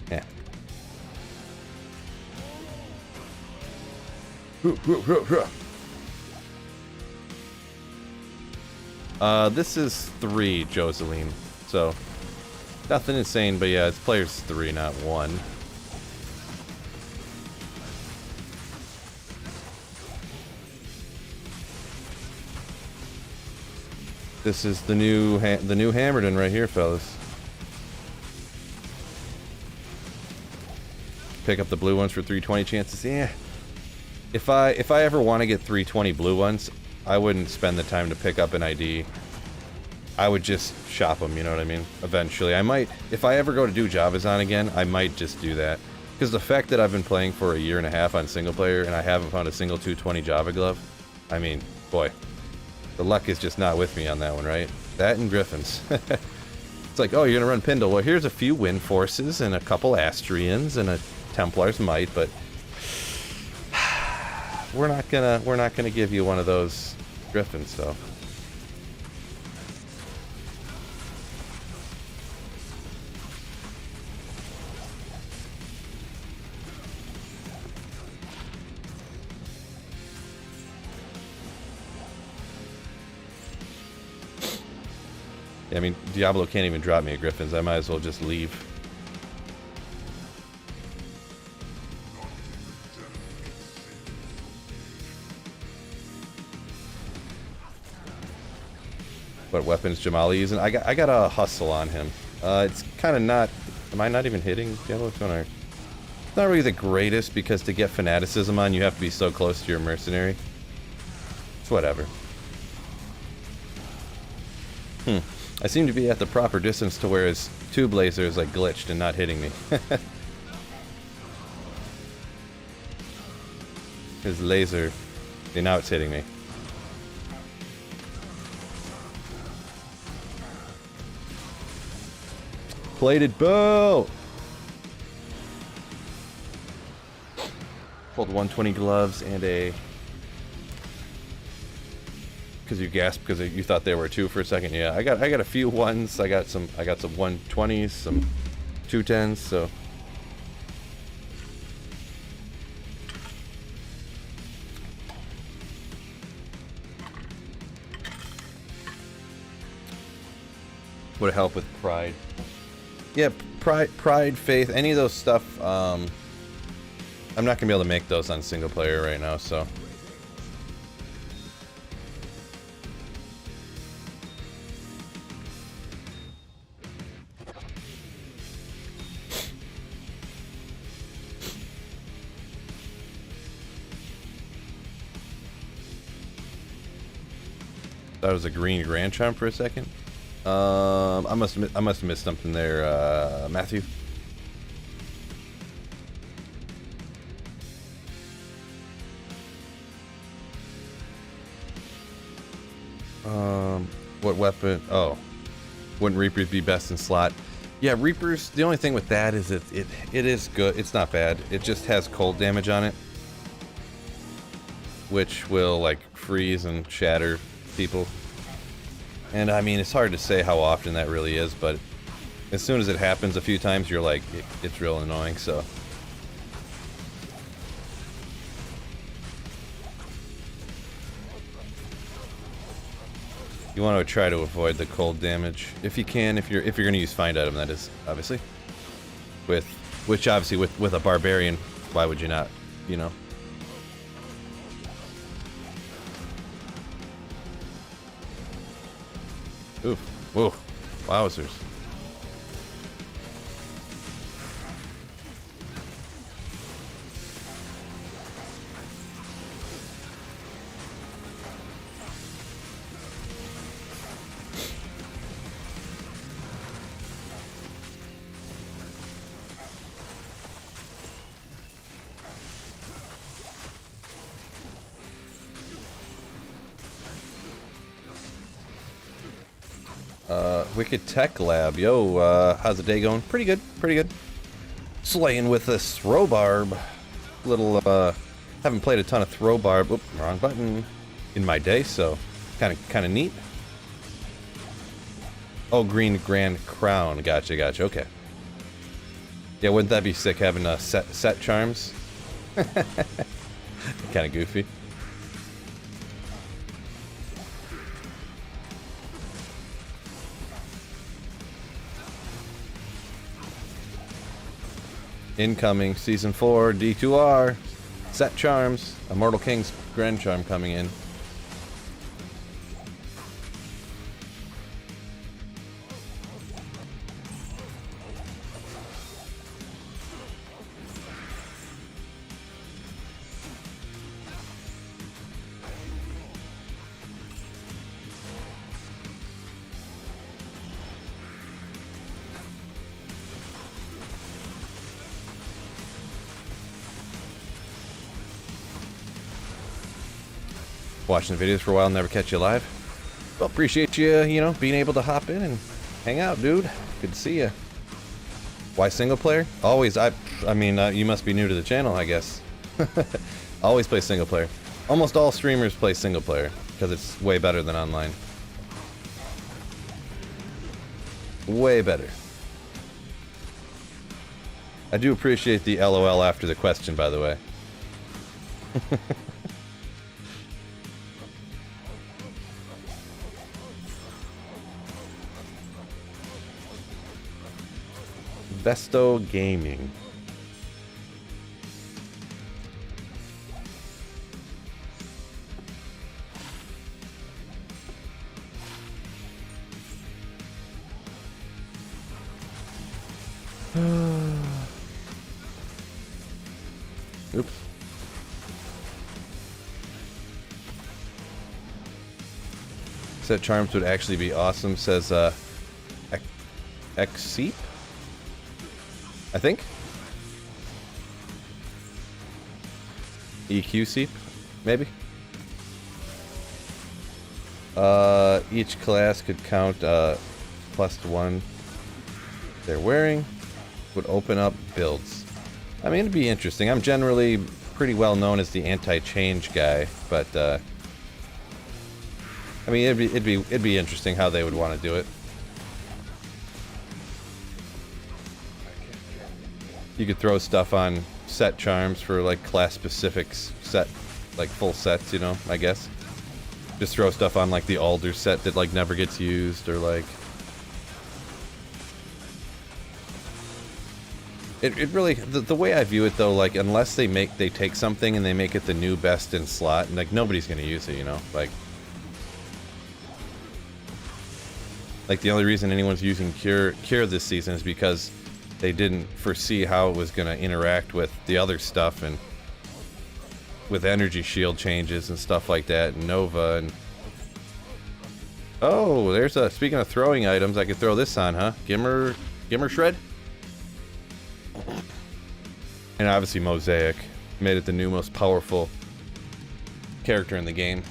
Yeah. This is 3, Joseline. So, nothing insane, but yeah, it's players 3, not 1. This is the new Hammerden right here, fellas. Pick up the blue ones for 320 chances. Yeah. If I ever want to get 320 blue ones, I wouldn't spend the time to pick up an ID. I would just shop them, you know what I mean? Eventually. I might, if I ever go to do Javazon again, I might just do that. Because the fact that I've been playing for a year and a half on single player and I haven't found a single 220 Java glove, I mean, boy, the luck is just not with me on that one, right? That and Griffins. It's like, oh, you're gonna run Pindle. Well, here's a few Wind Forces and a couple Astrians and a Templar's Might, but we're not gonna give you one of those Griffins, though. I mean, Diablo can't even drop me a Griffins. I might as well just leave. What weapons Jamali using? I got a hustle on him. It's kind of not. Am I not even hitting Diablo? What's going on? It's not really the greatest because to get fanaticism on, you have to be so close to your mercenary. It's whatever. I seem to be at the proper distance to where his tube laser is like glitched and not hitting me. His laser, okay, now it's hitting me. Plated bow! Pulled 120 gloves and a... Because you gasped because you thought they were 2 for a second. Yeah, I got a few 1s. I got some 120s, some 210s. So would help with pride. Yeah, pride, faith, any of those stuff. I'm not gonna be able to make those on single player right now, so. Thought it was a green Grand Charm for a second. I must have missed something there, Matthew. What weapon? Oh, wouldn't Reapers be best in slot? Yeah, Reapers. The only thing with that is it is good. It's not bad. It just has cold damage on it, which will like freeze and shatter people. And I mean, it's hard to say how often that really is, but as soon as it happens a few times, you're like, it's real annoying. So. You want to try to avoid the cold damage if you can. If you're going to use find item, that is obviously. Which obviously with a barbarian, why would you not? You know. Oof! Whoa! Wowzers! Wicked Tech Lab. Yo, how's the day going? Pretty good, pretty good. Slaying with this throw barb. Little, haven't played a ton of throw barb. Oop, wrong button. In my day, so kind of neat. Oh, green Grand Crown. Gotcha, gotcha. Okay. Yeah, wouldn't that be sick having set charms? Kind of goofy. Incoming Season 4 D2R set charms. Immortal King's Grand Charm coming in. Watching the videos for a while, never catch you live. Well, appreciate you, you know, being able to hop in and hang out, dude. Good to see you. Why single player? Always. I mean, you must be new to the channel, I guess. Always play single player. Almost all streamers play single player because it's way better than online. Way better. I do appreciate the LOL after the question, by the way. Vesto Gaming. Oops. Set charms would actually be awesome, says Xseep? I think. EQ Seep, maybe. Each class could count +1 they're wearing. Would open up builds. I mean, it'd be interesting. I'm generally pretty well known as the anti-change guy, but I mean, it'd be interesting how they would want to do it. You could throw stuff on set charms for like class specifics, set like full sets, you know, I guess. Just throw stuff on like the Alder set that like never gets used, or like It really, the way I view it though, like, unless they take something and they make it the new best in slot, and like nobody's gonna use it, you know, like the only reason anyone's using Cure this season is because they didn't foresee how it was gonna interact with the other stuff and with energy shield changes and stuff like that, and Nova and oh, there's a, speaking of throwing items, I could throw this on, huh? Gimmer Shred? And obviously Mosaic made it the new most powerful character in the game.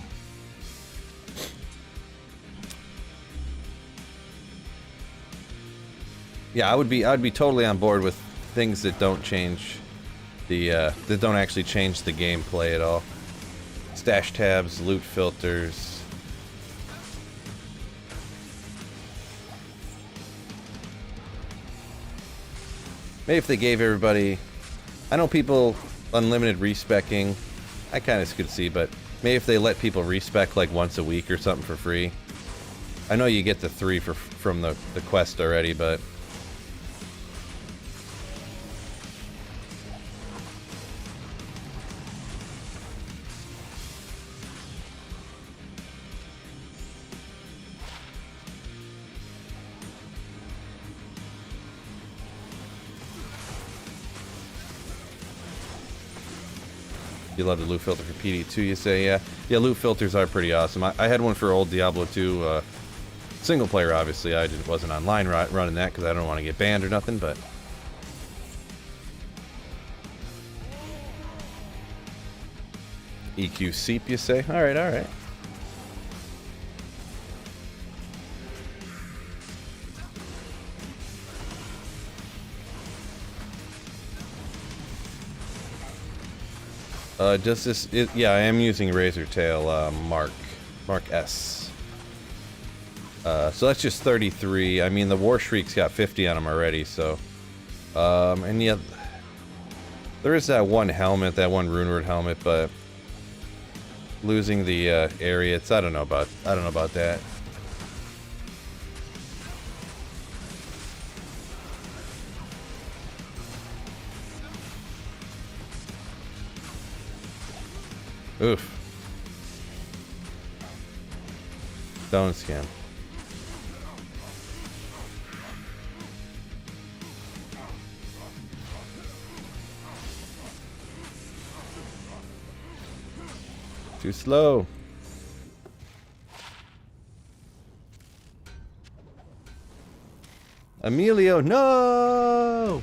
Yeah, I would be totally on board with things that don't change the that don't actually change the gameplay at all. Stash tabs, loot filters. Maybe if they gave everybody, I know people unlimited respecking, I kind of could see, but maybe if they let people respec like once a week or something for free. I know you get the 3 from the quest already, but you love the loot filter for PD2, you say? Yeah. Yeah, loot filters are pretty awesome. I had one for old Diablo 2, single player, obviously. I wasn't online running that because I don't want to get banned or nothing, but EQ Seep, you say? Alright, alright. Does this... yeah, I am using Razor Tail, Mark S. So that's just 33. I mean, the War Shriek's got 50 on them already, so... and yeah... There is that one helmet, that one Runeward helmet, but... Losing the, area, I don't know about that. Oof. Stone skin. Too slow. Emilio, no!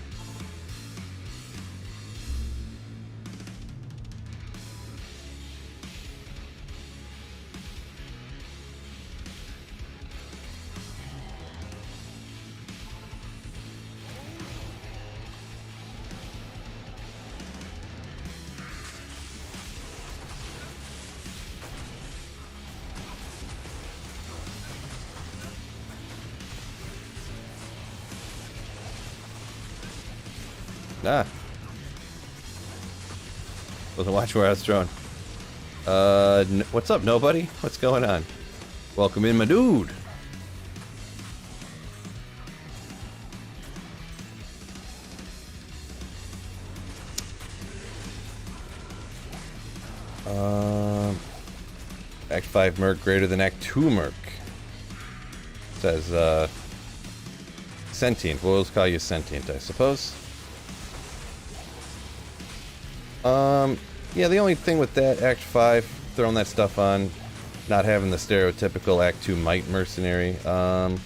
Ah. Wasn't watching where I was throwing. What's up, nobody? What's going on? Welcome in, my dude. Act 5 Merc greater than Act 2 Merc. Says, sentient. We'll call you sentient, I suppose. Yeah, the only thing with that, Act 5, throwing that stuff on, not having the stereotypical Act 2 Might Mercenary. Yeah,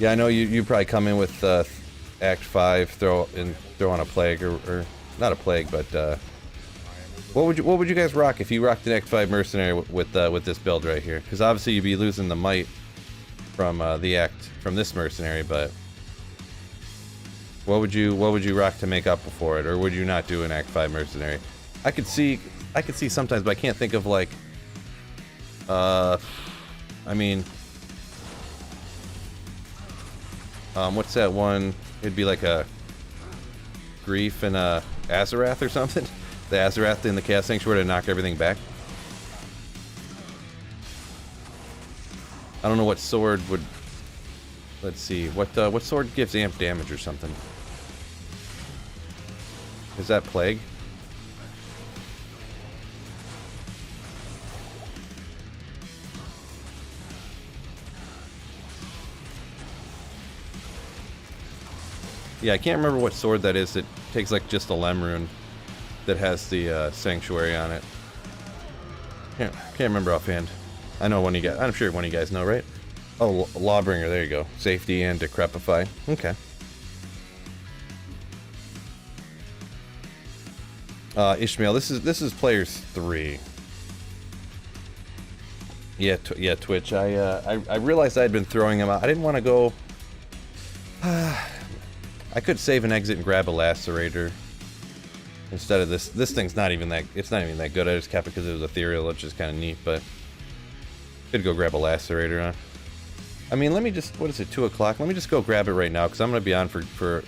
I know you probably come in with Act 5, throw on a Plague, or not a Plague, but what would you guys rock if you rocked an Act 5 Mercenary with this build right here? Because obviously you'd be losing the Might from this Mercenary, but what would you rock to make up for it, or would you not do an Act 5 Mercenary? I could see sometimes, but I can't think of like, I mean, what's that one? It'd be like a Grief and a Azarath or something. The Azarath in the Chaos Sanctuary to knock everything back. I don't know what sword would. Let's see, what sword gives amp damage or something? Is that plague? Yeah, I can't remember what sword that is. It takes like just a Lemrune that has the sanctuary on it. Can't remember offhand. I know one of you guys. I'm sure one of you guys know, right? Oh, Lawbringer. There you go. Safety and Decrepify. Okay. Ishmael. This is players 3. Yeah, yeah. Twitch. I realized I had been throwing them out. I didn't want to go. I could save and exit and grab a lacerator instead of this. This thing's not even that. It's not even that good. I just kept it because it was ethereal, which is kind of neat. But could go grab a lacerator. Huh? I mean, let me just. What is it? 2 o'clock. Let me just go grab it right now because I'm gonna be on for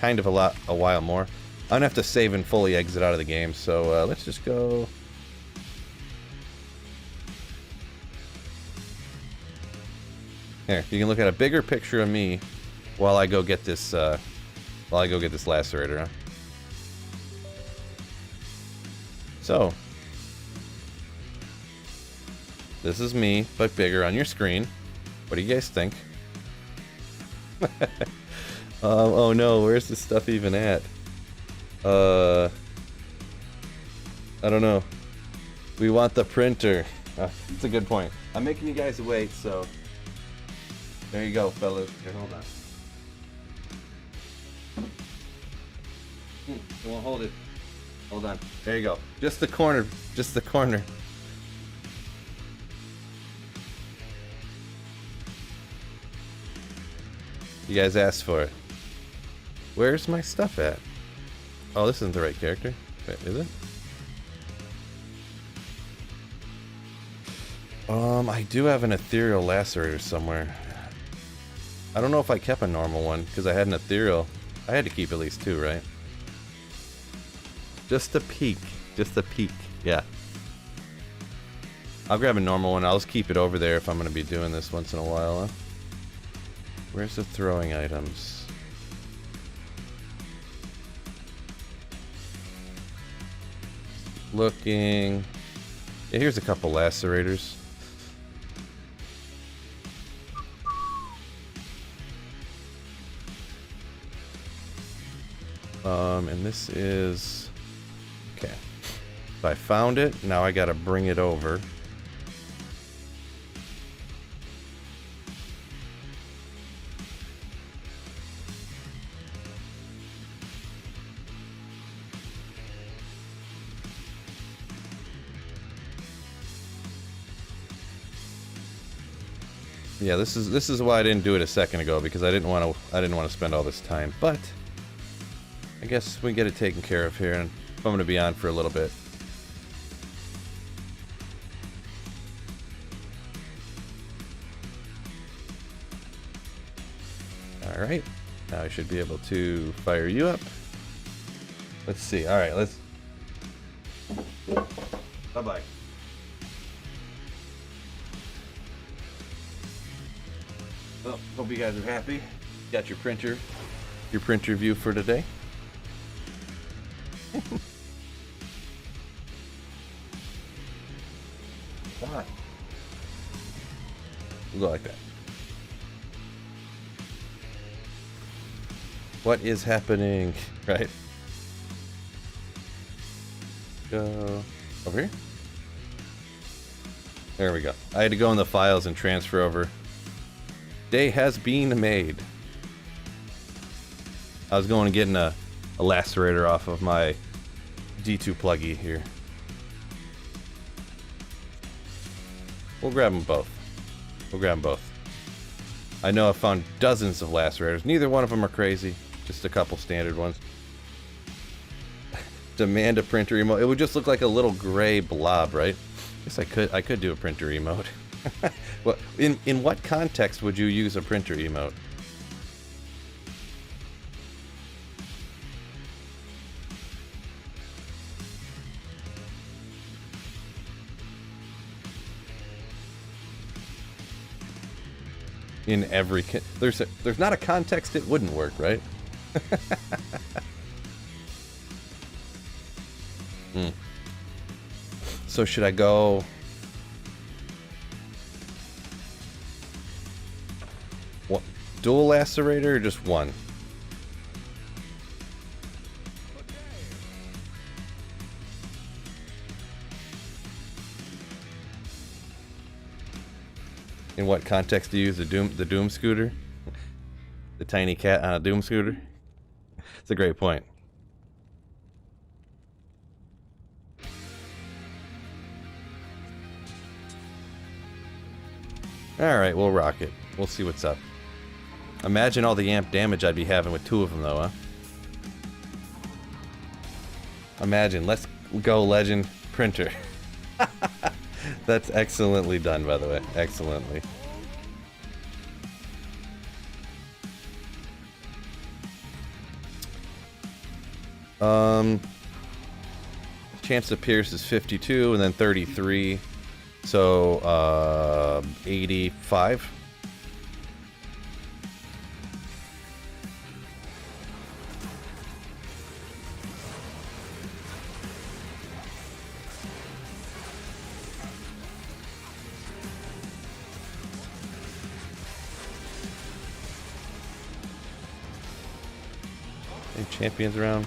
kind of a while more. I'm gonna have to save and fully exit out of the game. So let's just go. Here, you can look at a bigger picture of me while I go get this. Lacerator. Huh? So, this is me, but bigger on your screen. What do you guys think? Oh no, where's this stuff even at? I don't know. We want the printer. That's a good point. I'm making you guys wait, so there you go, fellas. Here, hold on. I won't hold it. Hold on. There you go. Just the corner. Just the corner. You guys asked for it. Where's my stuff at? Oh, this isn't the right character. Wait, is it? I do have an ethereal lacerator somewhere. I don't know if I kept a normal one because I had an ethereal. I had to keep at least 2, right? Just a peek. Just a peek. Yeah. I'll grab a normal one. I'll just keep it over there if I'm going to be doing this once in a while. Huh? Where's the throwing items? Looking. Yeah, here's a couple lacerators. And this is... Okay. So I found it. Now I gotta bring it over. Yeah, this is why I didn't do it a second ago, because I didn't want to spend all this time. But I guess we get it taken care of here, and I'm going to be on for a little bit. All right, now I should be able to fire you up. Let's see. All right, let's. Bye-bye. Well, hope you guys are happy. Got your printer view for today. Come on. We'll go like that. What is happening? Right? Go over here. There we go. I had to go in the files and transfer over. Day has been made. I was going and getting a lacerator off of my D2 pluggy here. We'll grab them both. We'll grab them both. I know I found dozens of lacerators. Neither one of them are crazy. Just a couple standard ones. Demand a printer emote. It would just look like a little gray blob, right? Guess I could do a printer emote. Well, in what context would you use a printer emote? In every there's not a context it wouldn't work, right? Hmm. So should I go... What, dual lacerator or just one? In what context do you use the Doom scooter? The tiny cat on a Doom scooter? It's a great point. Alright, we'll rock it. We'll see what's up. Imagine all the amp damage I'd be having with 2 of them, though, huh? Imagine. Let's go, Legend Printer. That's excellently done, by the way. Excellently. Chance to pierce is 52, and then 33. So, 85. Any champions around?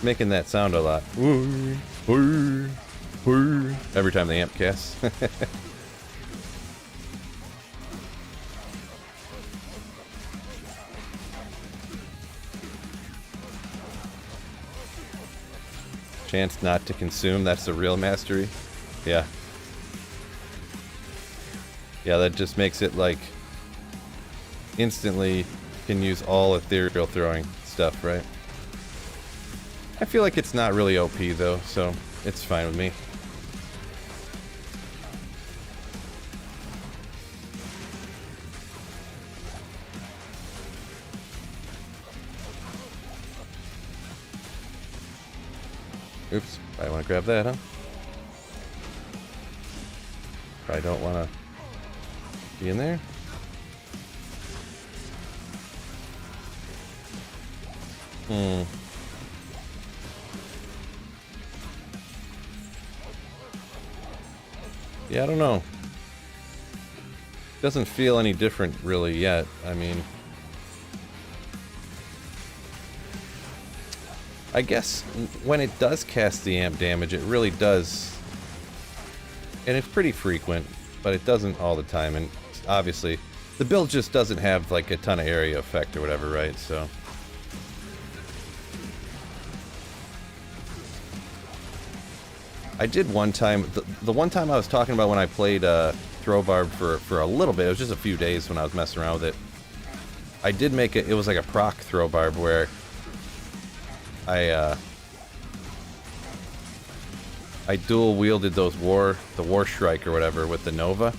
Making that sound a lot. Every time the amp casts. Chance not to consume, that's the real mastery. Yeah. Yeah, that just makes it like instantly can use all ethereal throwing stuff, right? I feel like it's not really OP though, so it's fine with me. Oops, I want to grab that, huh? I don't want to be in there. Yeah, I don't know. Doesn't feel any different really yet. I mean, I guess when it does cast the amp damage, it really does. And it's pretty frequent, but it doesn't all the time. And obviously, the build just doesn't have like a ton of area effect or whatever, right? So. I did one time, the one time I was talking about when I played Throw Barb for a little bit, it was just a few days when I was messing around with it. I did make it, it was like a proc Throw Barb where I dual wielded those the War Shrike or whatever with the Nova.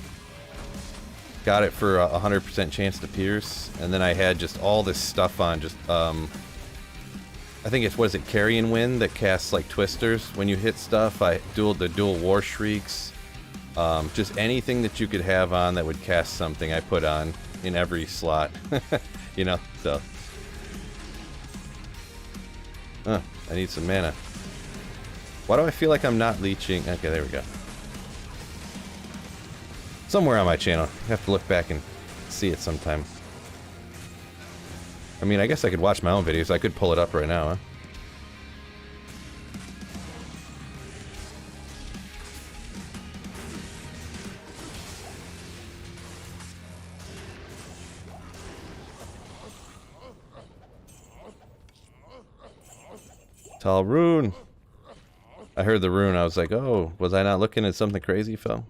Got it for a 100% chance to pierce, and then I had just all this stuff on, just I think it's, what is it, Carrion Wind that casts like twisters when you hit stuff. I dueled the dual War Shrieks. Just anything that you could have on that would cast something I put on in every slot. You know, so. I need some mana. Why do I feel like I'm not leeching? Okay, there we go. Somewhere on my channel. I have to look back and see it sometime. I mean, I guess I could watch my own videos. I could pull it up right now, huh? Tall rune. I heard the rune. I was like, oh, was I not looking at something crazy, Phil?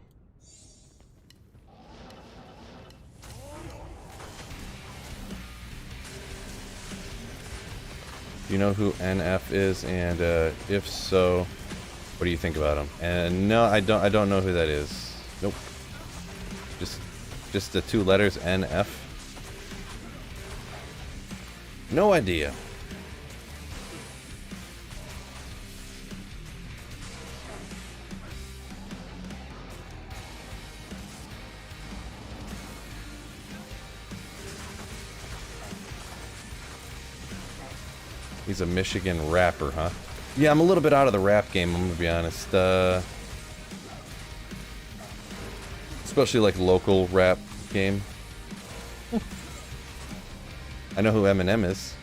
Do you know who NF is, and if so, what do you think about him? And no, I don't know who that is. Nope. Just the 2 letters NF. No idea. He's a Michigan rapper, huh? Yeah, I'm a little bit out of the rap game, I'm gonna be honest. Especially like local rap game. I know who Eminem is.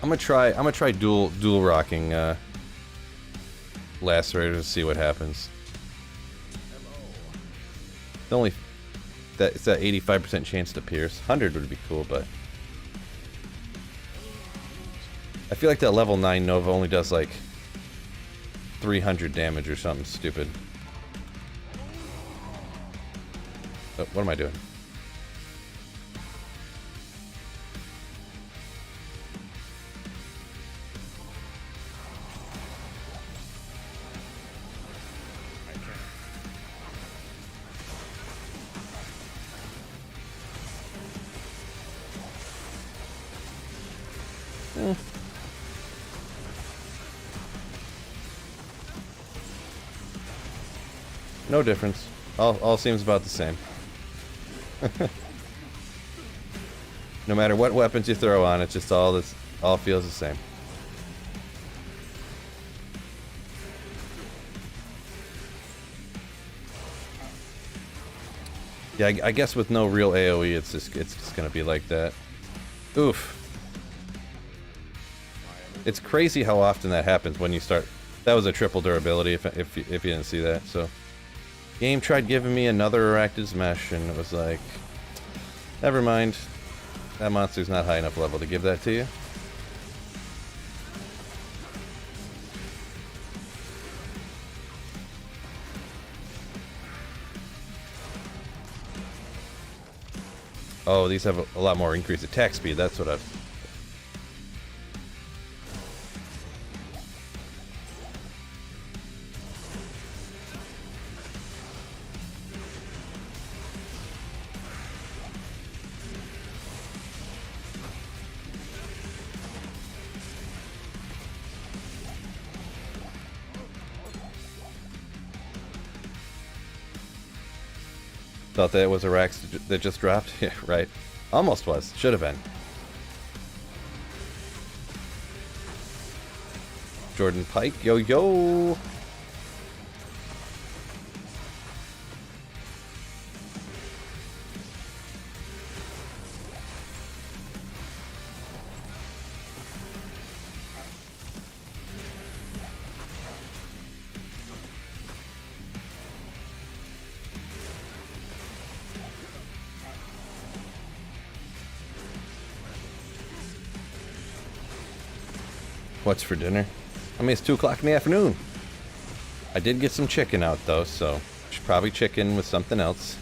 I'm gonna try dual rocking Lacerator to see what happens. It's only that it's that 85% chance to pierce. 100 would be cool, but I feel like that level 9 Nova only does like 300 damage or something stupid. Oh, what am I doing? No difference. All seems about the same. No matter what weapons you throw on, it's just all feels the same. Yeah, I guess with no real AoE, it's just gonna be like that. Oof. It's crazy how often that happens when you start. That was a triple durability if you didn't see that. So, game tried giving me another Arachnid's Mesh, and it was like, never mind. That monster's not high enough level to give that to you. Oh, these have a lot more increased attack speed. That's what I've. Thought that was a Rax that just dropped? Yeah, right. Almost was. Should have been. Jordan Pike. Yo, yo! What's for dinner? I mean, it's 2 o'clock in the afternoon. I did get some chicken out, though, so should probably chicken with something else.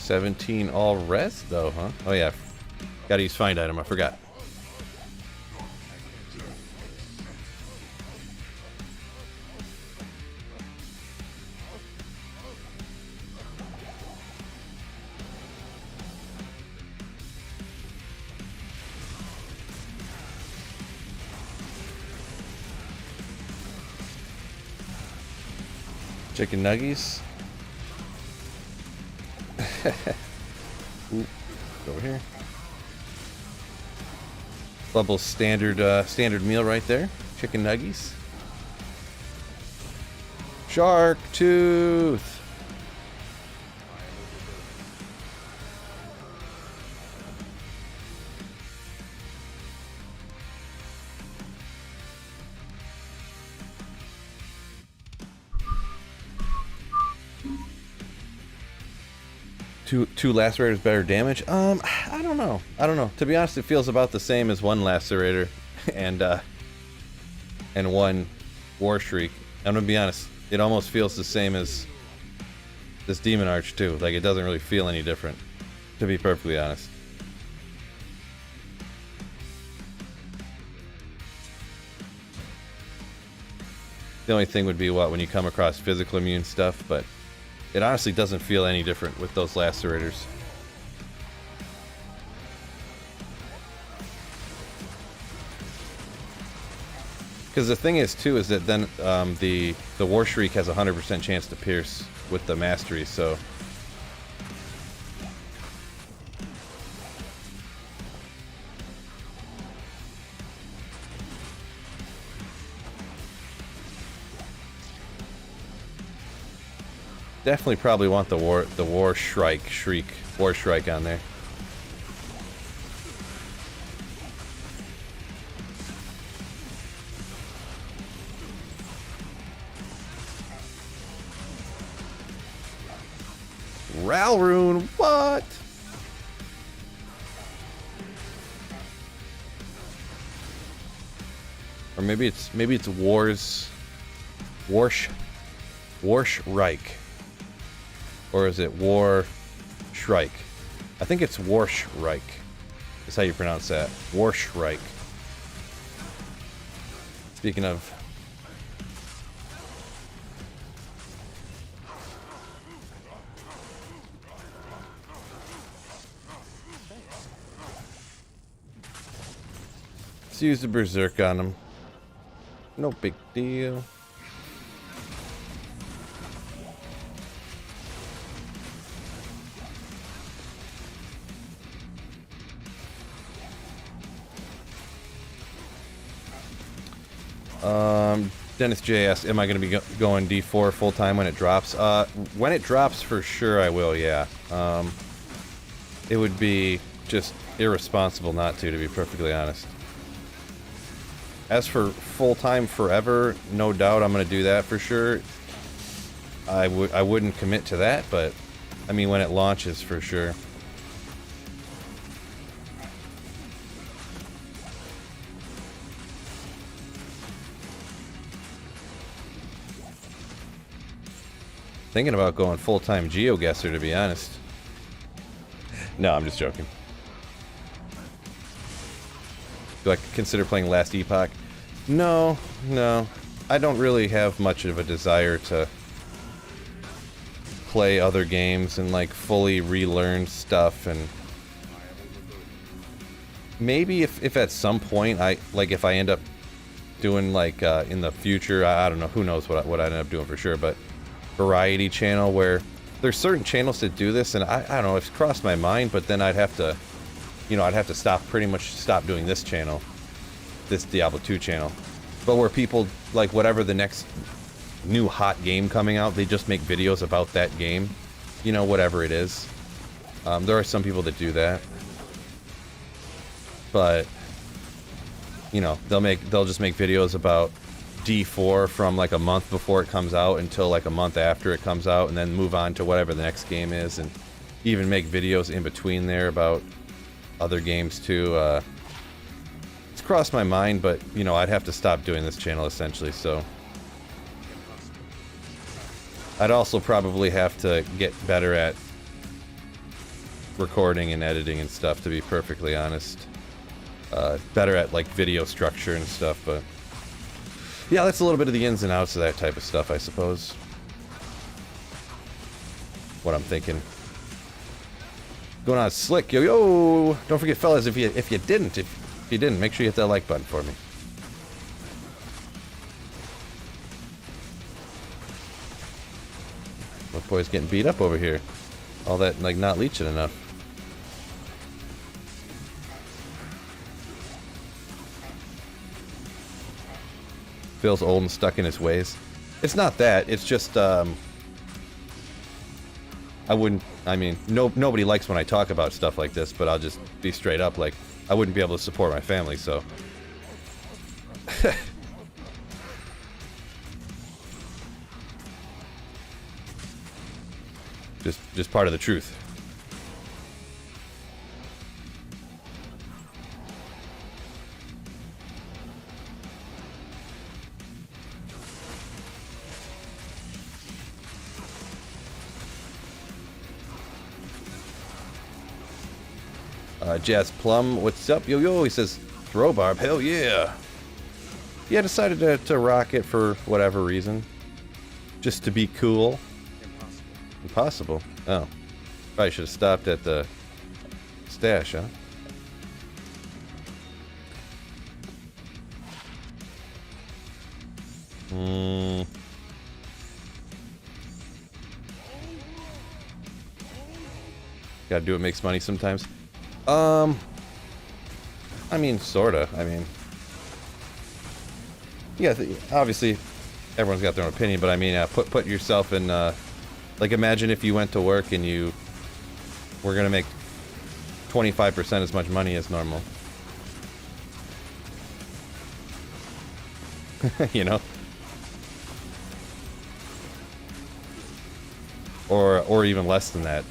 17 all res though, huh? Oh yeah, gotta use find item, I forgot. Chicken nuggies. Ooh, over here. Bubble standard meal right there. Chicken nuggies. Shark tooth. Two lacerators better damage? I don't know. To be honest, it feels about the same as one lacerator and one war shriek. I'm gonna be honest, it almost feels the same as this demon arch too. Like, it doesn't really feel any different, to be perfectly honest. The only thing would be what when you come across physical immune stuff, but it honestly doesn't feel any different with those lacerators. Because the thing is too is that then the War Shriek has a 100% chance to pierce with the mastery, so definitely probably want the War Shriek on there. Ralrune, what? Or maybe it's Warshreik. Or is it War Shrike? I think it's Warshreik. That's how you pronounce that. Warshreik. Speaking of... Let's use the Berserk on him. No big deal. Dennis J asks, am I going to be going D4 full time when it drops? When it drops, for sure I will, yeah. It would be just irresponsible not to be perfectly honest. As for full time forever, no doubt I'm going to do that for sure. I wouldn't commit to that, but I mean when it launches for sure. Thinking about going full-time GeoGuessr, to be honest. No, I'm just joking. Do I consider playing Last Epoch? No. I don't really have much of a desire to play other games and like fully relearn stuff, and maybe if at some point if I end up doing like in the future, I don't know, who knows what I'd end up doing for sure, but variety channel where there's certain channels that do this, and I don't know, it's crossed my mind, but then I'd have to, I'd have to pretty much stop doing this channel, this Diablo 2 channel, but where people, like whatever the next new hot game coming out, they just make videos about that game, whatever it is. There are some people that do that, but they'll just make videos about D4 from like a month before it comes out until like a month after it comes out, and then move on to whatever the next game is, and even make videos in between there about other games too. It's crossed my mind, but I'd have to stop doing this channel essentially, so I'd also probably have to get better at recording and editing and stuff, to be perfectly honest. Better at like video structure and stuff, but yeah, that's a little bit of the ins and outs of that type of stuff, I suppose. What I'm thinking. Going on Slick, yo! Don't forget, fellas, if you didn't, make sure you hit that like button for me. What boy's getting beat up over here? All that like not leeching enough. Feels old and stuck in his ways. It's not that. It's just nobody likes when I talk about stuff like this, but I'll just be straight up, like, I wouldn't be able to support my family, so. just part of the truth. Jazz Plum, what's up? Yo, he says, throw Barb, hell yeah. Yeah, decided to rock it for whatever reason. Just to be cool. Impossible. Impossible. Oh. Probably should have stopped at the stash, huh? Gotta do what makes money sometimes. I mean, sorta. I mean, yeah, obviously, everyone's got their own opinion, but I mean, put yourself in, like, imagine if you went to work and you were gonna make 25% as much money as normal. You know? Or even less than that.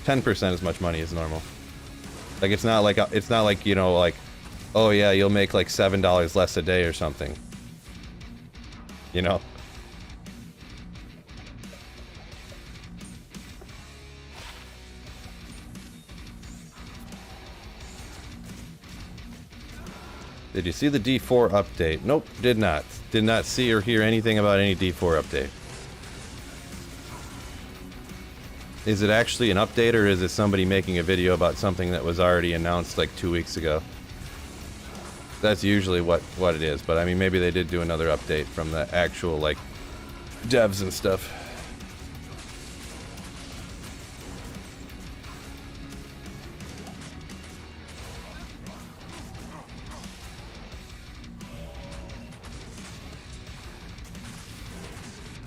10% as much money as normal. Like, it's not like, you know, like, oh yeah, you'll make like $7 less a day or something. You know? Did you see the D4 update? Nope, did not. Did not see or hear anything about any D4 update. Is it actually an update, or is it somebody making a video about something that was already announced like 2 weeks ago? That's usually what it is, but I mean, maybe they did do another update from the actual, like, devs and stuff.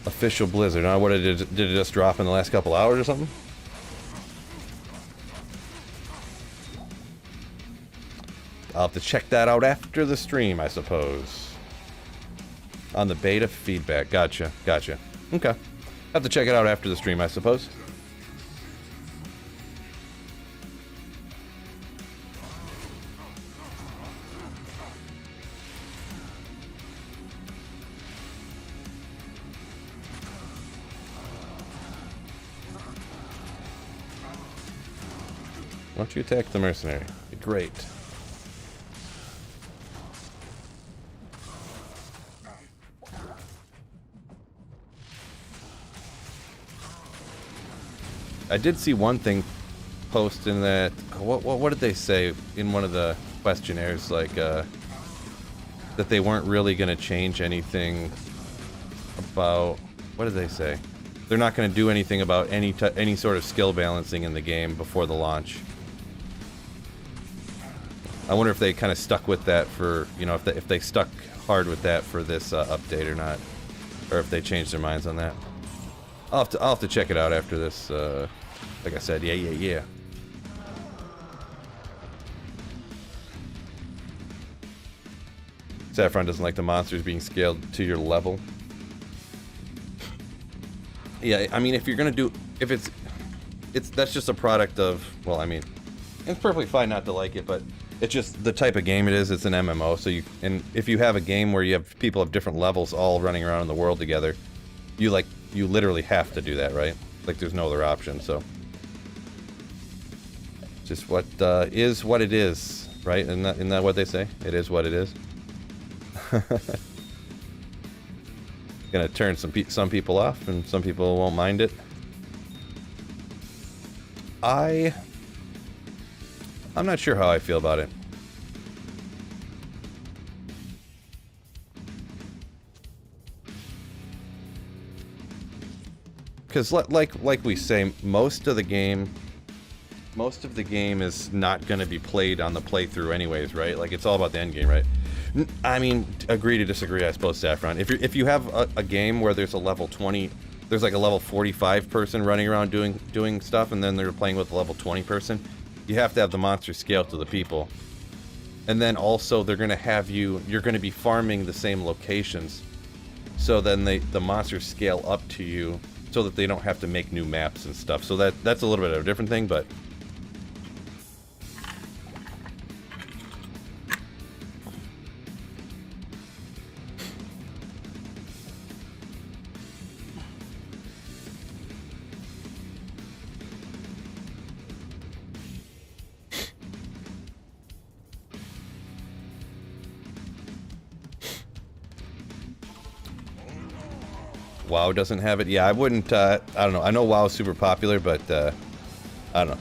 Official Blizzard, huh? What did it just drop in the last couple hours or something? I'll have to check that out after the stream, I suppose. On the beta feedback. Gotcha. Gotcha. Okay. Have to check it out after the stream, I suppose. Why don't you attack the mercenary? Great. I did see one thing post in that. What did they say in one of the questionnaires? Like that they weren't really going to change anything about. What did they say? They're not going to do anything about any sort of skill balancing in the game before the launch. I wonder if they kind of stuck with that for, you know, if they stuck hard with that for this update or not, or if they changed their minds on that. I'll have to check it out after this. Like I said, yeah. Saffron doesn't like the monsters being scaled to your level. Yeah, I mean, if you're gonna do, if that's just a product of, well, I mean, it's perfectly fine not to like it, but it's just the type of game it is. It's an MMO, so and if you have a game where you have people of different levels all running around in the world together, you literally have to do that, right? Like, there's no other option. So, just what is what it is, right? Isn't that what they say? It is what it is. Gonna turn some people off, and some people won't mind it. I'm not sure how I feel about it. Because like we say, most of the game is not going to be played on the playthrough anyways, right? Like, it's all about the end game, right? I mean, agree to disagree, I suppose, Saffron. If you have a game where there's a level 20, there's like a level 45 person running around doing stuff, and then they're playing with a level 20 person, you have to have the monster scale to the people. And then also they're going to have you're going to be farming the same locations, so then the monsters scale up to you so that they don't have to make new maps and stuff. So that's a little bit of a different thing, but WoW doesn't have it. Yeah, I wouldn't, I don't know. I know WoW is super popular, but, I don't know.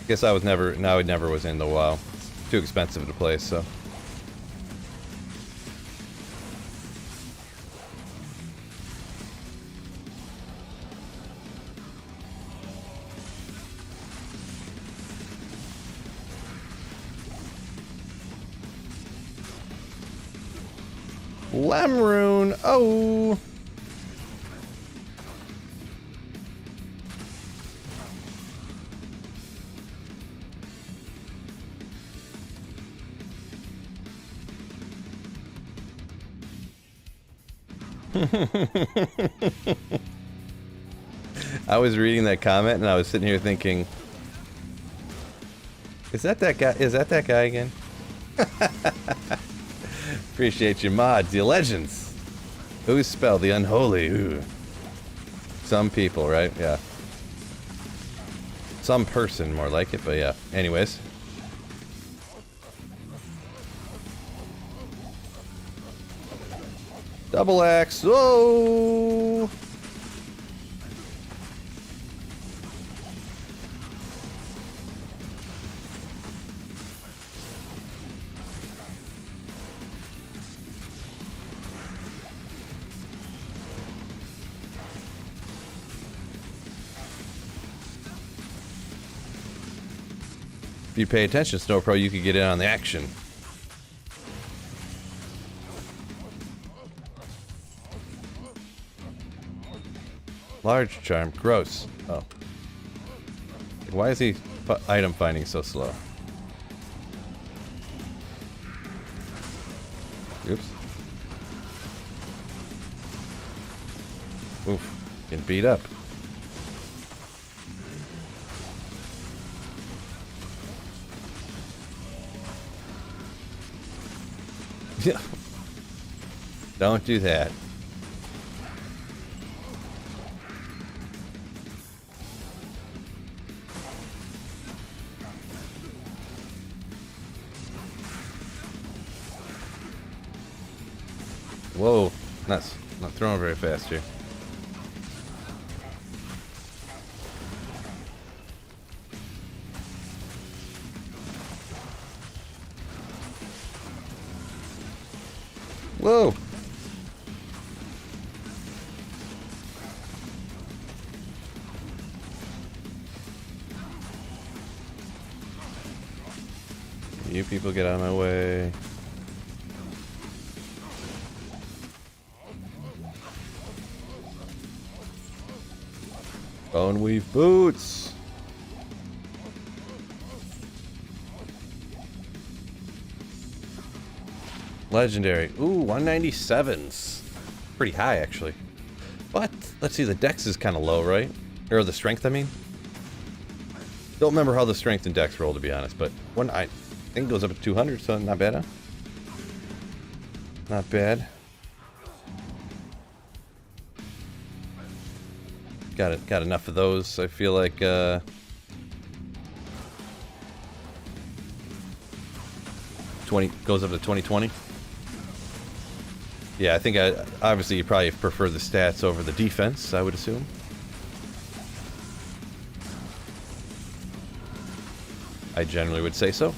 Guess I never was in the WoW. It's too expensive to play, so. Lemrune, oh! I was reading that comment and I was sitting here thinking, is that guy? Is that guy again? Appreciate your mods, your legends. Who's spelled the unholy? Ooh. Some people, right? Yeah. Some person, more like it, but yeah. Anyways. Double axe. Whoa! If you pay attention, Snow Pro, you could get in on the action. Large charm. Gross. Oh. Why is he item finding so slow? Oops. Oof. Getting beat up. Yeah. Don't do that. Whoa, not throwing very fast here. Whoa. You people get out of my way. Bone weave boots. Legendary. Ooh, 197s. Pretty high, actually. But, let's see, the dex is kind of low, right? Or the strength, I mean. Don't remember how the strength and dex roll, to be honest, but I think it goes up to 200, so not bad, huh? Not bad. Got enough of those. I feel like, 20 goes up to 2020. Yeah, I think obviously you probably prefer the stats over the defense, I would assume. I generally would say so.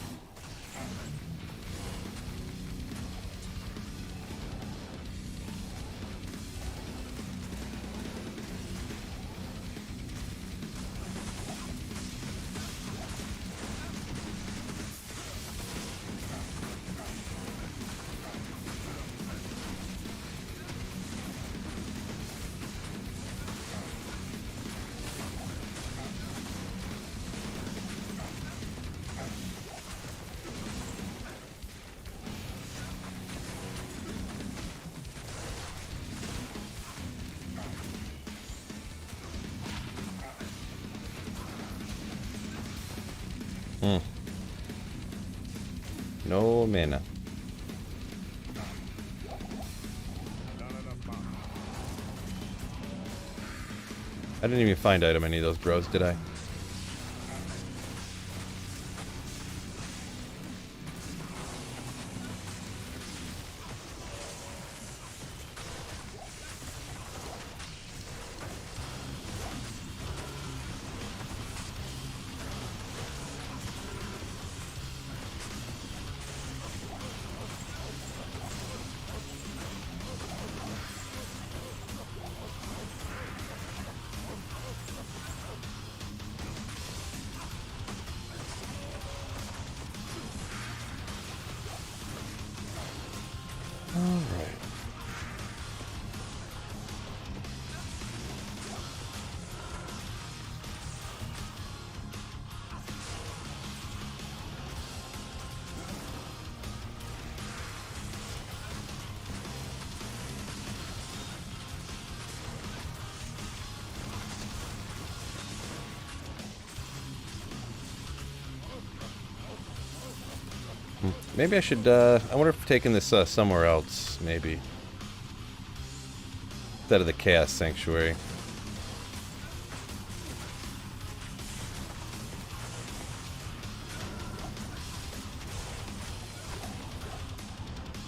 No mana. I didn't even find item any of those bros, did I? Maybe I should, I wonder if taking this somewhere else, maybe. Instead of the Chaos Sanctuary.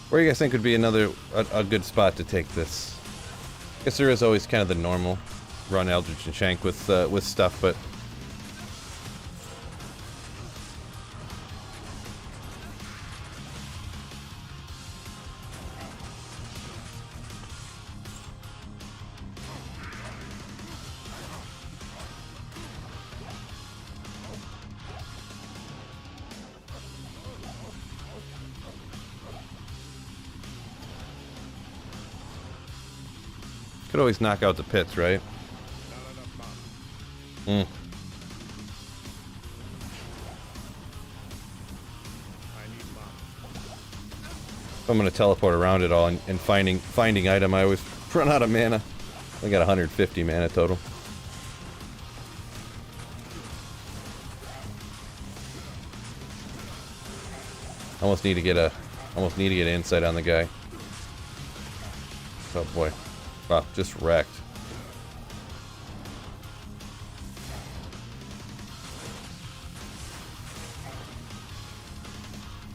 Where do you guys think would be a good spot to take this? I guess there is always kind of the normal run Eldritch and Shank with stuff, but could always knock out the pits, right? Hmm. If I'm gonna teleport around it all and finding item, I always run out of mana. I got 150 mana total. Almost need to get insight on the guy. Oh boy. Wow, just wrecked.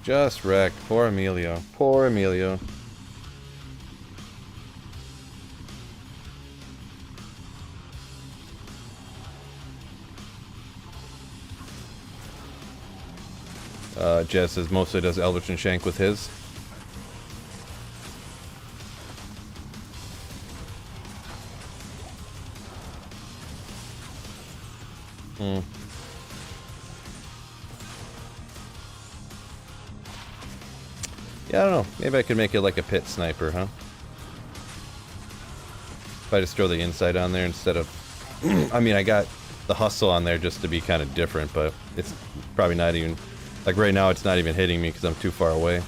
Just wrecked. Poor Emilio. Poor Emilio. Jez says mostly does Eldritch and Shank with his. Yeah, I don't know. Maybe I could make it like a pit sniper, huh? If I just throw the insight on there instead of... I mean, I got the hustle on there just to be kind of different, but it's probably not even... Like right now, it's not even hitting me because I'm too far away.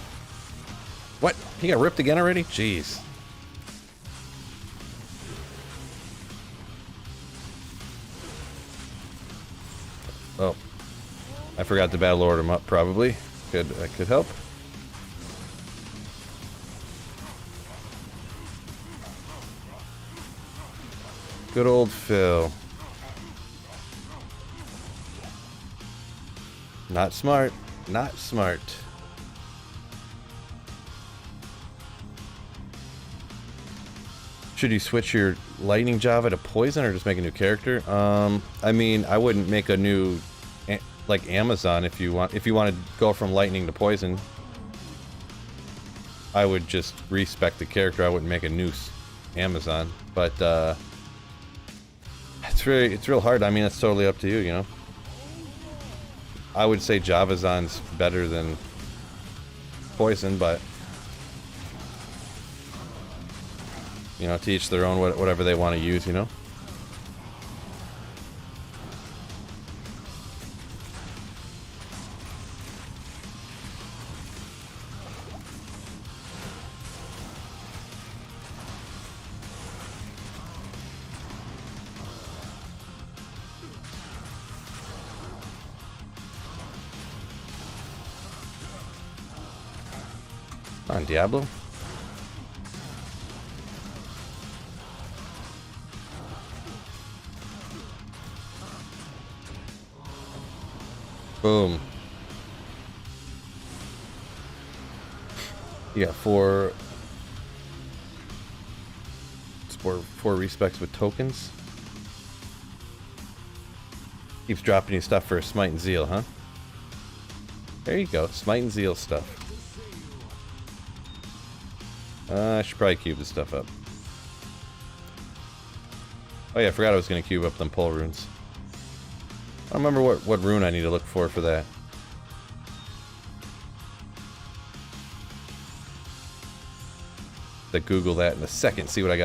What? He got ripped again already? Jeez. Oh. I forgot to battle order him up, probably. That could help. Good old Phil. Not smart. Not smart. Should you switch your lightning Java to poison or just make a new character? I mean, I wouldn't make a new like Amazon if you want to go from lightning to poison. I would just respec the character. I wouldn't make a new Amazon, but it's real hard. I mean, it's totally up to you, you know. I would say Javazon's better than poison, but you know, to each their own. Whatever they want to use, you know. On Diablo. Boom. You got four respecs with tokens. Keeps dropping you stuff for Smite and Zeal, huh? There you go, Smite and Zeal stuff. I should probably cube this stuff up. Oh yeah, I forgot I was going to cube up them pole runes. I don't remember what rune I need to look for that. Google that in a second, see what I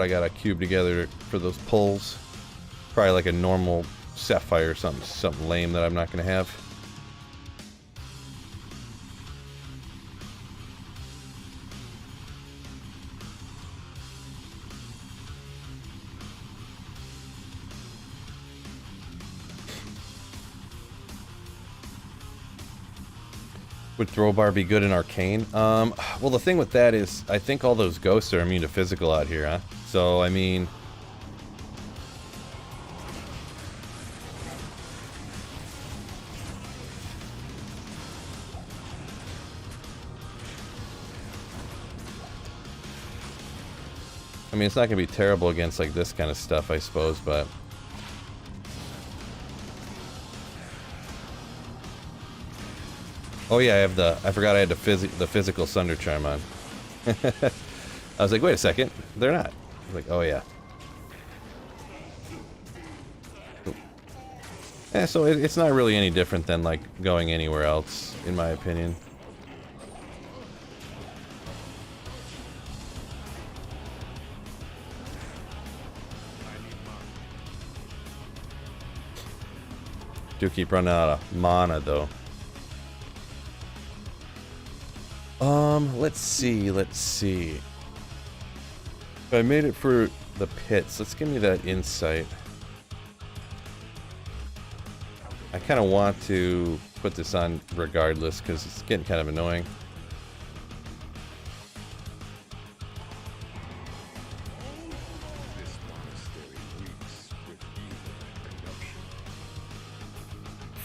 gotta cube together for those poles. Probably like a normal sapphire or something lame that I'm not going to have. Would Throwbar be good in Arcane? Well, the thing with that is, I think all those ghosts are immune to physical out here, huh? So, I mean... it's not going to be terrible against, like, this kind of stuff, I suppose, but... Oh yeah, I forgot I had the physical Sunder Charm on. I was like, wait a second, they're not. I was like, oh yeah. Yeah, so it's not really any different than, like, going anywhere else, in my opinion. Do keep running out of mana, though. Let's see. If I made it for the pits, let's give me that insight. I kind of want to put this on regardless, because it's getting kind of annoying.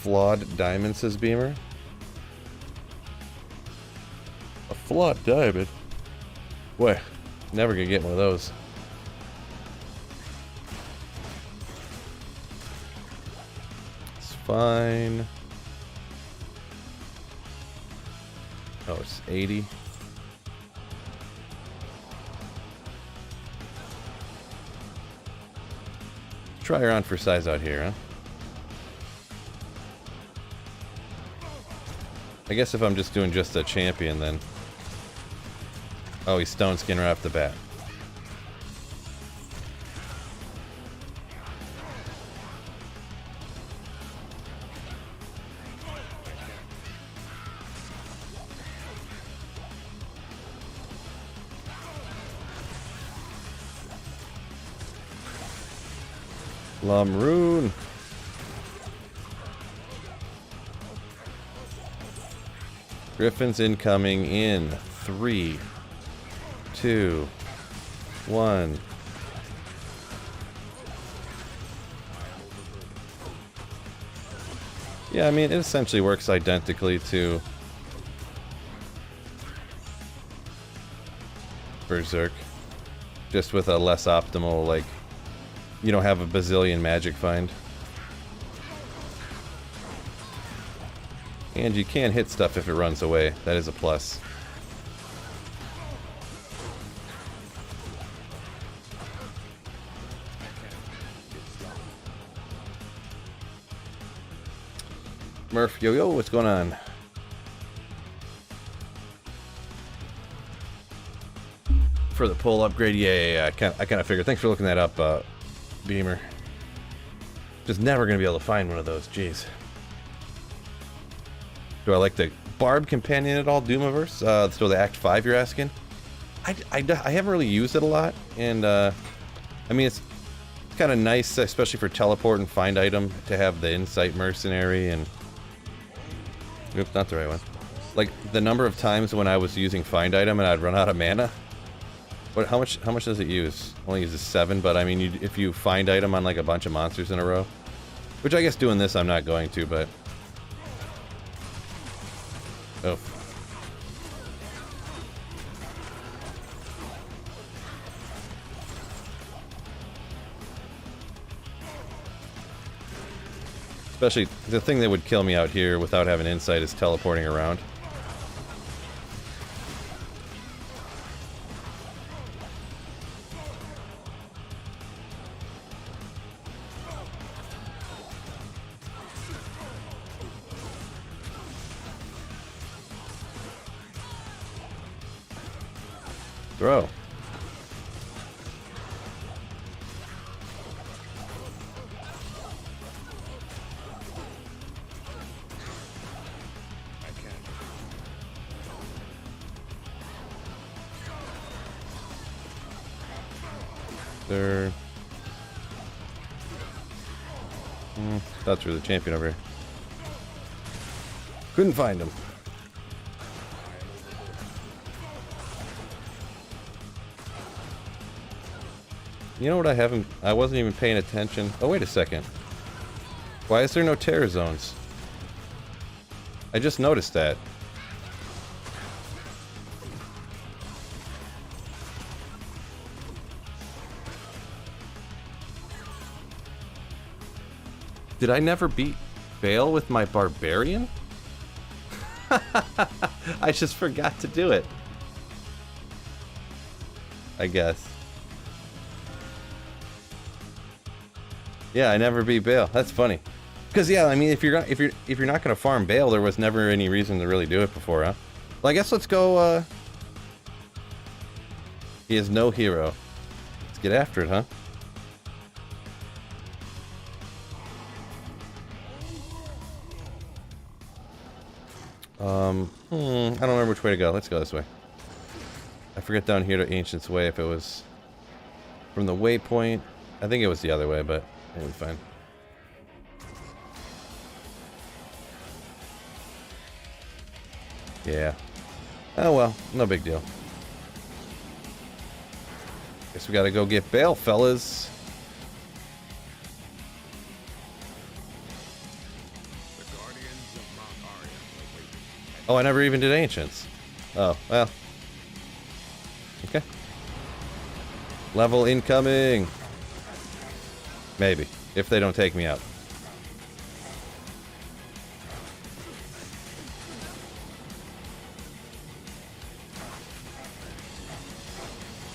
Flawed diamond, says Beamer. A flawed diamond? Boy, never gonna get one of those. It's fine. Oh, it's 80. Try her on for size out here, huh? I guess if I'm just doing just a champion, then... Oh, he's Stone Skin right off the bat. Lamroon. Griffin's incoming in 3, 2, 1. Yeah, I mean, it essentially works identically to Berserk, just with a less optimal, like, you don't have a bazillion magic find. And you can hit stuff if it runs away. That is a plus. Murph, yo, what's going on? For the pull upgrade, yeah. I kind of figured. Thanks for looking that up, Beamer. Just never gonna be able to find one of those. Jeez. Do I like the Barb companion at all, Doomiverse? So the Act 5 you're asking? I haven't really used it a lot, and I mean, it's kind of nice, especially for teleport and find item, to have the Insight Mercenary and... Oops, not the right one. Like, the number of times when I was using find item and I'd run out of mana. What? How much does it use? Only uses 7, but I mean, if you find item on like a bunch of monsters in a row, which I guess doing this I'm not going to, but... Oh. Especially, the thing that would kill me out here without having insight is teleporting around. Throw. There. That's really the champion over here. Couldn't find him. You know what I wasn't even paying attention. Oh, wait a second. Why is there no terror zones? I just noticed that. Did I never beat Bale with my barbarian? I just forgot to do it. I guess. Yeah, I never beat Bale. That's funny. Because yeah, I mean, if you're not gonna farm Bale, there was never any reason to really do it before, huh? Well, I guess let's go. He is no hero. Let's get after it, huh? I don't remember which way to go. Let's go this way. I forget down here to Ancient's Way if it was from the waypoint. I think it was the other way, but it was fine. Yeah. Oh well, no big deal. Guess we gotta go get Bale, fellas. Oh, I never even did Ancients. Oh, well. Okay. Level incoming. Maybe, if they don't take me out.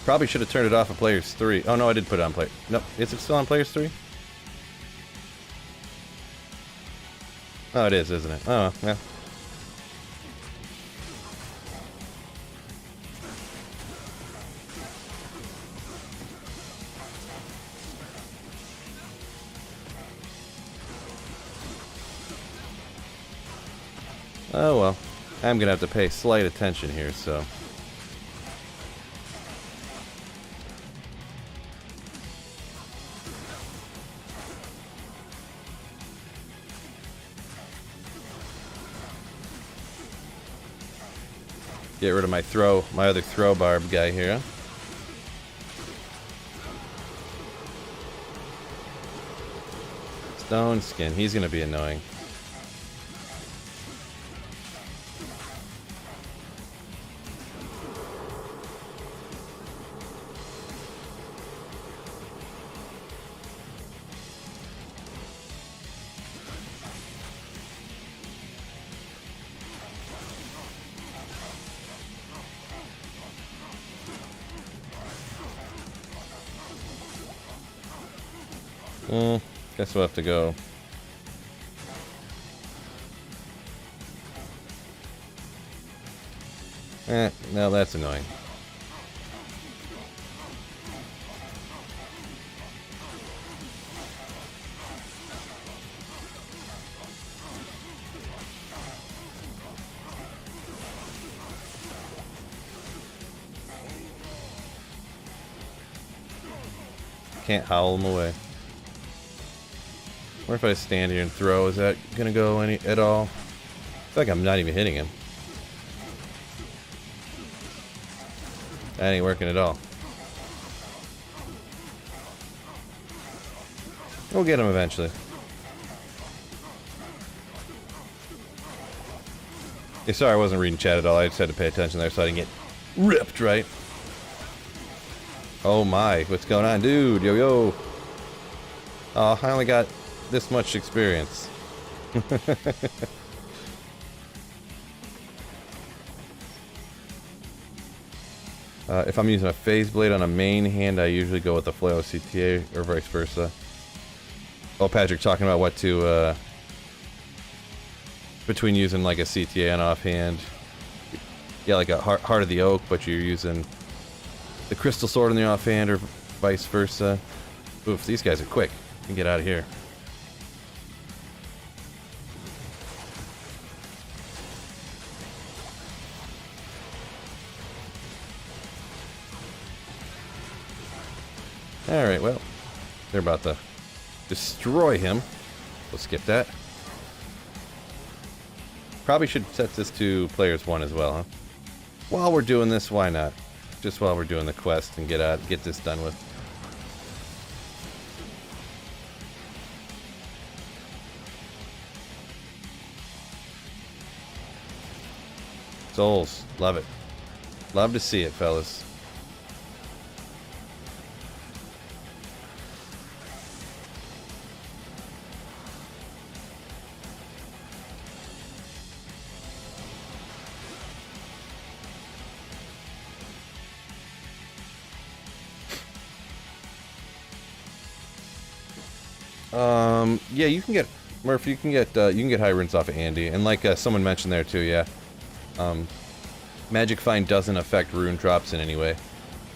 Probably should have turned it off of Players 3. Oh no, I did put it on Player. Nope, is it still on Players 3? Oh, it is, isn't it? Oh, yeah. Oh well, I'm gonna have to pay slight attention here, so. Get rid of my other throw barb guy here. Stone Skin, he's gonna be annoying. Guess we'll have to go. No, that's annoying. Can't howl them away. What if I stand here and throw? Is that gonna go any at all? I feel like I'm not even hitting him. That ain't working at all. We'll get him eventually. Yeah, sorry, I wasn't reading chat at all. I just had to pay attention there so I didn't get ripped, right? Oh my, what's going on, dude? Yo, yo. Oh, I only got this much experience. If I'm using a phase blade on a main hand, I usually go with the flail CTA or vice versa. Oh, Patrick talking about what to between using like a CTA and offhand. Yeah, like a Heart of the Oak, but you're using the Crystal Sword in the offhand or vice versa. Oof, these guys are quick. We can get out of here. Alright, well, they're about to destroy him. We'll skip that. Probably should set this to players 1 as well, huh? While we're doing this, why not? Just while we're doing the quest and get this done with. Souls. Love it. Love to see it, fellas. Yeah, you can get Murph. You can get high runes off of Andy, and like someone mentioned there too. Yeah, Magic Find doesn't affect rune drops in any way.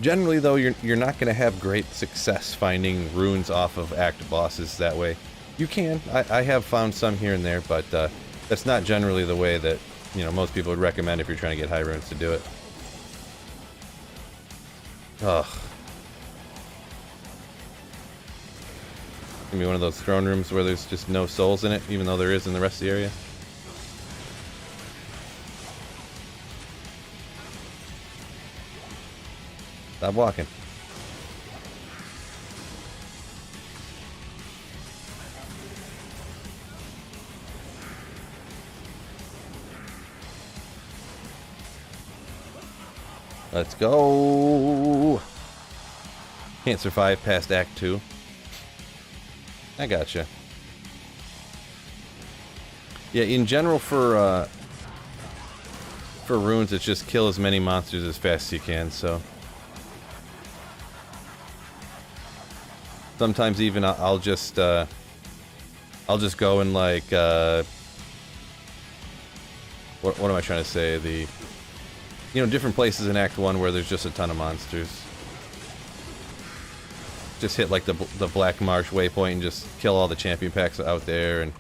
Generally, though, you're not going to have great success finding runes off of active bosses that way. You can. I have found some here and there, but that's not generally the way that most people would recommend if you're trying to get high runes to do it. Ugh. Gonna be one of those throne rooms where there's just no souls in it, even though there is in the rest of the area. Stop walking. Let's go. Can't survive past Act 2. I gotcha. Yeah, in general for runes, it's just kill as many monsters as fast as you can, so. Sometimes even I'll just go and like, what am I trying to say? Different places in Act 1 where there's just a ton of monsters. Just hit like the Black Marsh waypoint and just kill all the champion packs out there and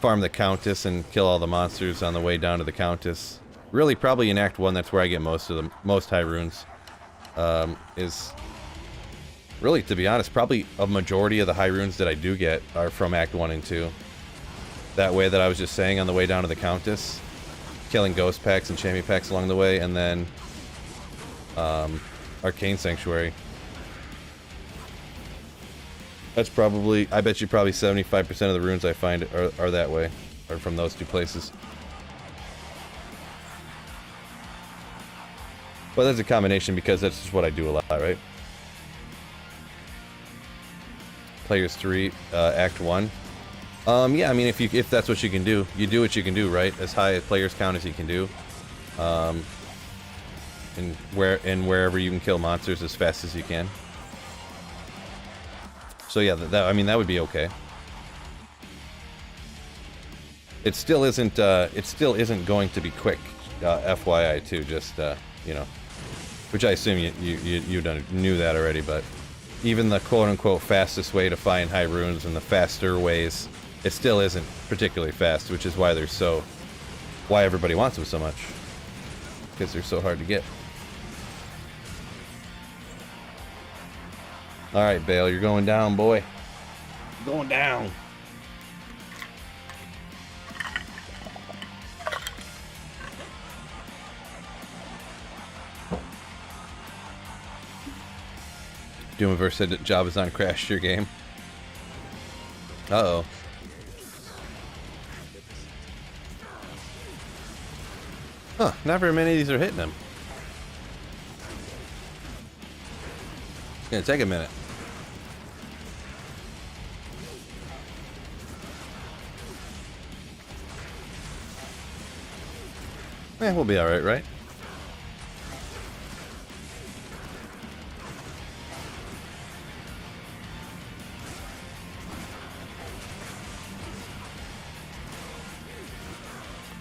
farm the Countess and kill all the monsters on the way down to the Countess. Really, probably in Act 1, that's where I get most high runes. Is really, to be honest, probably a majority of the high runes that I do get are from Act 1 and 2. That way that I was just saying on the way down to the Countess, killing ghost packs and champion packs along the way, and then Arcane Sanctuary. That's probably, I bet you probably 75% of the runes I find are that way, are from those two places. But that's a combination because that's just what I do a lot, right? Players 3, Act 1. Yeah, I mean, if that's what you can do, you do what you can do, right? As high a players count as you can do. And wherever you can kill monsters as fast as you can. So yeah, I mean, that would be okay. It still isn't going to be quick, FYI too, just, which I assume you knew that already, but even the quote-unquote fastest way to find high runes and the faster ways, it still isn't particularly fast, which is why why everybody wants them so much. Because they're so hard to get. Alright, Bale, you're going down, boy. You're going down. Doomverse said that Jabazon crashed your game. Uh-oh. Huh, not very many of these are hitting him. It's gonna take a minute. Yeah, we'll be alright, right?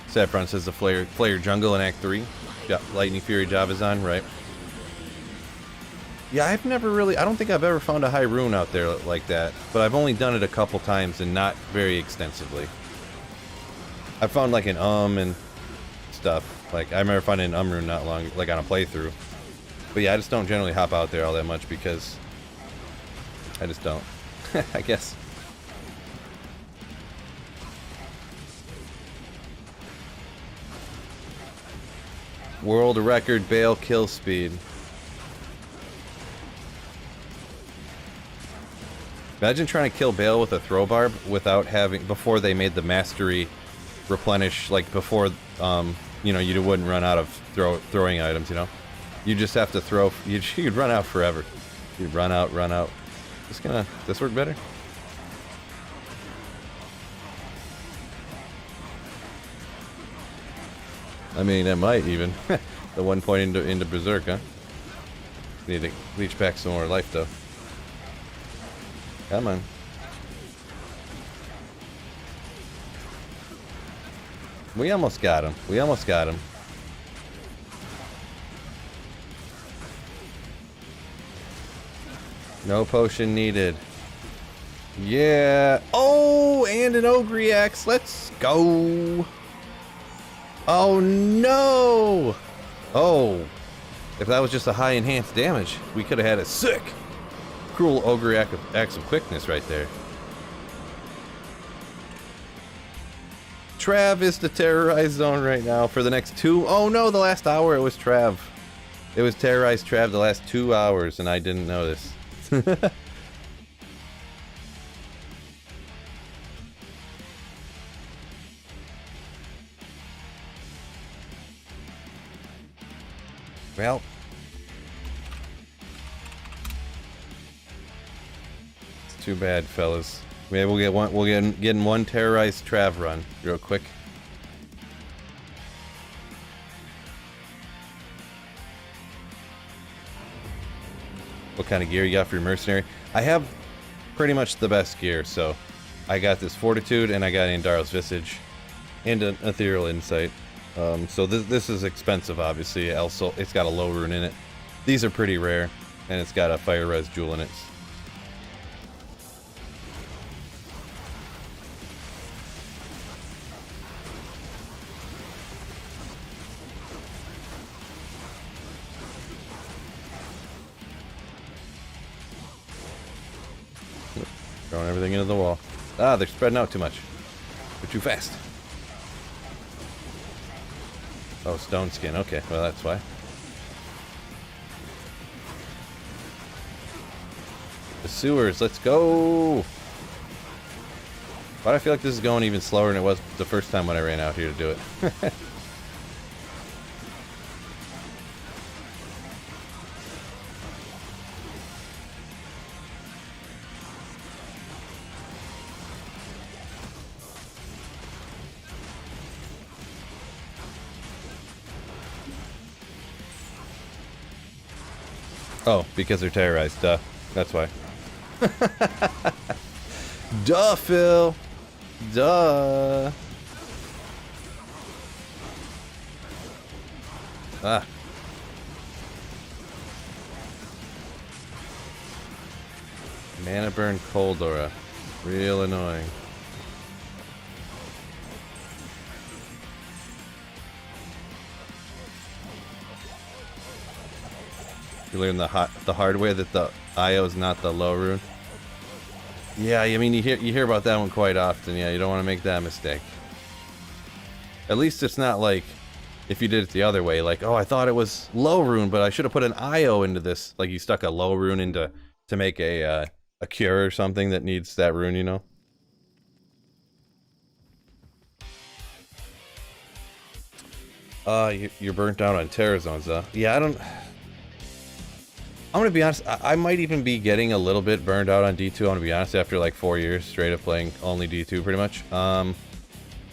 Saffron says the Flayer Jungle in Act 3. Yeah, Lightning Fury Jabazon, right? Yeah, I've never really... I don't think I've ever found a high rune out there like that. But I've only done it a couple times and not very extensively. I found like an and stuff. Like, I remember finding an rune not long... like on a playthrough. But yeah, I just don't generally hop out there all that much because... I just don't. I guess. World record Bale kill speed. Imagine trying to kill Bale with a throw barb without having, before they made the mastery replenish, like before you know, you wouldn't run out of throwing items, you know? You just have to throw, you'd run out forever. You'd run out. This work better? I mean, it might even. The one point into Berserk, huh? Need to leech back some more life, though. Come on. We almost got him. No potion needed. Yeah. Oh, and an Ogre Axe. Let's go. Oh, no. Oh. If that was just a high enhanced damage, we could have had a sick. Cruel Ogre Axe of Quickness right there. Trav is the terrorized zone right now for the next 2. Oh no, the last hour it was Trav. It was terrorized Trav the last 2 hours, and I didn't know this. Well, it's too bad, fellas. Maybe we'll get one. We'll get one terrorized Trav run real quick. What kind of gear you got for your mercenary? I have pretty much the best gear, so I got this Fortitude and I got Andaro's Visage and an Ethereal Insight. So this is expensive, obviously. Also, it's got a low rune in it. These are pretty rare, and it's got a Fire Res Jewel in it. Throwing everything into the wall. Ah, they're spreading out too much. They're too fast. Oh, stone skin. Okay, well that's why. The sewers, let's go! Why do I feel like this is going even slower than it was the first time when I ran out here to do it? Oh, because they're terrorized, duh. That's why. Duh, Phil. Duh. Ah. Mana burn cold aura. Real annoying. You learn the hard way that the IO is not the low rune. Yeah, I mean you hear about that one quite often. Yeah, you don't want to make that mistake. At least it's not like if you did it the other way, like, oh, I thought it was low rune, but I should have put an IO into this. Like you stuck a low rune into to make a cure or something that needs that rune, you know. You're burnt out on Terra Zones, though. Yeah, I'm gonna be honest, I might even be getting a little bit burned out on D2, I'm gonna be honest, after like 4 years straight of playing only D2 pretty much.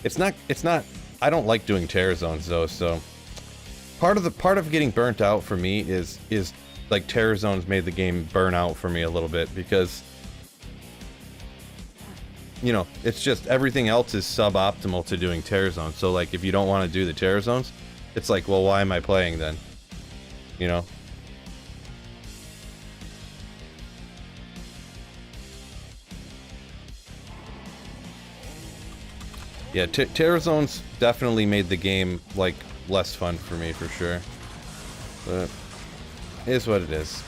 It's not, I don't like doing Terra Zones though, so part of getting burnt out for me is like Terra Zones made the game burn out for me a little bit, because you know, it's just everything else is suboptimal to doing Terra Zones. So like if you don't want to do the Terra Zones, it's like, well, why am I playing then? You know? Yeah, Terra Zones definitely made the game, like, less fun for me, for sure. But it is what it is.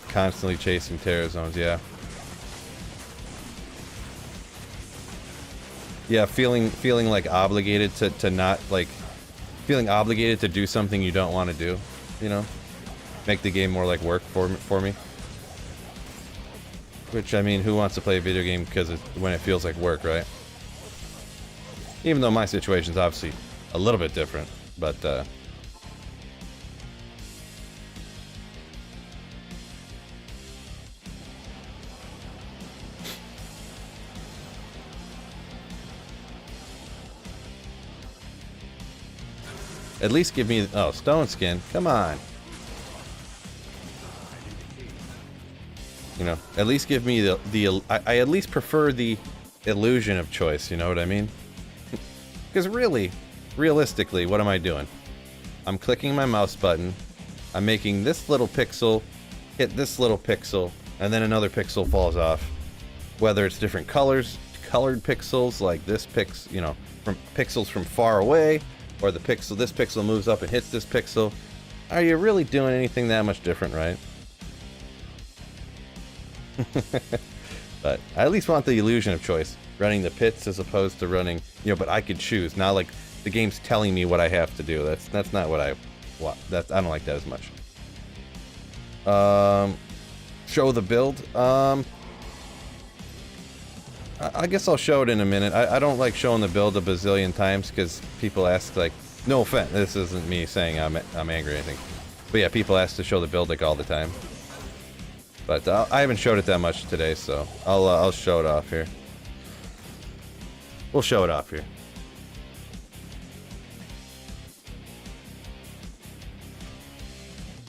Constantly chasing Terra Zones, yeah. Yeah, feeling like obligated to not, like, feeling obligated to do something you don't want to do, you know? Make the game more like work for me. Which, I mean, who wants to play a video game because when it feels like work, right? Even though my situation's obviously a little bit different, but at least give me, oh, stone skin, come on. You know, at least give me I at least prefer the illusion of choice, you know what I mean? Because really, realistically, what am I doing? I'm clicking my mouse button, I'm making this little pixel hit this little pixel, and then another pixel falls off. Whether it's different colors, colored pixels like this pixel, you know, from pixels from far away, or the pixel, this pixel moves up and hits this pixel. Are you really doing anything that much different, right? But I at least want the illusion of choice. Running the pits as opposed to running, you know, but I could choose. Not like the game's telling me what I have to do. That's not what I want. I don't like that as much. Show the build. I guess I'll show it in a minute. I don't like showing the build a bazillion times because people ask, like, no offense, this isn't me saying I'm angry or anything. But yeah, people ask to show the build like all the time. But I haven't showed it that much today, so I'll show it off here. We'll show it off here.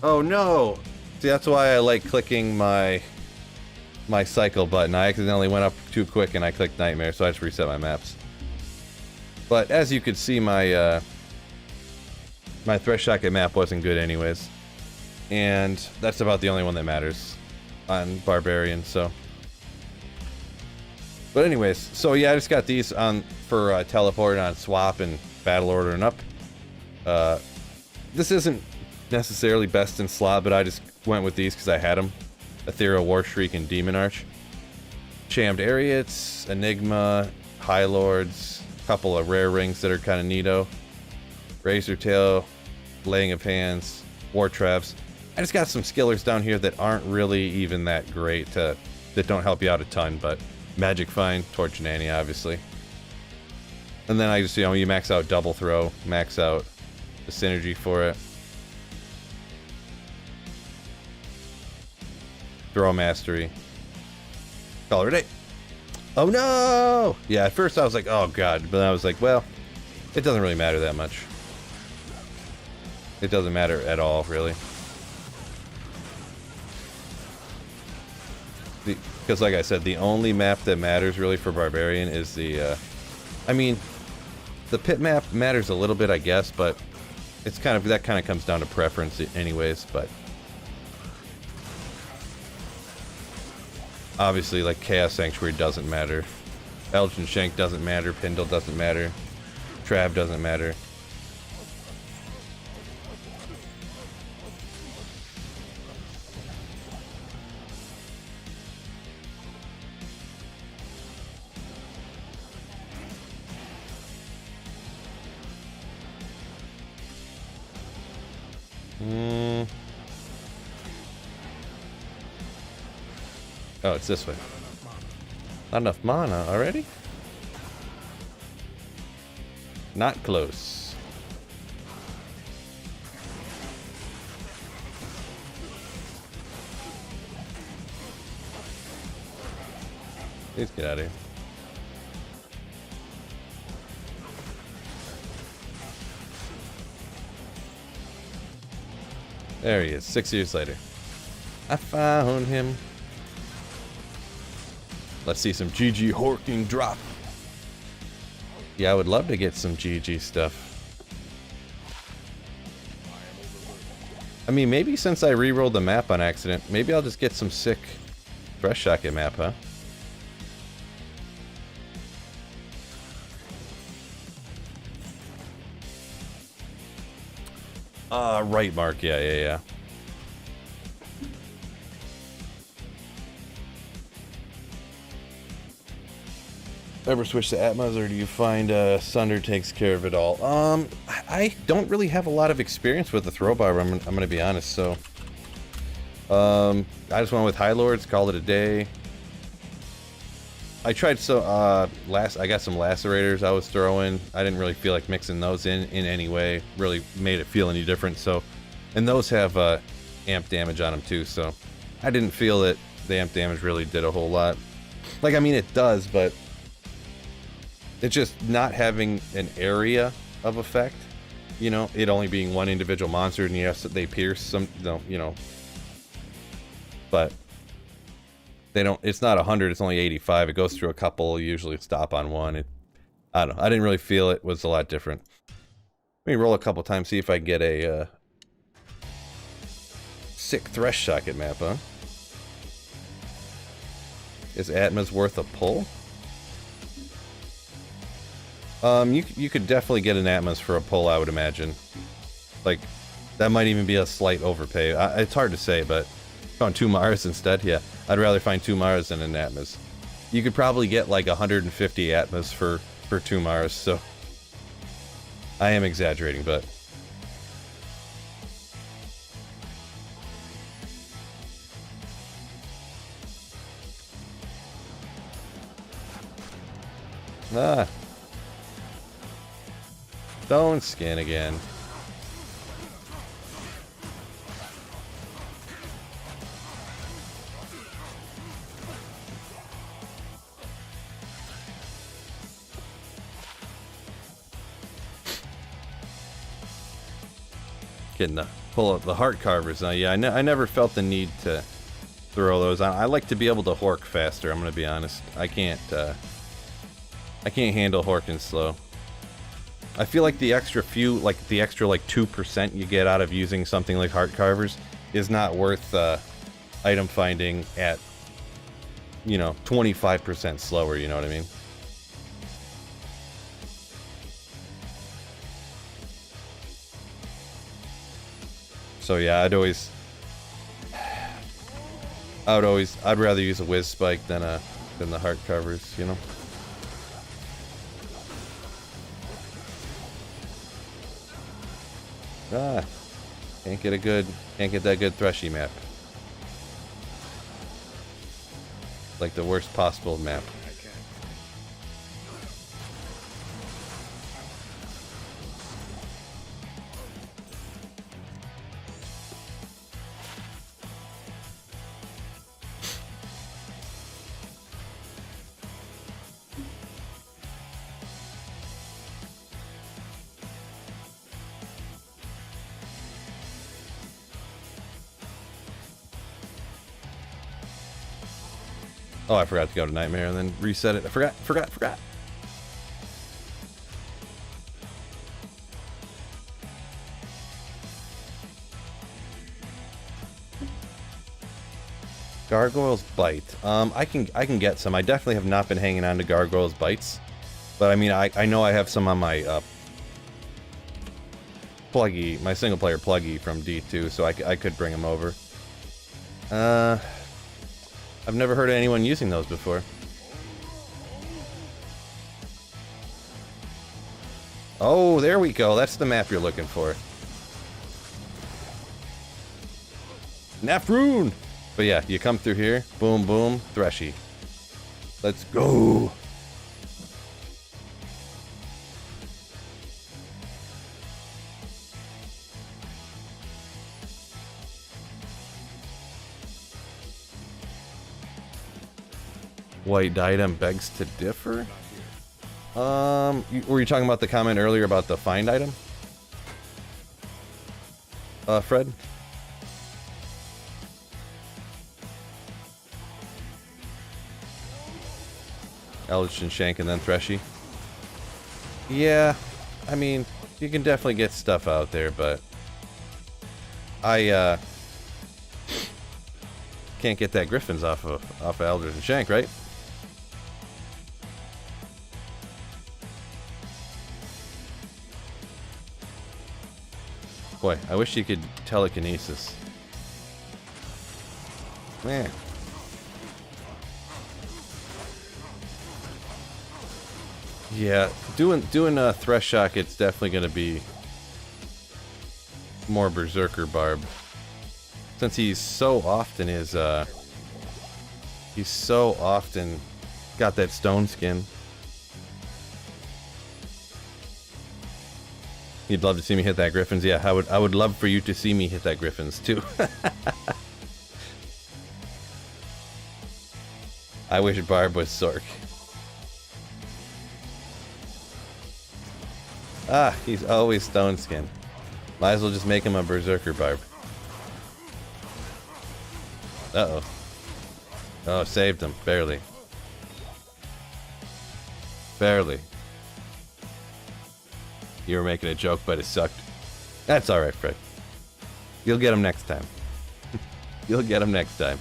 Oh no! See, that's why I like clicking my cycle button. I accidentally went up too quick and I clicked Nightmare, so I just reset my maps. But as you could see, my my Thresh Socket map wasn't good anyways. And that's about the only one that matters on Barbarian, so. But anyways, so yeah, I just got these on for teleport on swap and battle order and up. This isn't necessarily best in slot, but I just went with these because I had them. Ethereal War Shriek and Demon Arch. Chammed Ariots, Enigma, High Lords, couple of rare rings that are kind of neato. Razor Tail, Laying of Hands, War Traps. I just got some skillers down here that aren't really even that great, that don't help you out a ton, but Magic Find, Torch Nanny, obviously. And then I just, you know, you max out Double Throw, max out the synergy for it. Throw Mastery. Color Day. Oh no! Yeah, at first I was like, oh god, but then I was like, well, it doesn't really matter that much. It doesn't matter at all, really. Because like I said, the only map that matters really for Barbarian is the, I mean, the pit map matters a little bit, I guess, but it's kind of, that kind of comes down to preference anyways, but obviously, like, Chaos Sanctuary doesn't matter. Elgin Shank doesn't matter. Pindle doesn't matter. Trav doesn't matter. Oh, it's this way. Not enough mana already? Not close. Please get out of here. There he is, 6 years later. I found him. Let's see some GG Horking drop. Yeah, I would love to get some GG stuff. I mean, maybe since I re-rolled the map on accident, maybe I'll just get some sick Thresh Socket map, huh? Right, Mark. Yeah. Ever switch to Atmos, or do you find Sunder takes care of it all? I don't really have a lot of experience with the throw bar, I'm going to be honest, so I just went with High Lords, called it a day. I tried I got some lacerators I was throwing. I didn't really feel like mixing those in any way. Really made it feel any different. So, and those have amp damage on them too. So, I didn't feel that the amp damage really did a whole lot. Like, I mean, it does, but it's just not having an area of effect. You know, it only being one individual monster, and yes, they pierce some, you know, but they don't, it's not 100, it's only 85. It goes through a couple, usually stop on one. I don't know, I didn't really feel it was a lot different. Let me roll a couple times, see if I can get a sick thresh socket map, huh? Is Atma's worth a pull? You could definitely get an Atmos for a pull, I would imagine. Like, that might even be a slight overpay. It's hard to say, but found 2 Mars instead. Yeah, I'd rather find 2 Mars than an Atmos. You could probably get like 150 Atmos for 2 Mars, so I am exaggerating, but don't skin again. Getting to pull up the heart carvers now. Yeah, I never felt the need to throw those on. I like to be able to hork faster, I'm gonna be honest. I can't handle horking slow. I feel like the extra few, like the extra like 2% you get out of using something like heart carvers is not worth item finding at, you know, 25% slower, you know what I mean? So yeah, I'd rather use a whiz spike than the heart carvers, you know? Can't get that good Threshy map. Like the worst possible map. Oh, I forgot to go to Nightmare and then reset it. I forgot. Gargoyle's Bite. I can get some. I definitely have not been hanging on to Gargoyle's Bites. But I mean, I know I have some on my pluggy, my single player pluggy from D2, so I could bring them over. I've never heard of anyone using those before. Oh, there we go. That's the map you're looking for. Nafroon! But yeah, you come through here. Boom, boom. Threshy. Let's go! White item begs to differ? Were you talking about the comment earlier about the find item? Fred? Eldritch and Shank and then Threshy? Yeah, I mean, you can definitely get stuff out there, but I can't get that Griffin's off of Eldritch and Shank, right? Boy, I wish you could telekinesis. Man. Yeah, doing a Thresh Shock, it's definitely going to be more Berserker Barb. Since he's so often Got that stone skin. You'd love to see me hit that Griffins? Yeah, I would love for you to see me hit that Griffins too. I wish Barb was Sork. Ah, he's always stone skin. Might as well just make him a berserker, Barb. Uh-oh. Oh, saved him. Barely. Barely. You were making a joke, but it sucked. That's alright, Fred. You'll get him next time. You'll get him next time.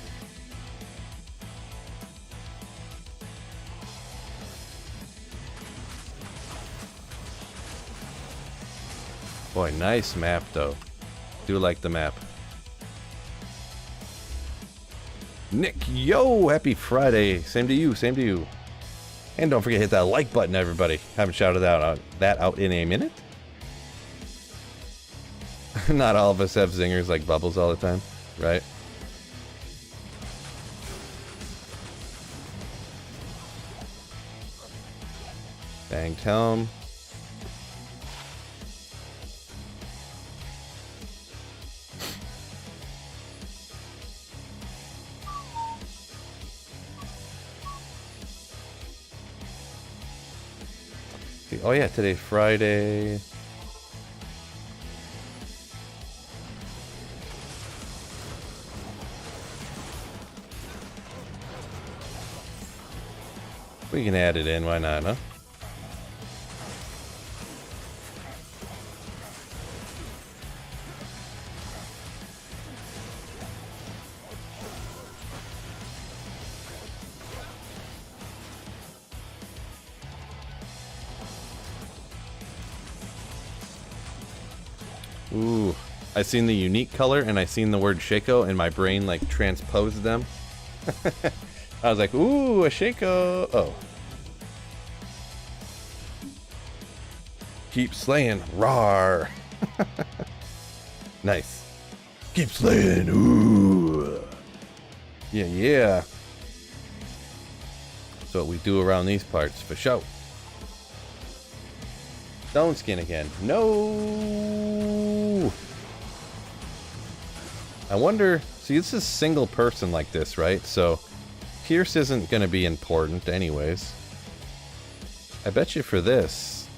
Boy, nice map, though. Do like the map. Nick, yo! Happy Friday. Same to you, same to you. And don't forget to hit that like button, everybody. Haven't shouted that out in a minute. Not all of us have zingers like Bubbles all the time, right? Banged home. Oh yeah, today's Friday. We can add it in, why not, huh? Ooh, I seen the unique color and I seen the word Shaco and my brain like transposed them. I was like, ooh, a Shaco. Oh. Keep slaying. Rawr. Nice. Keep slaying. Ooh. Yeah, yeah. That's what we do around these parts, for sure. Stone skin again. No. I wonder. See, this is single person like this, right? So Pierce isn't going to be important anyways. I bet you for this.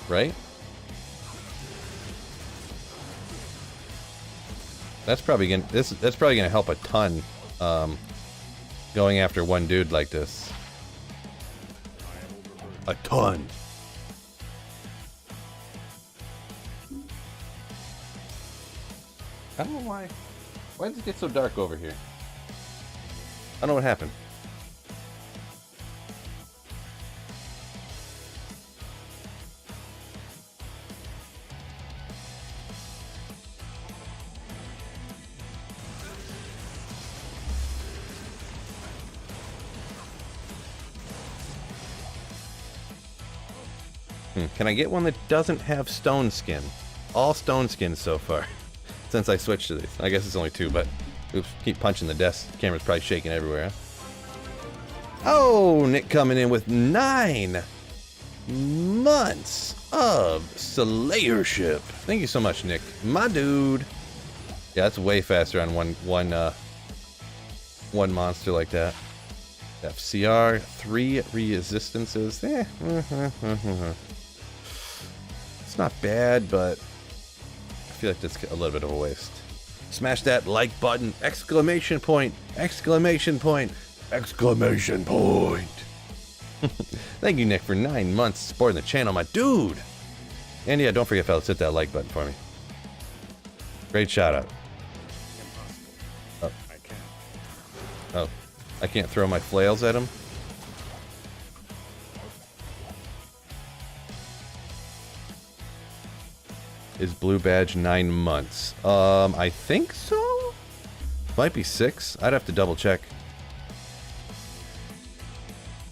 Right? That's probably gonna that's probably gonna help a ton. Going after one dude like this. A ton. I don't know why. Why does it get so dark over here? I don't know what happened. Can I get one that doesn't have stone skin? All stone skin so far. Since I switched to these. I guess it's only two, but... Oops, keep punching the desk. The camera's probably shaking everywhere, huh? Oh, Nick coming in with 9 months of Slayership. Thank you so much, Nick. My dude. Yeah, that's way faster on one monster like that. FCR, 3 resistances. It's not bad, but I feel like that's a little bit of a waste. Smash that like button! Exclamation point! Exclamation point! Exclamation point! Thank you, Nick, for 9 months supporting the channel, my dude! And yeah, don't forget, fellas, hit that like button for me. Great shout out. Oh. Oh. I can't throw my flails at him? Is blue badge 9 months? I think so? Might be 6. I'd have to double check.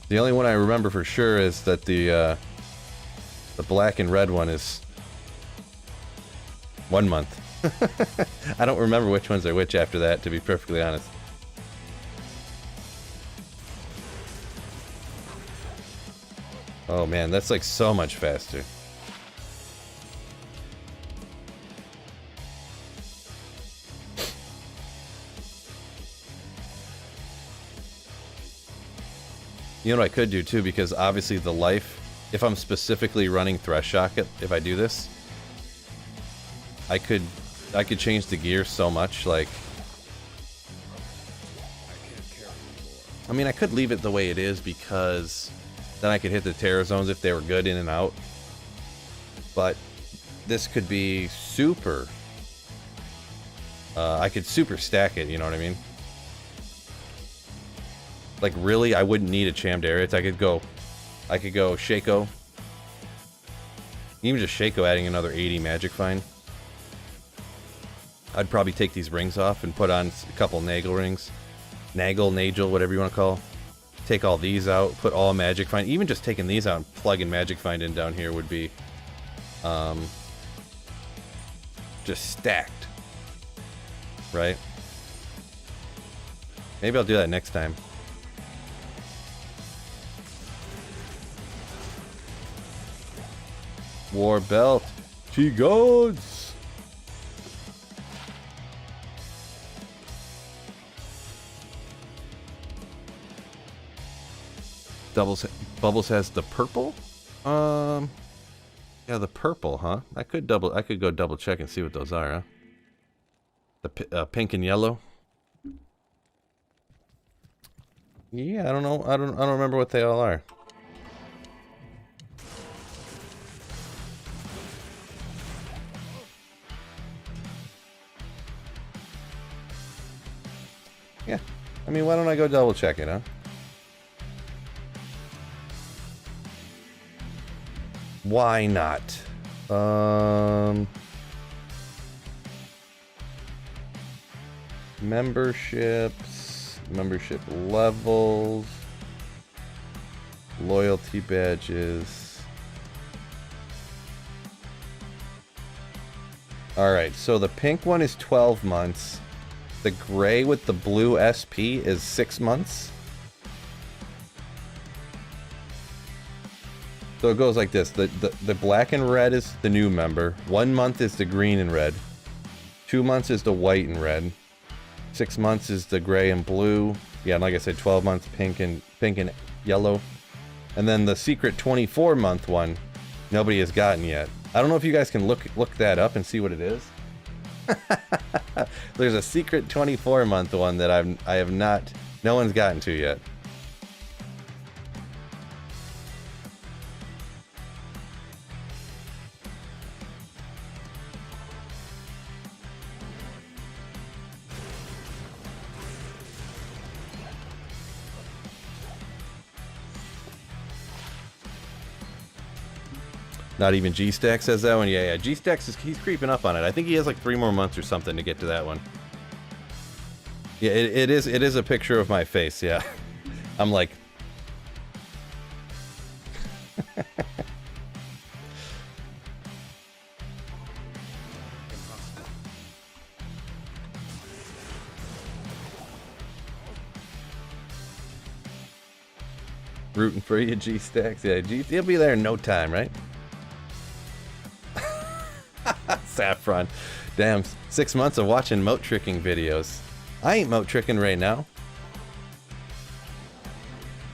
The only one I remember for sure is that the black and red one is 1 month. I don't remember which ones are which after that, to be perfectly honest. Oh man, that's like so much faster. You know what I could do too, because obviously the life, if I'm specifically running Thresh Shock, if I do this, I could change the gear so much. Like, I mean, I could leave it the way it is because then I could hit the terror zones if they were good in and out. But this could be super. I could super stack it. You know what I mean? Like, really, I wouldn't need a Chammed Ariats. I could go Shaco. Even just Shaco adding another 80 Magic Find. I'd probably take these rings off and put on a couple Nagel rings. Nagel, whatever you want to call. Take all these out, put all Magic Find. Even just taking these out and plugging Magic Find in down here would be just stacked. Right? Maybe I'll do that next time. War Belt. She goes. Bubbles has the purple? Yeah, the purple, huh? I could go double check and see what those are, huh? The pink and yellow. Yeah, I don't know. I don't remember what they all are. Yeah. I mean, why don't I go double check it, huh? Why not? Memberships, membership levels, loyalty badges. All right, so the pink one is 12 months. The gray with the blue SP is 6 months. So it goes like this. The black and red is the new member. 1 month is the green and red. 2 months is the white and red. 6 months is the gray and blue. Yeah, and like I said, 12 months pink and yellow. And then the secret 24-month one, nobody has gotten yet. I don't know if you guys can look that up and see what it is. There's a secret 24-month one that I have not, no one's gotten to yet. Not even G-Stack says that one? Yeah, G-Stack, he's creeping up on it. I think he has like 3 more months or something to get to that one. Yeah, it is a picture of my face, yeah. I'm like... Rooting for you, G-Stacks. Yeah, he'll be there in no time, right? Saffron. Damn, 6 months of watching moat tricking videos. I ain't moat tricking right now.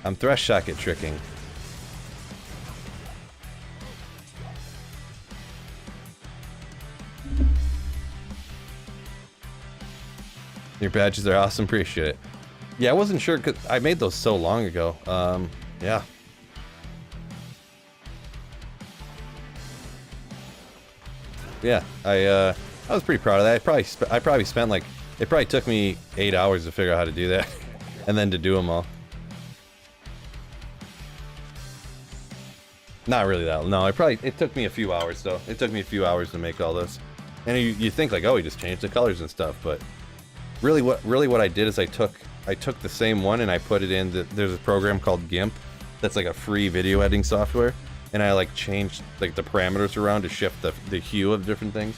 I'm Thresh Shock at tricking. Your badges are awesome, appreciate it. Yeah, I wasn't sure because I made those so long ago. Yeah. Yeah, I was pretty proud of that. I probably spent like, it probably took me 8 hours to figure out how to do that, and then to do them all. Not really that. No, it took me a few hours though. It took me a few hours to make all this. And you think like, oh, he just changed the colors and stuff, but really what I did is I took the same one and I put it in. There's a program called GIMP that's like a free video editing software. And I like changed like the parameters around to shift the hue of different things.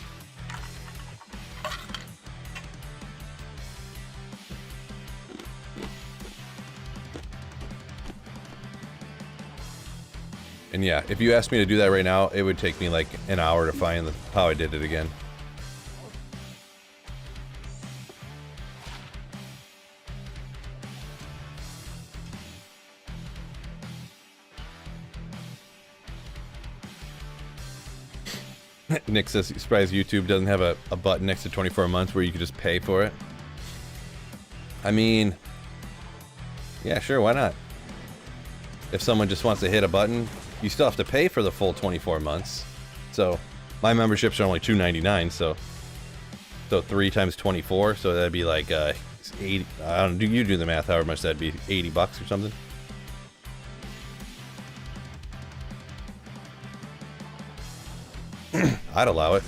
And yeah, if you asked me to do that right now, it would take me like an hour to find how I did it again. Nick says he's surprised YouTube doesn't have a button next to 24 months where you could just pay for it. I mean, yeah, sure, why not? If someone just wants to hit a button, you still have to pay for the full 24 months. So my memberships are only $2.99, so 3 times 24, so that'd be like 80. I don't know, you do the math, however much that'd be, $80 or something. I'd allow it.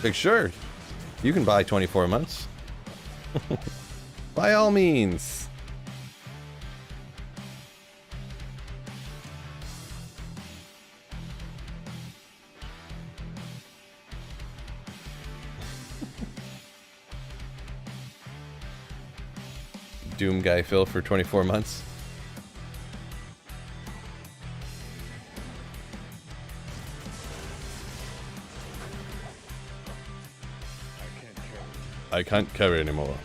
Like, sure, you can buy 24 months. By all means. Doom guy Phil for 24 months. I can't carry anymore.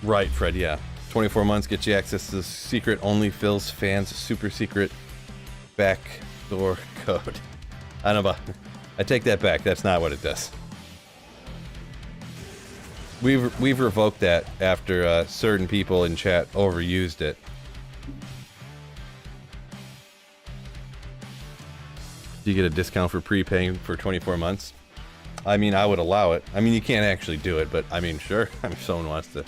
Right, Fred, yeah. 24 months gets you access to the secret only Phil's fans super secret backdoor code. I don't know about... I take that back. That's not what it does. We've revoked that after certain people in chat overused it. Do you get a discount for prepaying for 24 months? I mean, I would allow it. I mean, you can't actually do it, but I mean, sure. I mean, if someone wants to,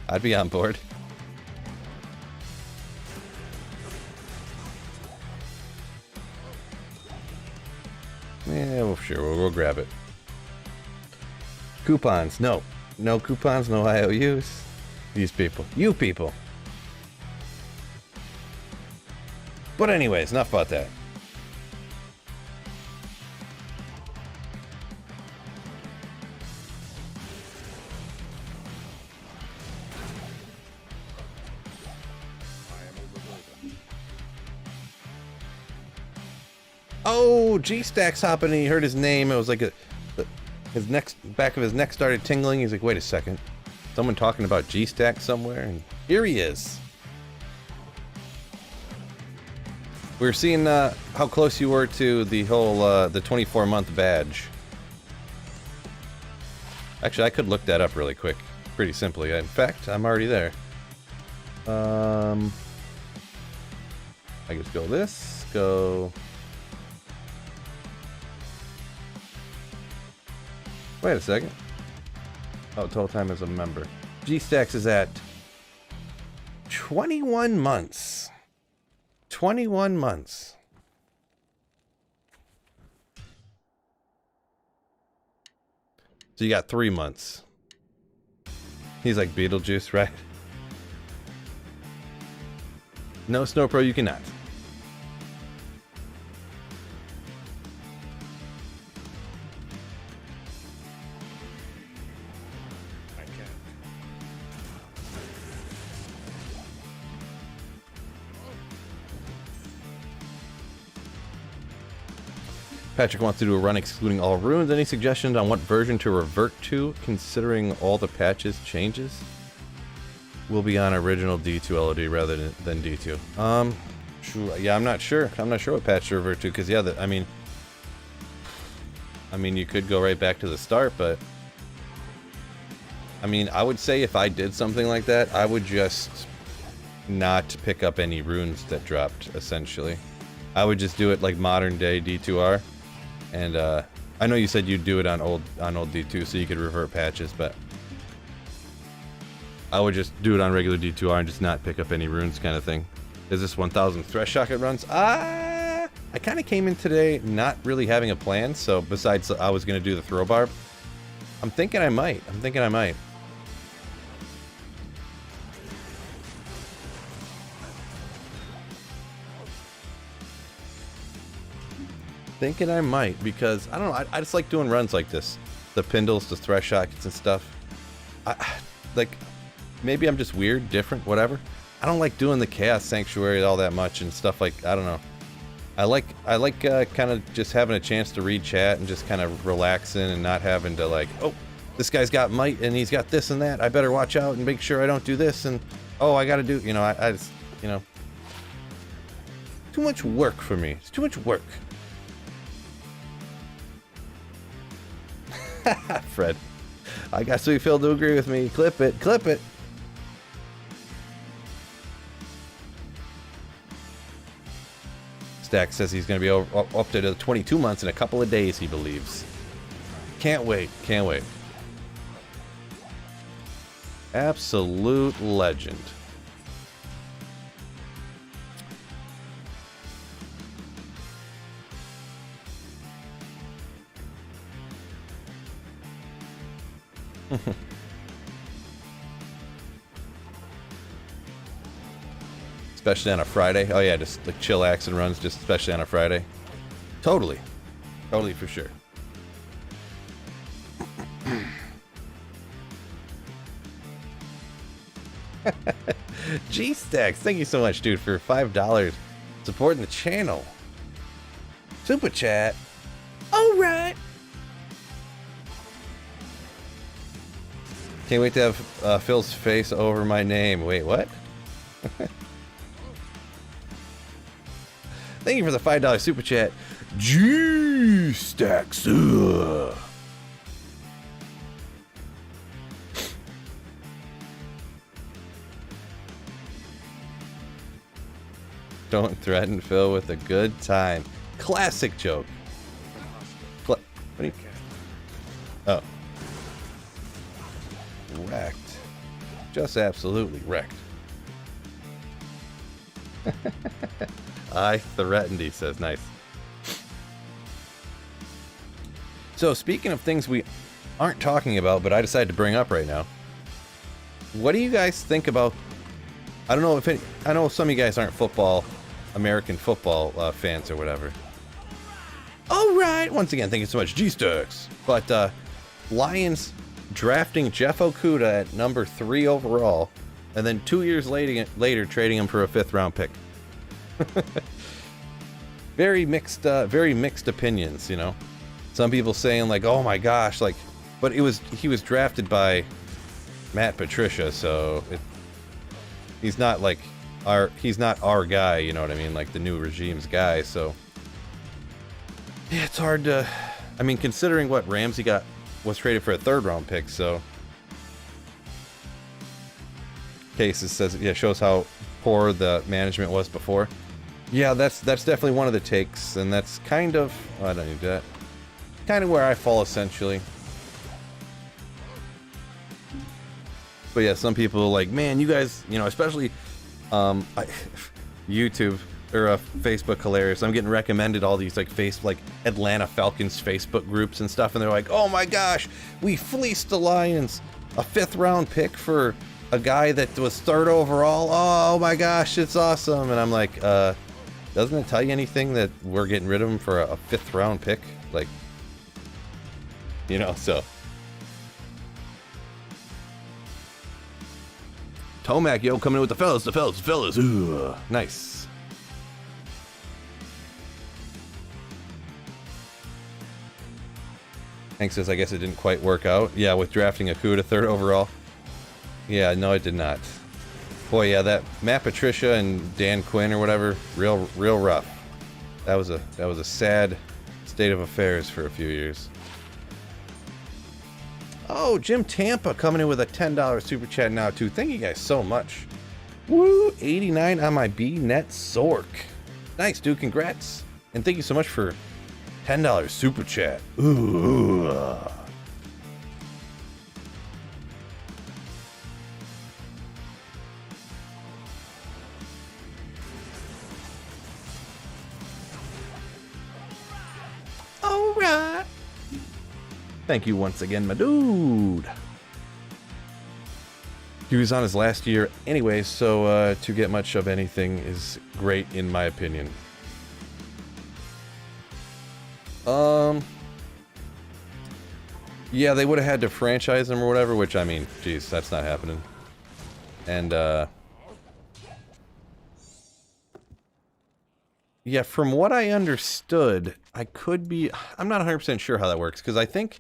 I'd be on board. Yeah, well, sure, we'll grab it. Coupons, no. No coupons, no IOUs. These people. You people. But anyways, enough about that. Oh, G-Stack's hopping and he heard his name. It was like his back of his neck started tingling. He's like, wait a second. Someone talking about G-Stack somewhere? And here he is. We were seeing how close you were to the whole, the 24-month badge. Actually, I could look that up really quick. Pretty simply. In fact, I'm already there. I just go this, go... Wait a second. Oh, total time as a member. G-Stacks is at 21 months. 21 months. So you got 3 months. He's like Beetlejuice, right? No, Snow Pro, you cannot. Patrick wants to do a run excluding all runes. Any suggestions on what version to revert to, considering all the patches changes? We'll be on original D2 LOD rather than D2. Yeah, I'm not sure. I'm not sure what patch to revert to, because yeah, I mean, you could go right back to the start, but I mean, I would say if I did something like that, I would just not pick up any runes that dropped. Essentially, I would just do it like modern day D2R. And I know you said you'd do it on old D2 so you could revert patches, but I would just do it on regular D2R and just not pick up any runes kind of thing. Is this 1000 Thresh Socket runs? I kind of came in today not really having a plan, so besides I was going to do the throw barb, I'm thinking I might. Thinking I might, because I don't know, I just like doing runs like this, the Pindles, the Thresh Sockets and stuff. Like, maybe I'm just weird, different, whatever, I don't like doing the Chaos Sanctuary all that much and stuff like, I don't know. I like kind of just having a chance to read chat and just kind of relaxing and not having to like, oh, this guy's got might and he's got this and that. I better watch out and make sure I don't do this. And, oh, I got to do, you know, I just, you know, too much work for me. It's too much work. Fred, I got Sweet Phil to agree with me. Clip it, clip it. Stack says he's going to be up to 22 months in a couple of days, he believes. Can't wait, can't wait. Absolute legend. Especially on a Friday. Oh yeah, just like chillax and runs, just especially on a Friday. Totally. Totally for sure. G-Stacks, thank you so much, dude, for $5 supporting the channel. Super chat. Alright. Can't wait to have Phil's face over my name. Wait, what? Thank you for the $5 super chat. G-Stacks. Don't threaten Phil with a good time. Classic joke. What do you... Oh. Wrecked. Just absolutely wrecked. I threatened, he says. Nice. So, speaking of things we aren't talking about, but I decided to bring up right now. What do you guys think about... I don't know if any... I know some of you guys aren't football... American football fans or whatever. Alright! Once again, thank you so much, G-Stacks. But, Lions drafting Jeff Okudah at number 3 overall, and then 2 years later trading him for a 5th round pick. Very mixed opinions, you know. Some people saying like, "Oh my gosh," like, but he was drafted by Matt Patricia, so he's not like he's not our guy, you know what I mean? Like the new regime's guy, so yeah, it's hard to. I mean, considering what Ramsey was traded for a 3rd round pick, so. Cases says, yeah, shows how poor the management was before. Yeah, that's definitely one of the takes, and that's kind of... Oh, I don't need that. Kind of where I fall, essentially. But yeah, some people are like, man, you guys, you know, especially YouTube or Facebook, hilarious. I'm getting recommended all these like Atlanta Falcons Facebook groups and stuff, and they're like, oh my gosh, we fleeced the Lions, a 5th round pick for a guy that was 3rd overall. Oh my gosh, it's awesome. And I'm like, doesn't it tell you anything that we're getting rid of him for a 5th round pick? Like, you know, so. Tomac, yo, coming in with the fellas. Ooh, nice. Hank says, I guess it didn't quite work out. Yeah, with drafting Okudah 3rd overall. Yeah, no, it did not. Boy, yeah, that Matt Patricia and Dan Quinn or whatever, real rough. That was a sad state of affairs for a few years. Oh, Jim Tampa coming in with a $10 super chat now too. Thank you guys so much. Woo, 89 on my B net Zork. Nice, dude. Congrats, and thank you so much for $10 super chat. Ooh. Alright. Thank you once again, my dude. He was on his last year anyway, so to get much of anything is great in my opinion. Yeah, they would have had to franchise him or whatever, which I mean, geez, that's not happening. And Yeah, from what I understood, I could be... I'm not 100% sure how that works, because I think...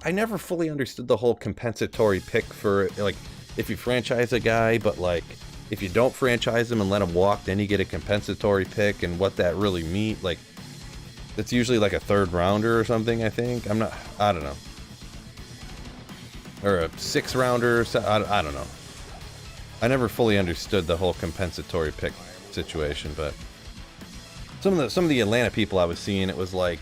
I never fully understood the whole compensatory pick for, like, if you franchise a guy, but, like, if you don't franchise him and let him walk, then you get a compensatory pick, and what that really means. Like, it's usually like a 3rd rounder or something, I think. I don't know. Or a 6th rounder, or so, I don't know. I never fully understood the whole compensatory pick situation, but some of the Atlanta people I was seeing, it was like,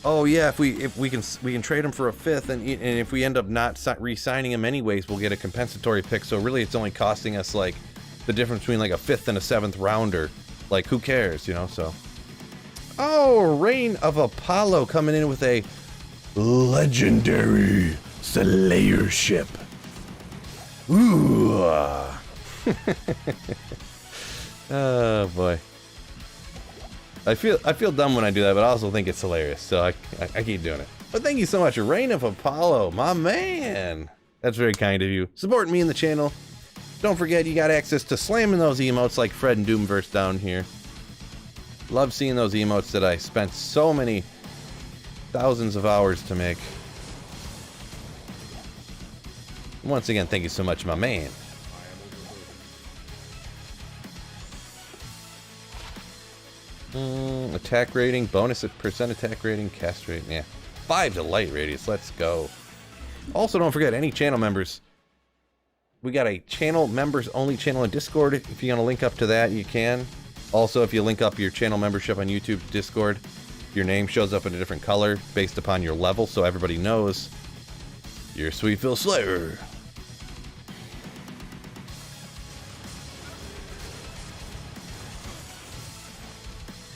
oh yeah, if we can trade him for a 5th, and if we end up not re-signing him anyways, we'll get a compensatory pick. So really, it's only costing us like the difference between like a 5th and a 7th rounder. Like, who cares, you know? So, oh, Reign of Apollo coming in with a legendary Slayer ship. Ooh. Oh boy. I feel dumb when I do that, but I also think it's hilarious, so I keep doing it. But thank you so much, Reign of Apollo, my man. That's very kind of you. Supporting me in the channel. Don't forget, you got access to slamming those emotes like Fred and Doomverse down here. Love seeing those emotes that I spent so many thousands of hours to make. Once again, thank you so much, my man. Attack rating, bonus percent attack rating, cast rating, yeah. 5 to light radius, let's go. Also, don't forget, any channel members, we got a channel members only channel in Discord. If you want to link up to that, you can. Also, if you link up your channel membership on YouTube, Discord, your name shows up in a different color based upon your level, so everybody knows you're Sweetville Slayer.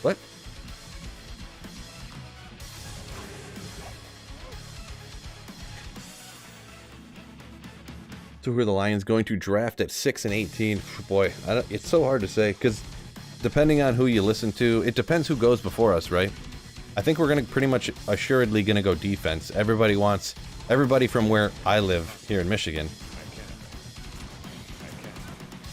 What? So who are the Lions going to draft at 6 and 18? Boy, it's so hard to say, because depending on who you listen to, it depends who goes before us, right? I think we're going to pretty much assuredly going to go defense. Everybody from where I live here in Michigan,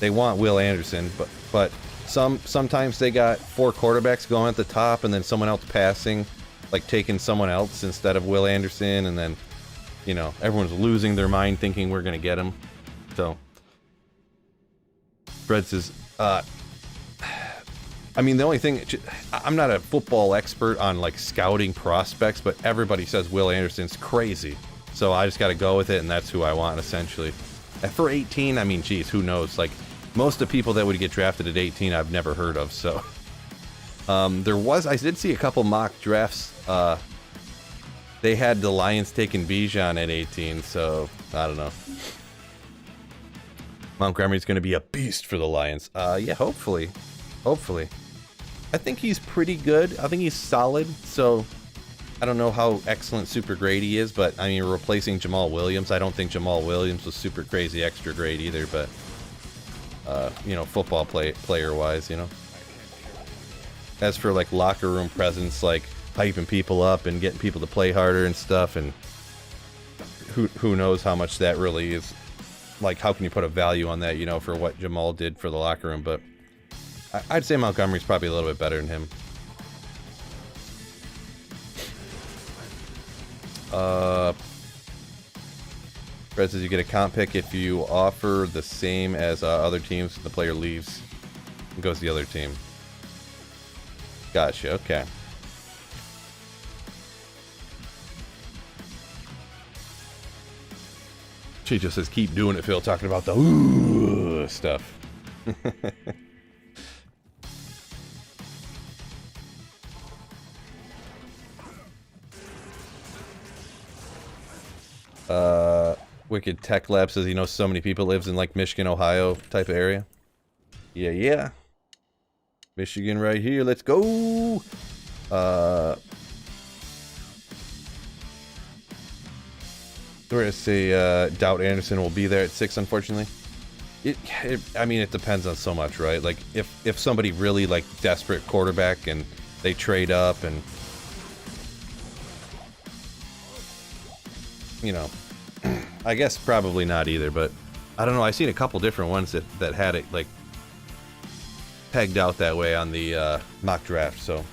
they want Will Anderson, but sometimes they got 4 quarterbacks going at the top and then someone else passing, like taking someone else instead of Will Anderson, and then, you know, everyone's losing their mind thinking we're gonna get him. So Fred says, I mean, the only thing, I'm not a football expert on like scouting prospects, but everybody says Will Anderson's crazy, so I just got to go with it, and that's who I want essentially. And for 18, I mean, geez, who knows? Like, most of the people that would get drafted at 18, I've never heard of. So, I did see a couple mock drafts. They had the Lions taking Bijan at 18, so I don't know. Montgomery's going to be a beast for the Lions. Yeah, hopefully. I think he's pretty good. I think he's solid. So I don't know how excellent super great he is, but I mean, replacing Jamal Williams, I don't think Jamal Williams was super crazy extra great either, but you know, football player wise, you know. As for like locker room presence, like hyping people up and getting people to play harder and stuff, and who knows how much that really is, like, how can you put a value on that, you know, for what Jamal did for the locker room. But I'd say Montgomery's probably a little bit better than him. Fred says you get a comp pick if you offer the same as other teams. The player leaves and goes to the other team. Gotcha, okay. She just says, keep doing it, Phil, talking about the ooh stuff. Wicked Tech Lab says he knows so many people, lives in like Michigan, Ohio type of area. Yeah. Michigan right here, let's go. We're gonna say doubt Anderson will be there at 6, unfortunately. I mean, it depends on so much, right? Like if somebody really like desperate quarterback and they trade up, and you know, I guess probably not either, but I don't know. I've seen a couple different ones that had it like pegged out that way on the mock draft. So,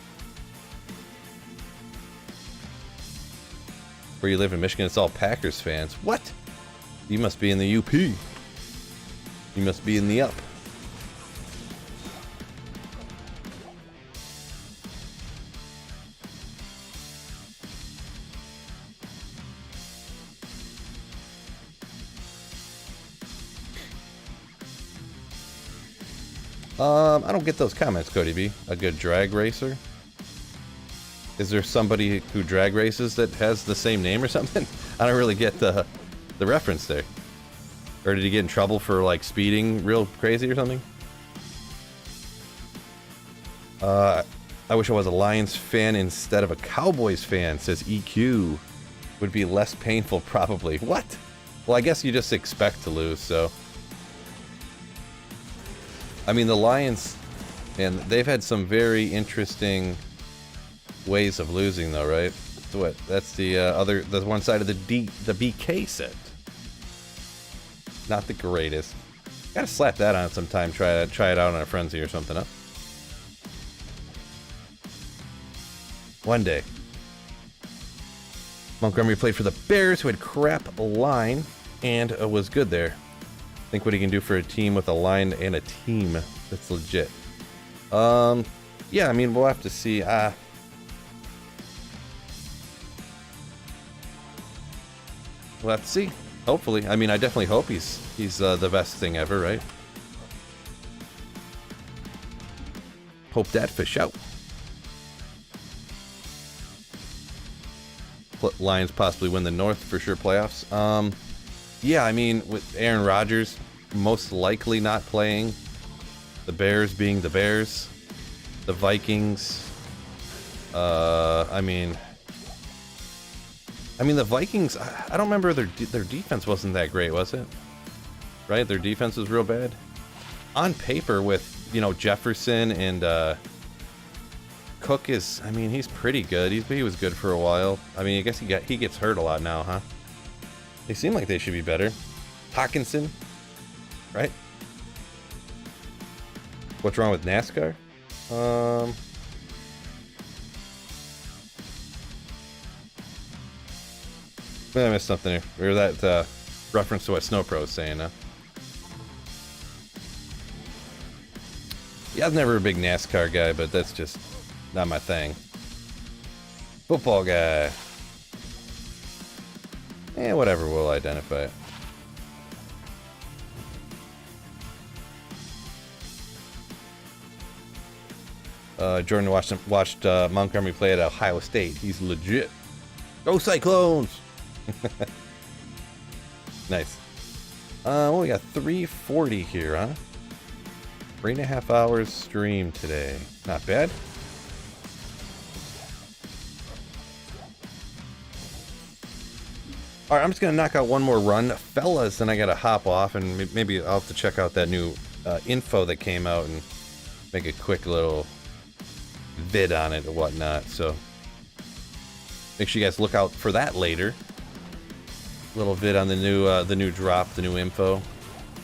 where you live in Michigan, it's all Packers fans. What? You must be in the UP. You must be in the up. I don't get those comments, Cody B. A good drag racer? Is there somebody who drag races that has the same name or something? I don't really get the reference there. Or did he get in trouble for like speeding real crazy or something? I wish I was a Lions fan instead of a Cowboys fan, says EQ. Would be less painful probably. What? Well, I guess you just expect to lose, so. I mean, the Lions, and they've had some very interesting ways of losing, though, right? So what? That's the one side of the BK set. Not the greatest. Gotta slap that on sometime. Try it out on a frenzy or something, huh? One day. Montgomery played for the Bears, who had crap line and was good there. Think what he can do for a team with a line and a team that's legit. Yeah, I mean, we'll have to see. We'll have to see. Hopefully. I mean, I definitely hope he's the best thing ever, right? Hope that fish out. Lions possibly win the North for sure playoffs. Yeah, I mean, with Aaron Rodgers most likely not playing, the Bears being the Bears, the Vikings. I mean, the Vikings. I don't remember their defense wasn't that great, was it? Right, their defense was real bad. On paper, with Jefferson and Cook is. I mean, he's pretty good. He was good for a while. I mean, I guess he gets hurt a lot now, huh? They seem like they should be better. Hawkinson, right? What's wrong with NASCAR? I missed something here. Or that reference to what Snowpro was saying, huh? Yeah, I was never a big NASCAR guy, but that's just not my thing. Football guy. Whatever, we'll identify it. Jordan watched Montgomery play at Ohio State. He's legit. Go Cyclones! Nice. Well, we got 340 here, huh? 3.5 hours stream today. Not bad. All right, I'm just going to knock out one more run. Fellas, then I got to hop off, and maybe I'll have to check out that new info that came out and make a quick little vid on it and whatnot. So make sure you guys look out for that later. Little vid on the new drop, the new info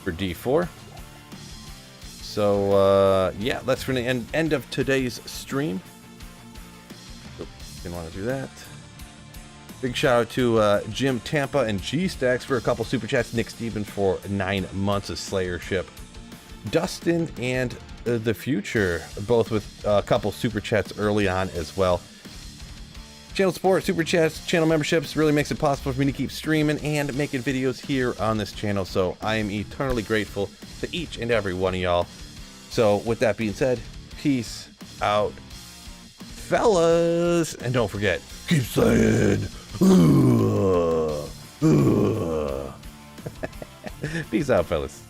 for D4. So, yeah, that's for the end of today's stream. Oh, didn't want to do that. Big shout out to Jim Tampa and G-Stacks for a couple super chats. Nick Stevens for 9 months of Slayership. Dustin and The Future, both with a couple super chats early on as well. Channel support, super chats, channel memberships really makes it possible for me to keep streaming and making videos here on this channel. So I am eternally grateful to each and every one of y'all. So with that being said, peace out, fellas. And don't forget, keep saying, peace out, fellas.